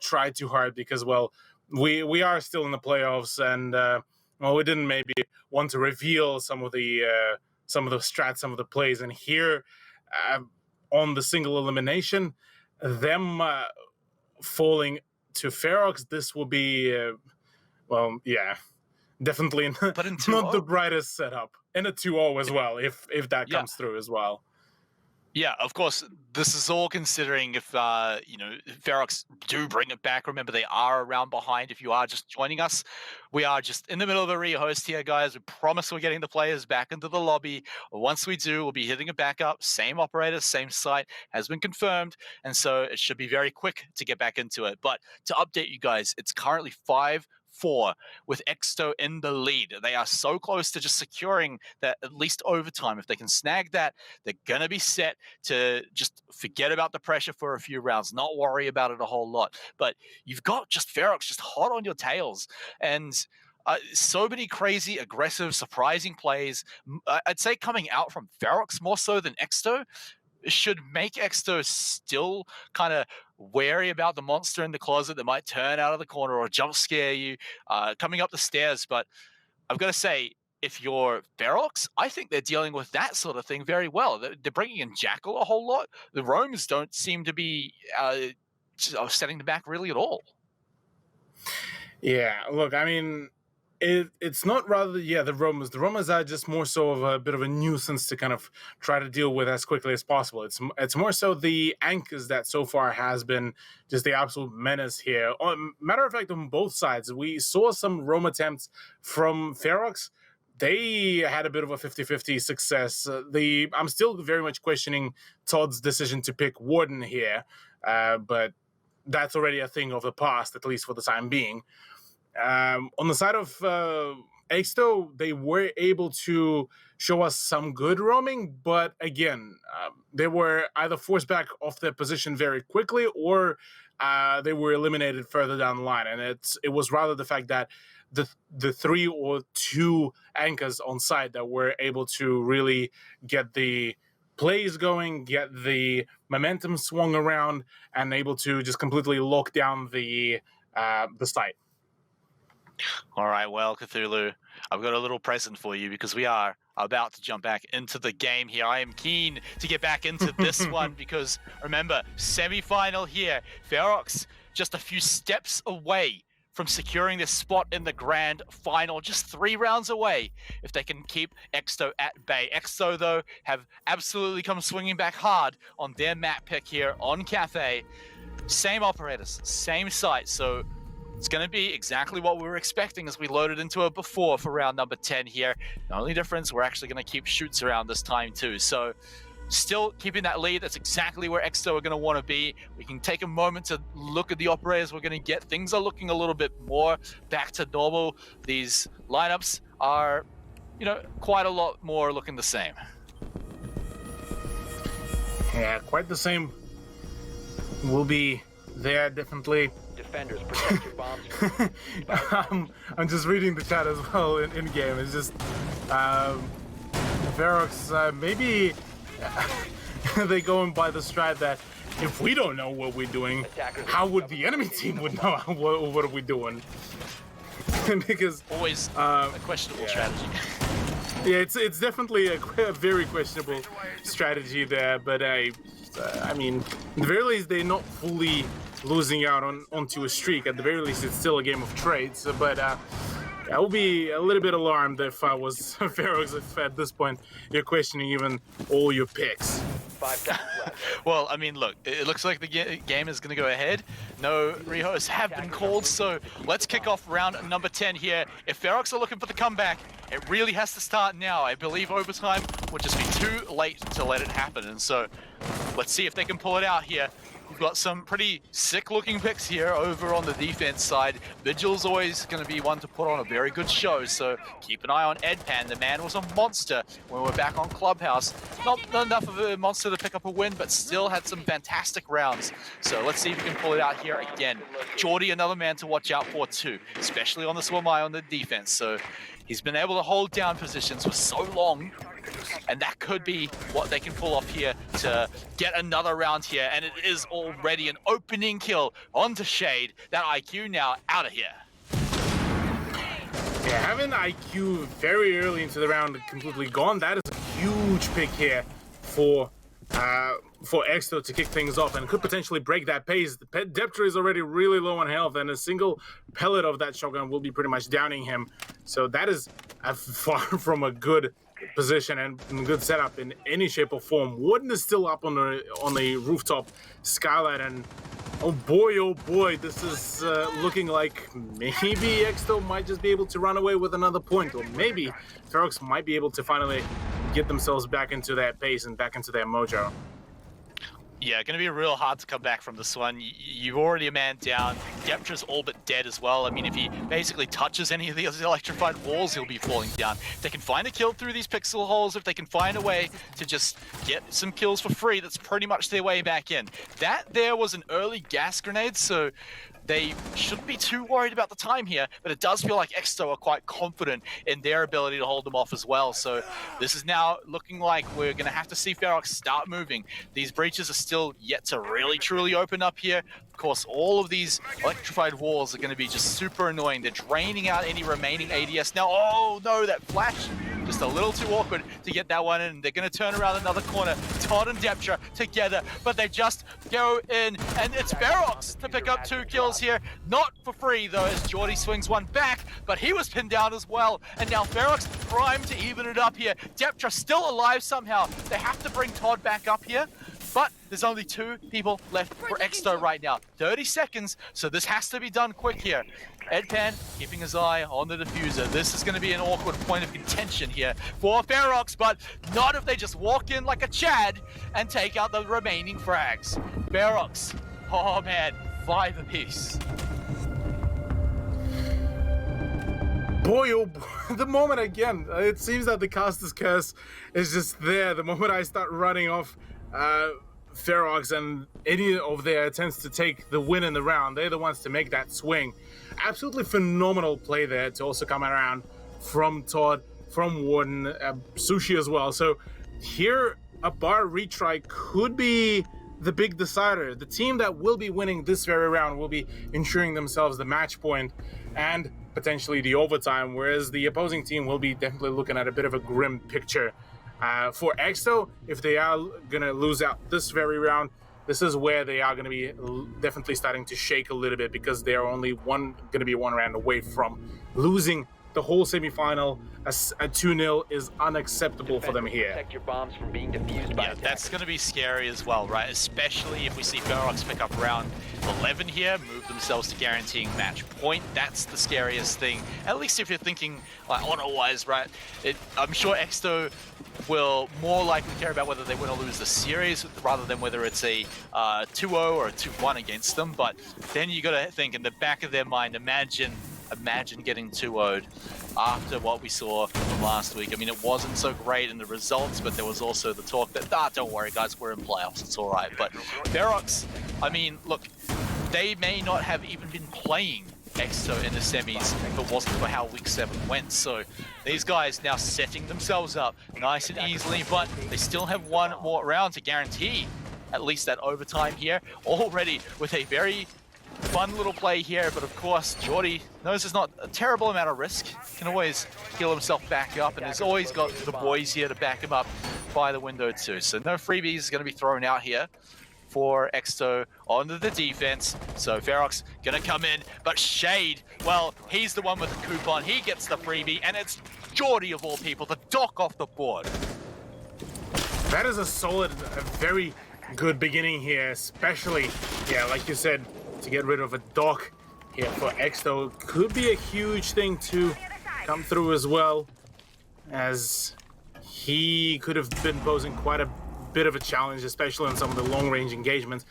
B: try too hard because, well, we are still in the playoffs, and well, we didn't maybe want to reveal some of the strats, some of the plays, and here uh, on the single elimination, them falling to Ferox, this will be well, yeah, definitely
A: But in
B: not the
A: 2-0.
B: brightest setup, and a 2-0 as well, if that
A: Yeah.
B: comes through as well.
A: Yeah, of course. This is all considering if Ferox do bring it back. Remember, they are around behind. If you are just joining us, we are just in the middle of a rehost here, guys. We promise we're getting the players back into the lobby. Once we do, we'll be hitting it back up. Same operator, same site has been confirmed, and so it should be very quick to get back into it. But to update you guys, it's currently 5-4 with Exto in the lead. They are so close to just securing that at least overtime. If they can snag that, they're going to be set to just forget about the pressure for a few rounds, not worry about it a whole lot. But you've got just Ferox just hot on your tails, and so many crazy, aggressive, surprising plays. I'd say coming out from Ferox more so than Exto should make Exto still kind of wary about the monster in the closet that might turn out of the corner or jump scare you coming up the stairs. But I've got to say, if you're Ferox, I think they're dealing with that sort of thing very well. They're bringing in Jackal a whole lot. The Roams don't seem to be setting them back really at all.
B: Yeah, look, I mean, it's not rather, yeah, the Romans are just more so of a bit of a nuisance to kind of try to deal with as quickly as possible. It's more so the anchors that so far has been just the absolute menace here. Matter of fact, on both sides, we saw some Rome attempts from Ferox. They had a bit of a 50-50 success. I'm still very much questioning Todd's decision to pick Warden here, but that's already a thing of the past, at least for the time being. On the side of Exto, they were able to show us some good roaming, but again, they were either forced back off their position very quickly, or they were eliminated further down the line. And it was rather the fact that the 3 or 2 anchors on site that were able to really get the plays going, get the momentum swung around, and able to just completely lock down the site.
A: All right, well, Cthulhu, I've got a little present for you because we are about to jump back into the game here. I am keen to get back into this one because, remember, semi-final here. Ferox just a few steps away from securing this spot in the grand final, just 3 rounds away if they can keep Exto at bay. Exto, though, have absolutely come swinging back hard on their map pick here on Cathay. Same operators, same site, so it's going to be exactly what we were expecting as we loaded into it before for round number 10 here. The only difference, we're actually going to keep shoots around this time too. So still keeping that lead. That's exactly where Exto are going to want to be. We can take a moment to look at the operators we're going to get. Things are looking a little bit more back to normal. These lineups are, quite a lot more looking the same.
B: Yeah, quite the same. We'll be there, definitely.
C: Defenders, protect your bombs.
B: I'm just reading the chat as well in game. It's just Ferox, maybe they going by the strat that if we don't know what we're doing, how would the enemy team would know what are we doing? Because
A: always a questionable strategy.
B: Yeah, it's definitely a very questionable strategy there, but I mean, at the very least, they're not fully losing out onto a streak. At the very least, it's still a game of trades. But I would be a little bit alarmed if I was Ferox, if at this point you're questioning even all your picks.
C: 5 seconds left.
A: Well, I mean, look, it looks like the game is going to go ahead. No rehosts have been called, so let's kick off round number 10 here. If Ferox are looking for the comeback, it really has to start now. I believe overtime would just be too late to let it happen, and so let's see if they can pull it out here. we've got some pretty sick-looking picks here over on the defense side. Vigil's always going to be one to put on a very good show, so keep an eye on Edpan. The man was a monster when we're back on Clubhouse. Not enough of a monster to pick up a win, but still had some fantastic rounds. So let's see if we can pull it out here again. Jordy, another man to watch out for too, especially on the Swimai on the defense. So he's been able to hold down positions for so long, and that could be what they can pull off here to get another round here. And it is already an opening kill onto Shade. That IQ now out of here.
B: Yeah, having IQ very early into the round completely gone, that is a huge pick here for Exto to kick things off and could potentially break that pace. The Deptra is already really low on health, and a single pellet of that shotgun will be pretty much downing him. So that is far from a good position and good setup in any shape or form. Warden is still up on the rooftop skylight, and oh boy, this is looking like maybe Exto might just be able to run away with another point, or maybe Ferox might be able to finally get themselves back into that pace and back into their mojo.
A: Yeah, going to be real hard to come back from this one. You've already a man down. Deptra's all but dead as well. I mean, if he basically touches any of these electrified walls, he'll be falling down. If they can find a kill through these pixel holes, if they can find a way to just get some kills for free, that's pretty much their way back in. That there was an early gas grenade, so they shouldn't be too worried about the time here, but it does feel like Exto are quite confident in their ability to hold them off as well. So this is now looking like we're going to have to see Ferox start moving. These breaches are still yet to really truly open up here. Of course, all of these electrified walls are going to be just super annoying. They're draining out any remaining ADS now. Oh no, that flash, just a little too awkward to get that one in. They're going to turn around another corner. Todd and Deptra together, but they just go in, and it's Ferox to pick up 2 kills here. Not for free though, as Jordy swings one back, but he was pinned down as well. And now Ferox primed to even it up here. Deptra still alive somehow. They have to bring Todd back up here, but there's only 2 people left for Exto right now. 30 seconds, so this has to be done quick here. Edpan keeping his eye on the diffuser. This is going to be an awkward point of contention here for Ferox, but not if they just walk in like a Chad and take out the remaining frags. Ferox, oh man, 5 apiece.
B: Boy, oh boy, the moment again, it seems that the caster's curse is just there. The moment I start running off Ferox and any of their attempts to take the win in the round, they're the ones to make that swing. Absolutely phenomenal play there to also come around from Todd, from Warden, Sushi as well. So here, a bar retry could be the big decider. The team that will be winning this very round will be ensuring themselves the match point and potentially the overtime, whereas the opposing team will be definitely looking at a bit of a grim picture. For Exto, if they are going to lose out this very round, this is where they are going to be definitely starting to shake a little bit, because they are only going to be one round away from losing the whole semifinal. A 2-0 is unacceptable for them here.
C: Protect your bombs from being defused by
A: Yeah, that's going to be scary as well, right? Especially if we see Ferox pick up round 11 here, move themselves to guaranteeing match point. That's the scariest thing. At least if you're thinking like honor-wise, right? I'm sure Exto will more likely care about whether they win or lose the series rather than whether it's a 2-0 or a 2-1 against them. But then you got to think in the back of their mind, imagine getting 2-0'd after what we saw from last week. I mean, it wasn't so great in the results, but there was also the talk that, don't worry guys, we're in playoffs, it's all right. But Ferox, I mean, look, they may not have even been playing Exto in the semis if it wasn't for how week 7 went. So these guys now setting themselves up nice and easily, but they still have one more round to guarantee at least that overtime here, already with a very fun little play here. But of course, Jordy knows there's not a terrible amount of risk. Can always heal himself back up, and has always got the boys here to back him up by the window too. So no freebies going to be thrown out here for Exto onto the defense. So Ferox gonna come in, but Shade, well, he's the one with the coupon. He gets the freebie, and it's Jordy of all people, the dock off the board.
B: That is a solid, a very good beginning here, especially, yeah, like you said, to get rid of a dock here for Exto could be a huge thing to come through as well, as he could have been posing quite a bit of a challenge, especially on some of the long-range engagements.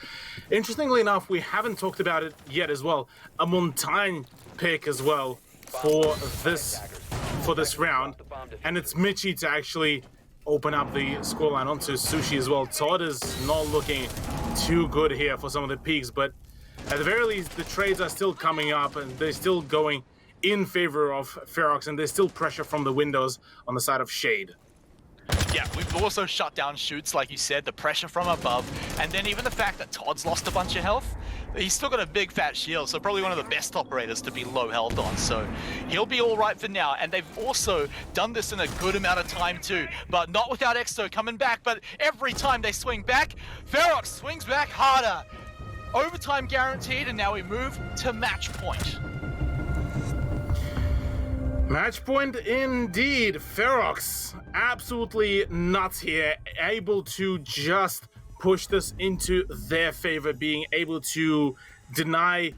B: Interestingly enough, we haven't talked about it yet as well. A Montaigne pick as well for this round, and it's Mitchie to actually open up the scoreline onto Sushi as well. Todd is not looking too good here for some of the peaks, but at the very least, the trades are still coming up, and they're still going in favor of Ferox, and there's still pressure from the windows on the side of Shade.
A: Yeah, we've also shut down shoots, like you said, the pressure from above, and then even the fact that Todd's lost a bunch of health. He's still got a big fat shield, so probably one of the best operators to be low health on, so he'll be all right for now. And they've also done this in a good amount of time too, but not without Exo coming back. But every time they swing back, Ferox swings back harder. Overtime guaranteed, and now we move to match point.
B: Match point indeed. Ferox absolutely nuts here, able to just push this into their favor, being able to deny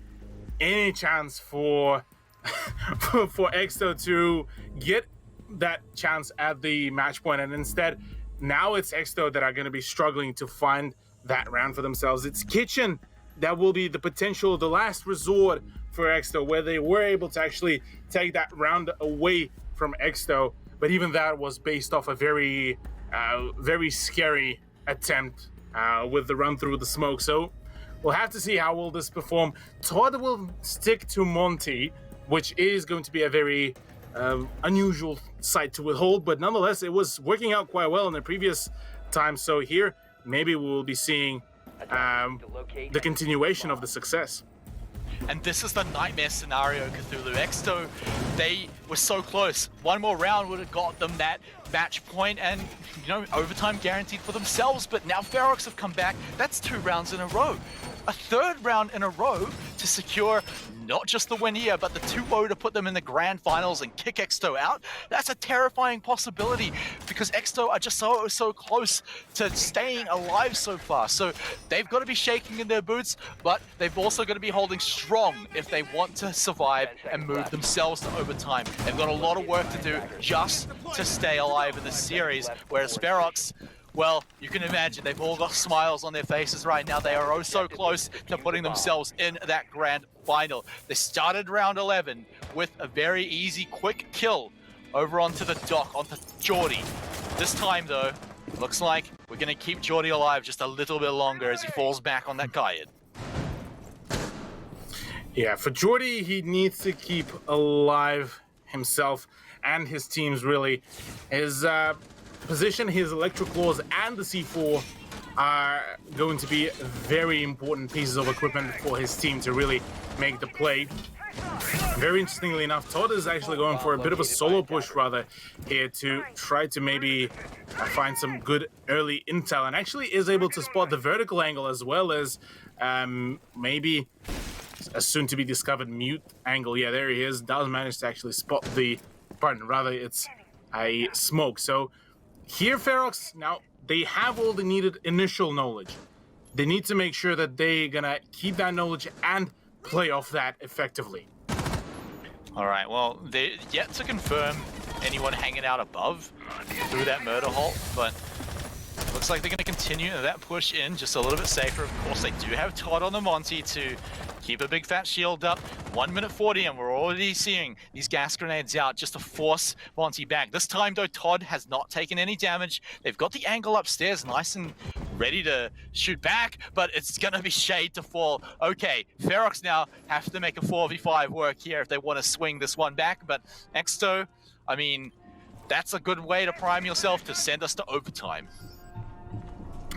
B: any chance for for Exo to get that chance at the match point, and instead now it's Exo that are going to be struggling to find that round for themselves. It's Kitchen that will be the potential, the last resort for Exo, where they were able to actually take that round away from Exo, but even that was based off a very scary attempt with the run through the smoke. So we'll have to see how will this perform. Todd will stick to Monty, which is going to be a very unusual sight to withhold, but nonetheless it was working out quite well in the previous time. So here maybe we will be seeing the continuation of the success.
A: And this is the nightmare scenario, Cthulhu. Exo, they were so close. One more round would have got them that match point and, you know, overtime guaranteed for themselves. But now Ferox have come back. That's 2 rounds in a row. A 3rd round in a row to secure not just the win here, but the 2-0 to put them in the grand finals and kick Exo out. That's a terrifying possibility because Exo are just so close to staying alive so far. So they've got to be shaking in their boots, but they've also got to be holding strong if they want to survive and move themselves to overtime. They've got a lot of work to do just to stay alive in the series, whereas Ferox, well, you can imagine they've all got smiles on their faces right now. They are oh so close to putting themselves in that grand final. They started round 11 with a very easy, quick kill over onto the dock, onto Geordie. This time, though, looks like we're going to keep Geordie alive just a little bit longer as he falls back on that Kayad.
B: Yeah, for Geordie, he needs to keep alive himself and his teams, really. His position, his electric claws, and the C4 are going to be very important pieces of equipment for his team to really make the play. Very interestingly enough, Todd is actually going for a bit of a solo push rather here to try to maybe find some good early intel, and actually is able to spot the vertical angle as well as maybe a soon-to-be discovered mute angle. Yeah, there he is. Does manage to actually spot the, pardon, rather it's a smoke. So here, Ferox, now they have all the needed initial knowledge. They need to make sure that they're gonna keep that knowledge and play off that effectively.
A: All right, well, they're yet to confirm anyone hanging out above through that murder hole, but looks like they're going to continue that push in just a little bit safer. Of course, they do have Todd on the Monty to keep a big fat shield up. 1 minute 40, and we're already seeing these gas grenades out just to force Monty back. This time, though, Todd has not taken any damage. They've got the angle upstairs nice and ready to shoot back, but it's going to be Shade to fall. Okay, Ferox now have to make a 4v5 work here if they want to swing this one back, but Exto, I mean, that's a good way to prime yourself to send us to overtime.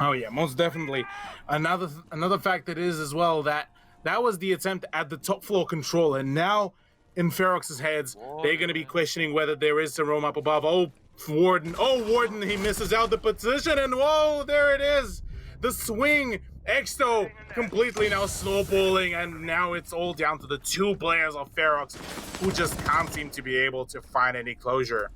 B: Oh yeah, most definitely. Another fact that is as well that was the attempt at the top floor control, and now in Ferox's heads, they're going to be questioning whether there is some room up above. Oh, Warden, he misses out the position, and whoa, there it is. The swing, Exto completely now snowballing, and now it's all down to the 2 players of Ferox who just can't seem to be able to find any closure.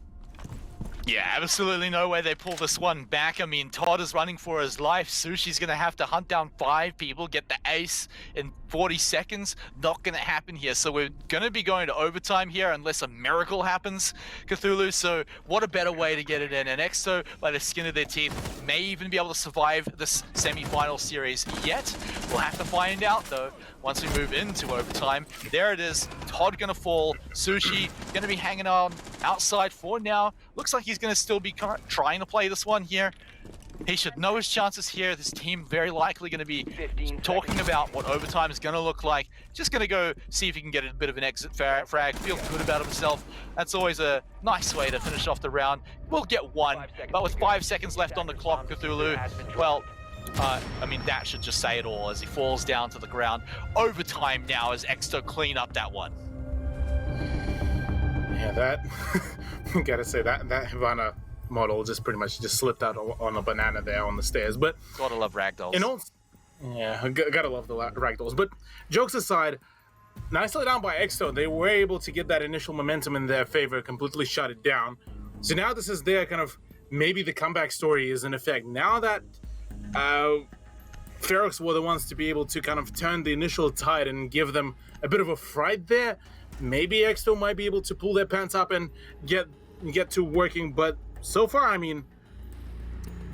A: Yeah, absolutely no way they pull this one back. I mean, Todd is running for his life. Sushi's going to have to hunt down 5 people, get the ace in 40 seconds, not going to happen here. So we're going to be going to overtime here unless a miracle happens, Cthulhu. So what a better way to get it in. And Exo, by the skin of their teeth, may even be able to survive this semi-final series yet. We'll have to find out, though, once we move into overtime. There it is. Todd going to fall. Sushi going to be hanging on outside for now. Looks like he's going to still be trying to play this one here. He should know his chances here. This team very likely going to be talking about what overtime is going to look like. Just going to go see if he can get a bit of an exit frag, feel good about himself. That's always a nice way to finish off the round. We'll get one, but with 5 seconds left on the clock, Cthulhu, well, I mean, that should just say it all as he falls down to the ground. Overtime now as Exto clean up that one.
B: Yeah, that, gotta say, that Havana model just pretty much just slipped out on a banana there on the stairs. But
A: gotta love ragdolls.
B: Yeah, gotta love the ragdolls. But jokes aside, nicely done by Exto. They were able to get that initial momentum in their favor, completely shut it down. So now this is their kind of, maybe the comeback story is in effect. Now that Ferox were the ones to be able to kind of turn the initial tide and give them a bit of a fright there, maybe Exto might be able to pull their pants up and get to working. But so far, I mean,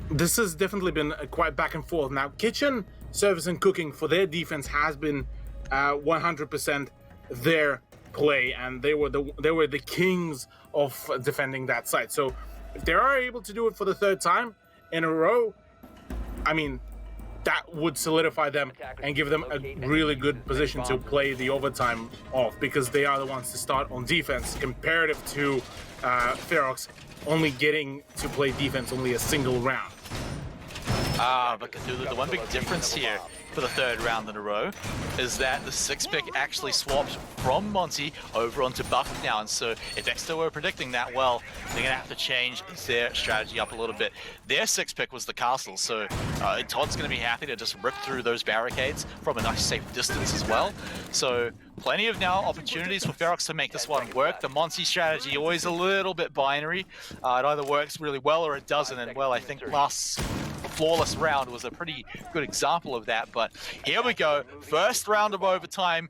B: this has definitely been quite back and forth. Now, kitchen, service, and cooking for their defense has been 100% their play, and they were the kings of defending that site. So, if they are able to do it for the third time in a row, I mean, that would solidify them and give them a really good position to play the overtime off, because they are the ones to start on defense, comparative to Ferox only getting to play defense only a single round.
A: But Cthulhu, the one big difference here for the third round in a row is that the 6-pick actually swapped from Monty over onto Buff now, and so if Exto were predicting that, well, they're gonna have to change their strategy up a little bit. Their 6-pick was the castle, so Todd's gonna be happy to just rip through those barricades from a nice safe distance as well. So plenty of now opportunities for Ferox to make this one work. The Monty strategy always a little bit binary. It either works really well or it doesn't, and well, I think last flawless round was a pretty good example of that. But here we go, first round of overtime.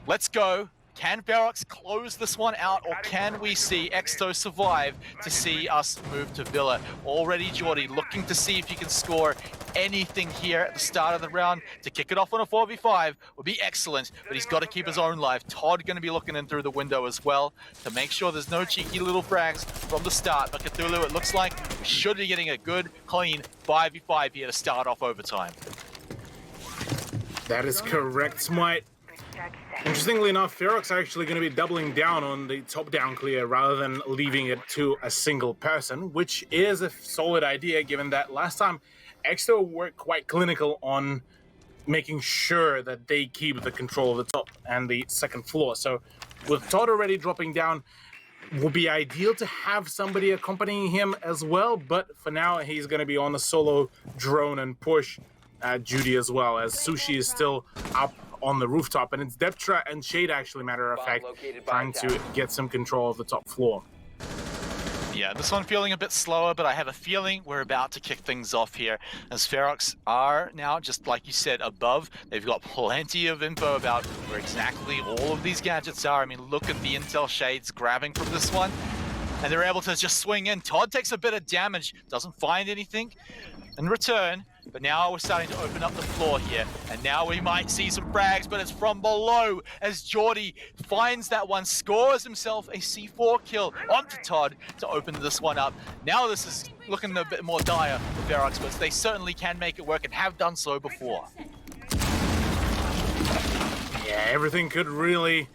A: Let's go. Can Ferox close this one out, or can we see Exto survive to see us move to Villa? Already Geordie looking to see if he can score anything here at the start of the round to kick it off on a 4v5 would be excellent, but he's got to keep his own life. Todd going to be looking in through the window as well to make sure there's no cheeky little frags from the start. But Cthulhu, it looks like we should be getting a good, clean 5v5 here to start off overtime.
B: That is correct, Smite. Interestingly enough, Ferox are actually going to be doubling down on the top-down clear rather than leaving it to a single person, which is a solid idea given that last time Exto were quite clinical on making sure that they keep the control of the top and the second floor. So with Todd already dropping down, it would be ideal to have somebody accompanying him as well, but for now he's going to be on the solo drone and push duty as well, as Sushi is still up on the rooftop, and it's Deptra and Shade, actually, matter of fact, trying to get some control of the top floor.
A: Yeah, this one feeling a bit slower, but I have a feeling we're about to kick things off here, as Ferox are now, just like you said, above. They've got plenty of info about where exactly all of these gadgets are. I mean, look at the intel Shade's grabbing from this one, and they're able to just swing in. Todd takes a bit of damage, doesn't find anything in return, but now we're starting to open up the floor here, and now we might see some frags, but it's from below as Geordie finds that one, scores himself a C4 kill onto Todd to open this one up. Now this is looking a bit more dire for Ferox, but they certainly can make it work and have done so before.
B: Yeah, everything could really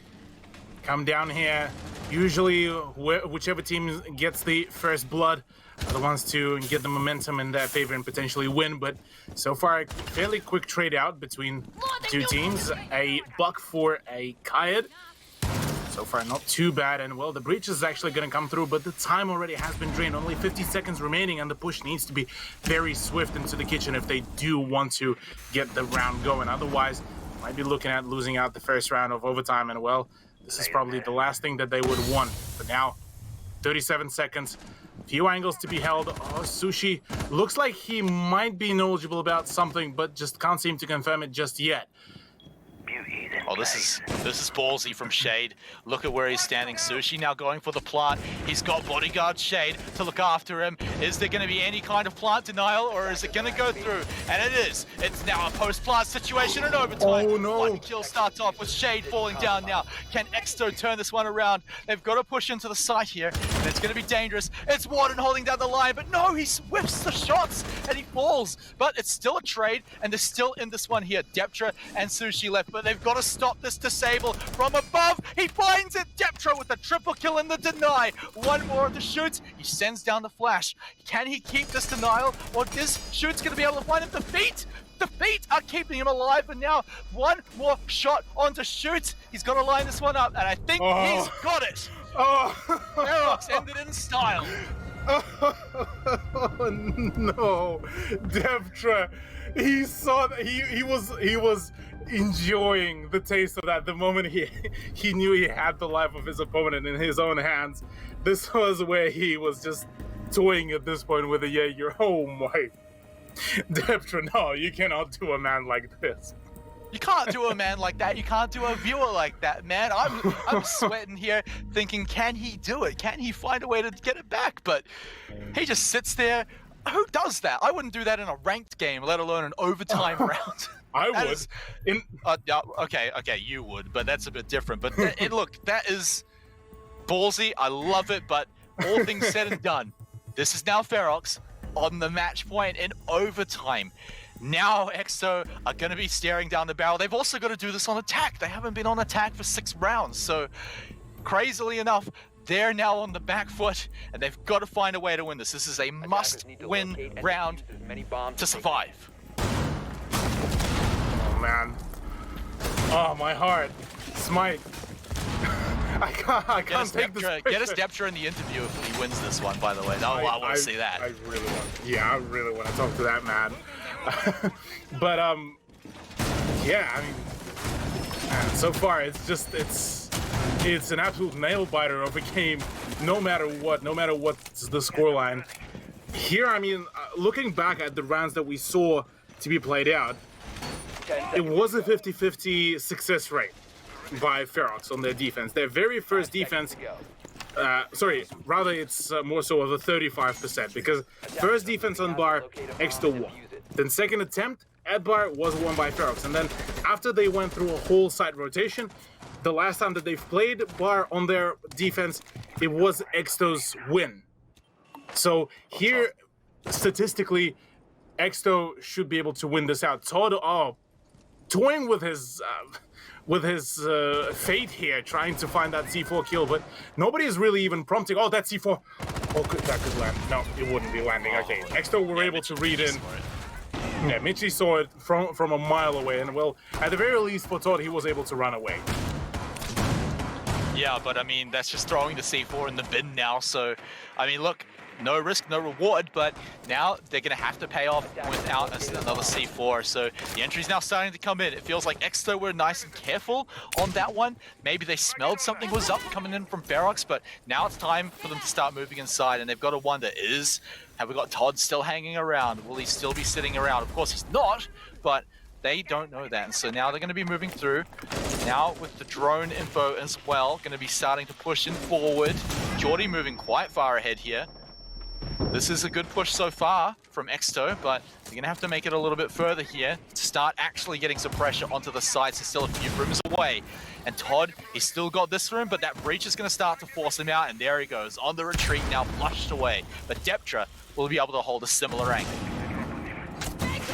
B: come down here. Usually, whichever team gets the first blood are the ones to get the momentum in their favor and potentially win. But so far, a fairly quick trade out between two teams. A buck for a Kayed. So far, not too bad. And well, the breach is actually going to come through, but the time already has been drained. Only 50 seconds remaining, and the push needs to be very swift into the kitchen if they do want to get the round going. Otherwise, might be looking at losing out the first round of overtime. And well, this is probably the last thing that they would want. But now, 37 seconds. Few angles to be held. Oh, Sushi looks like he might be knowledgeable about something, but just can't seem to confirm it just yet.
A: Oh, this is ballsy from Shade. Look at where he's standing. Sushi now going for the plant. He's got bodyguard Shade to look after him. Is there going to be any kind of plant denial, or is it going to go through? And it is. It's now a post-plant situation in overtime.
B: Oh, no.
A: One kill starts off with Shade falling down now. Can Exto turn this one around? They've got to push into the site here, and it's going to be dangerous. It's Warden holding down the line, but no, he whiffs the shots, and he falls. But it's still a trade, and they're still in this one here. Deptra and Sushi left, but they've got to stop this disable from above. He finds it. Deptra with the triple kill in the deny. One more of the shoots. He sends down the flash. Can he keep this denial, or is Shoot's going to be able to find him? The feet are keeping him alive, and now one more shot onto Shoot. He's got to line this one up, and I think he's got it. Ferox ended in style.
B: Oh no, Deptra. He saw that he was enjoying the taste of that the moment he knew he had the life of his opponent in his own hands. This was where he was just toying at this point with a Jaeger. Oh my, Deptra, no, you cannot do a man like this.
A: You can't do a man like that. You can't do a viewer like that, man. I'm sweating here thinking, can he do it? Can he find a way to get it back? But he just sits there. Who does that? I wouldn't do that in a ranked game, let alone an overtime round.
B: I would.
A: Yeah, okay, you would, but that's a bit different. But look, that is ballsy. I love it, but all things said and done, this is now Ferox on the match point in overtime. Now Exo are going to be staring down the barrel. They've also got to do this on attack. They haven't been on attack for 6 rounds. So crazily enough, they're now on the back foot, and they've got to find a way to win this. This is a must-win round to survive.
B: Oh, man. Oh, my heart. Smite. I can't take this pressure.
A: Get us Deptra in the interview if he wins this one, by the way. I want to see that.
B: I really want to talk to that man. But, yeah, I mean, man, so far it's an absolute nail-biter of a game, no matter what's the scoreline. Here, I mean, looking back at the rounds that we saw to be played out, it was a 50-50 success rate by Ferox on their defense. Their very first defense, it's more so of a 35%, because first defense on bar, Exto won. Then second attempt at bar was won by Ferox. And then after they went through a whole side rotation, the last time that they've played bar on their defense, it was Exto's win. So here, statistically, Exto should be able to win this out. Todd, toying with his fate here, trying to find that C4 kill, but nobody is really even prompting. Oh, that C4. Oh, that could land. No, it wouldn't be landing. Okay, Exto were able to read in. Yeah, Michi saw it from a mile away, and well, at the very least for Todd, he was able to run away.
A: Yeah, but I mean, that's just throwing the C4 in the bin now, so, I mean, look, no risk, no reward, but now they're going to have to pay off without another C4, so the entry's now starting to come in. It feels like Exto were nice and careful on that one. Maybe they smelled something was up coming in from Ferox, but now it's time for them to start moving inside, and they've got to wonder, have we got Todd still hanging around? Will he still be sitting around? Of course he's not, but they don't know that, and so now they're going to be moving through. Now with the drone info as well, going to be starting to push in forward. Geordie moving quite far ahead here. This is a good push so far from Exto, but they're going to have to make it a little bit further here to start actually getting some pressure onto the sides. They're still a few rooms away. And Todd, he's still got this room, but that breach is going to start to force him out, and there he goes, on the retreat now, flushed away. But Deptra will be able to hold a similar angle.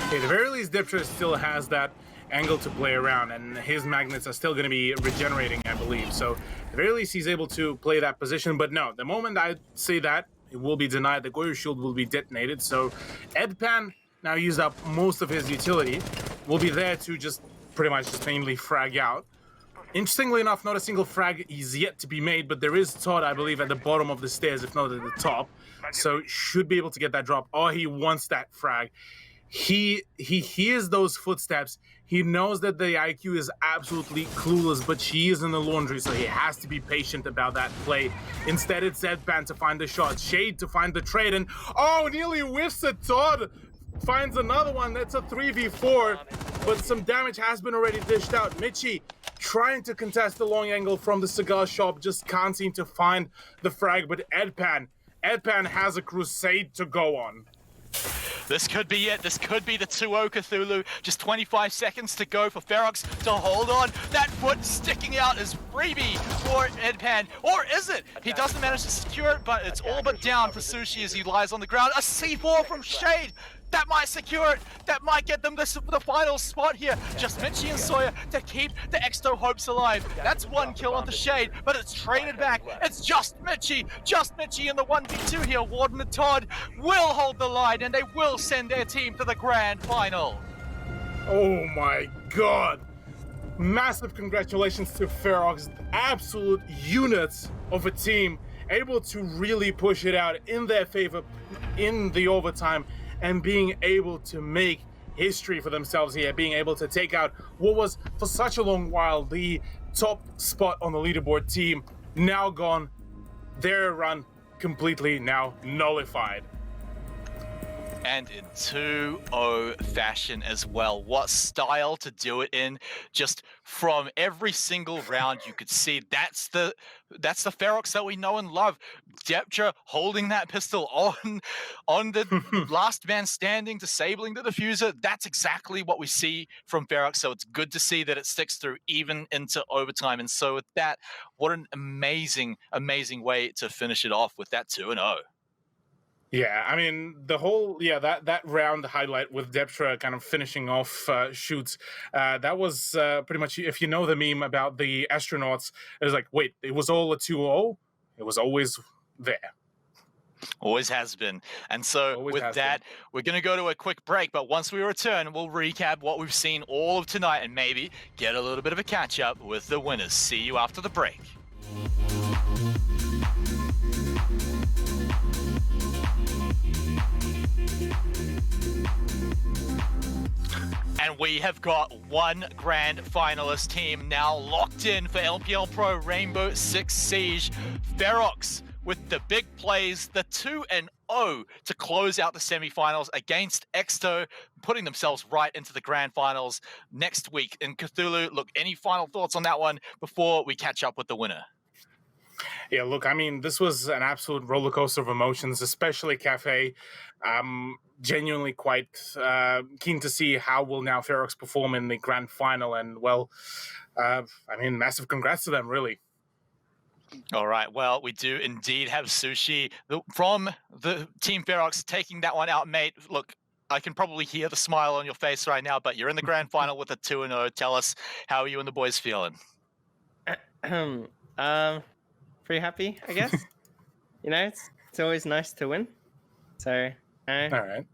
B: Okay, at the very least, Deptra still has that angle to play around, and his magnets are still going to be regenerating, I believe. So at the very least, he's able to play that position. But no, the moment I say that, it will be denied. The Goyo shield will be detonated. So Edpan now used up most of his utility. Will be there to just pretty much just mainly frag out. Interestingly enough, not a single frag is yet to be made, but there is Todd, I believe, at the bottom of the stairs, if not at the top. So should be able to get that drop. Oh, he wants that frag. He hears those footsteps. He knows that the IQ is absolutely clueless, but she is in the laundry, so he has to be patient about that play. Instead, it's Edpan to find the shot, Shade to find the trade, and oh, nearly whiffs it. Todd finds another one. That's a 3v4, but some damage has been already dished out. Michi trying to contest the long angle from the cigar shop, just can't seem to find the frag, but Edpan has a crusade to go on.
A: This could be it. This could be the 2-0 Cthulhu. Just 25 seconds to go for Ferox to hold on. That foot sticking out is freebie for Edpan. Or is it? He doesn't manage to secure it, but it's all but down for Sushi as he lies on the ground. A C4 from Shade. That might secure it. That might get them the final spot here. Just Mitchie and Sawyer to keep the Exto hopes alive. That's one kill onto Shade, but it's traded back. It's just Mitchie in the 1v2 here. Warden and Todd will hold the line, and they will send their team to the grand final.
B: Oh my god. Massive congratulations to Ferox. Absolute units of a team, able to really push it out in their favor in the overtime, and being able to make history for themselves here, being able to take out what was for such a long while the top spot on the leaderboard team, now gone. Their run completely now nullified.
A: And in 2-0 fashion as well. What style to do it in. Just from every single round you could see that's the Ferox that we know and love. Deptra holding that pistol on the last man standing, disabling the diffuser. That's exactly what we see from Ferox. So it's good to see that it sticks through even into overtime. And so with that, what an amazing, amazing way to finish it off with that 2-0.
B: Yeah, I mean, the whole, that round highlight with Deptra kind of finishing off shoots, that was pretty much, if you know the meme about the astronauts, it was like, wait, it was all a 2-0? It was always there.
A: Always has been. And so with that, we're going to go to a quick break, but once we return, we'll recap what we've seen all of tonight and maybe get a little bit of a catch-up with the winners. See you after the break. And we have got one grand finalist team now locked in for LPL Pro Rainbow Six Siege. Ferox with the big plays, the 2-0 to close out the semifinals against Exto, putting themselves right into the grand finals next week. And Cthulhu, look, any final thoughts on that one before we catch up with the winner?
B: Yeah, look, I mean, this was an absolute roller coaster of emotions, especially Cafe. Genuinely quite keen to see how will now Ferox perform in the grand final. And, well, I mean, massive congrats to them, really.
A: All right, well, we do indeed have Sushi from the Team Ferox taking that one out, mate. Look, I can probably hear the smile on your face right now, but you're in the grand final with a 2-0. Tell us, how are you and the boys feeling?
D: Pretty happy, I guess. You know, it's always nice to win. So,
B: all right.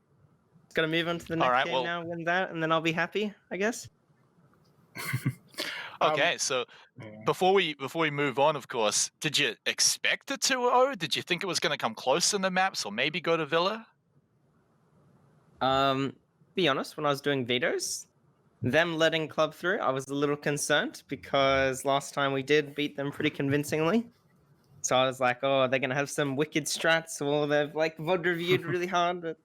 D: Just gotta move on to the next game now, win that, and then I'll be happy, I guess.
A: Okay, so before we move on, of course, did you expect a 2-0? Did you think it was going to come close in the maps, or maybe go to Villa?
D: Be honest, when I was doing vetoes, them letting club through, I was a little concerned because last time we did beat them pretty convincingly. So I was like, oh, they're going to have some wicked strats, or they've like VOD reviewed really hard. But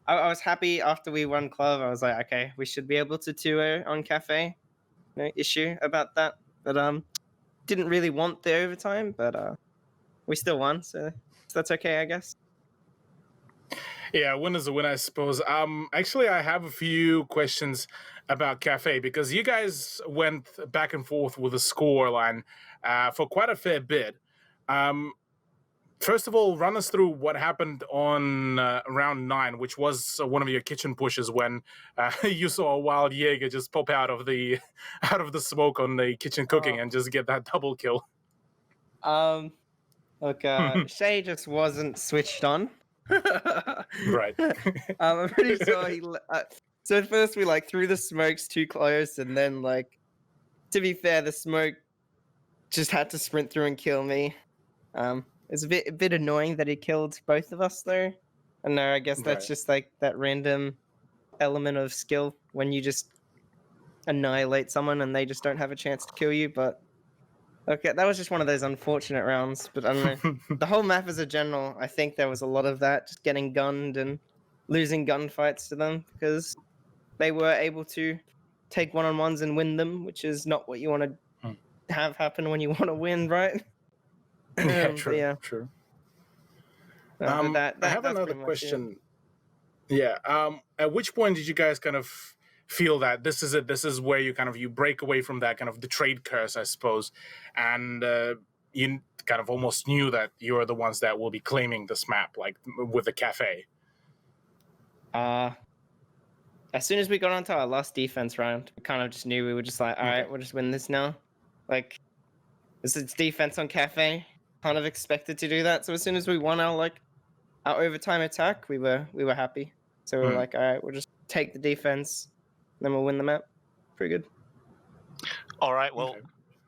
D: I was happy after we won club. I was like, okay, we should be able to 2-0 on Cafe. No issue about that. But didn't really want the overtime, but we still won, so that's okay, I guess.
B: Yeah, win is a win, I suppose. Actually, I have a few questions about Cafe, because you guys went back and forth with the score line for quite a fair bit. First of all, run us through what happened on round 9, which was one of your kitchen pushes when you saw a wild Jaeger just pop out of the smoke on the kitchen cooking and just get that double kill.
D: Look, Shay just wasn't switched on.
B: Right.
D: I'm pretty sure he. So at first we like threw the smokes too close, and then like, to be fair, the smoke just had to sprint through and kill me. It's a bit annoying that he killed both of us though. And no, I guess that's just like that random element of skill when you just annihilate someone and they just don't have a chance to kill you. But okay, that was just one of those unfortunate rounds. But I don't know. The whole map as a general, I think there was a lot of that, just getting gunned and losing gunfights to them because they were able to take one-on-ones and win them, which is not what you want to have happen when you want to win, right?
B: Yeah,
D: But
B: true,
D: yeah.
B: true.
D: But
B: I have
D: that's
B: another
D: pretty much it.
B: question. Yeah. At which point did you guys kind of feel that this is it? This is where you break away from that kind of the trade curse, I suppose, and you kind of almost knew that you're the ones that will be claiming this map, like with the cafe.
D: As soon as we got onto our last defense round, we kind of just knew we were just like, all right,
B: Okay.
D: we'll just win this now. Like, this is defense on cafe. Kind of expected to do that. So as soon as we won our overtime attack, we were happy. So we were like, all right, we'll just take the defense, then we'll win the map. Pretty good.
A: All right, well,
B: Okay.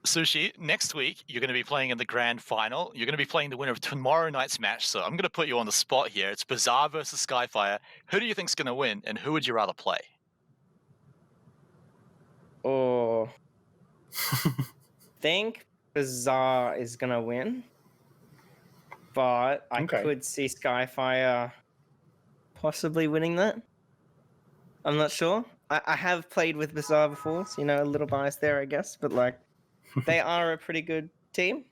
A: Sushi, next week you're going to be playing in the grand final. You're going to be playing the winner of tomorrow night's match. So I'm going to put you on the spot here. It's Bazaar versus Skyfire. Who do you think's going to win, and who would you rather play?
D: Oh, think Bazaar is gonna win, but I
B: Okay.
D: could see Skyfire possibly winning that. I'm not sure. I have played with Bazaar before, so a little bias there, I guess. But they are a pretty good team,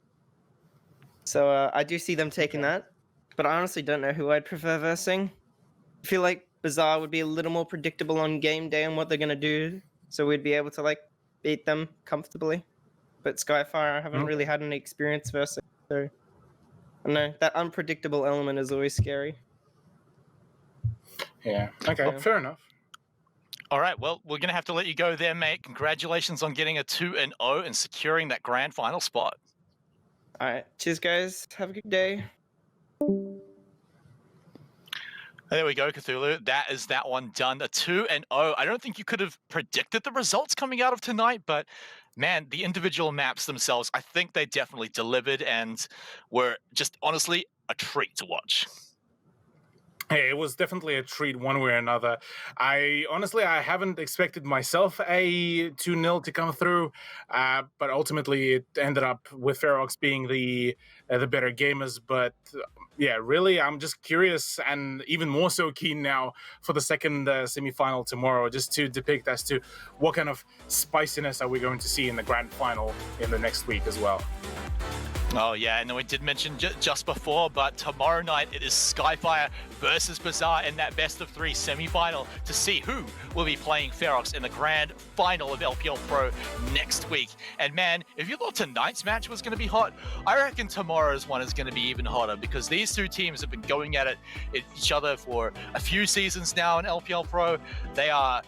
D: so I do see them taking that. But I honestly don't know who I'd prefer versing. I feel like Bazaar would be a little more predictable on game day and what they're gonna do, so we'd be able to beat them comfortably. But Skyfire, I haven't really had any experience versing, so I don't know, that unpredictable element is always scary.
B: Yeah. Okay.
D: Yeah.
B: Fair enough.
A: All right, well, we're going to have to let you go there, mate. Congratulations on getting a 2-0 and securing that grand final spot.
D: All right, cheers, guys. Have a good day.
A: There we go, Cthulhu. That is that one done. A 2-0. I don't think you could have predicted the results coming out of tonight, but man, the individual maps themselves, I think they definitely delivered and were just honestly a treat to watch.
B: Hey, it was definitely a treat one way or another. I haven't expected myself a 2-0 to come through, but ultimately it ended up with Ferox being the better gamers. But yeah, really, I'm just curious and even more so keen now for the second semi-final tomorrow, just to depict as to what kind of spiciness are we going to see in the grand final in the next week as well.
A: Oh, yeah, and then we did mention just before, but tomorrow night it is Skyfire versus Bazaar in that best-of-3 semi-final to see who will be playing Ferox in the grand final of LPL Pro next week. And man, if you thought tonight's match was going to be hot, I reckon tomorrow's one is going to be even hotter because these two teams have been going at each other for a few seasons now in LPL Pro. They are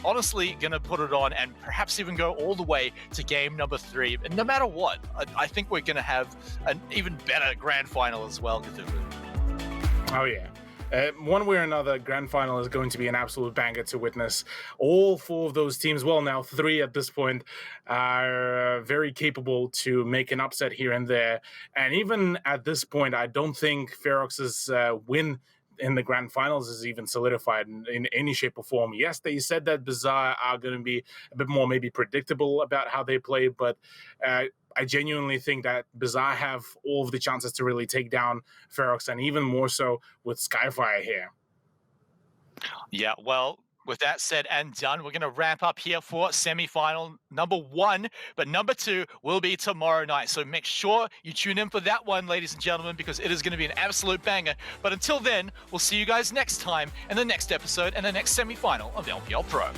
A: honestly going to put it on and perhaps even go all the way to game number 3. And no matter what, I think we're going to have an even better grand final as well, Cthulhu.
B: Oh, yeah. One way or another, grand final is going to be an absolute banger to witness. All 4 of those teams, well, now 3 at this point, are very capable to make an upset here and there. And even at this point, I don't think Ferox's win in the grand finals is even solidified in any shape or form. Yes, they said that Bazaar are going to be a bit more maybe predictable about how they play, but I genuinely think that Bazaar have all of the chances to really take down Ferox, and even more so with Skyfire here.
A: Yeah, well, with that said and done, we're going to wrap up here for semi-final number 1, but number 2 will be tomorrow night. So make sure you tune in for that one, ladies and gentlemen, because it is going to be an absolute banger. But until then, we'll see you guys next time in the next episode and the next semi-final of LPL Pro.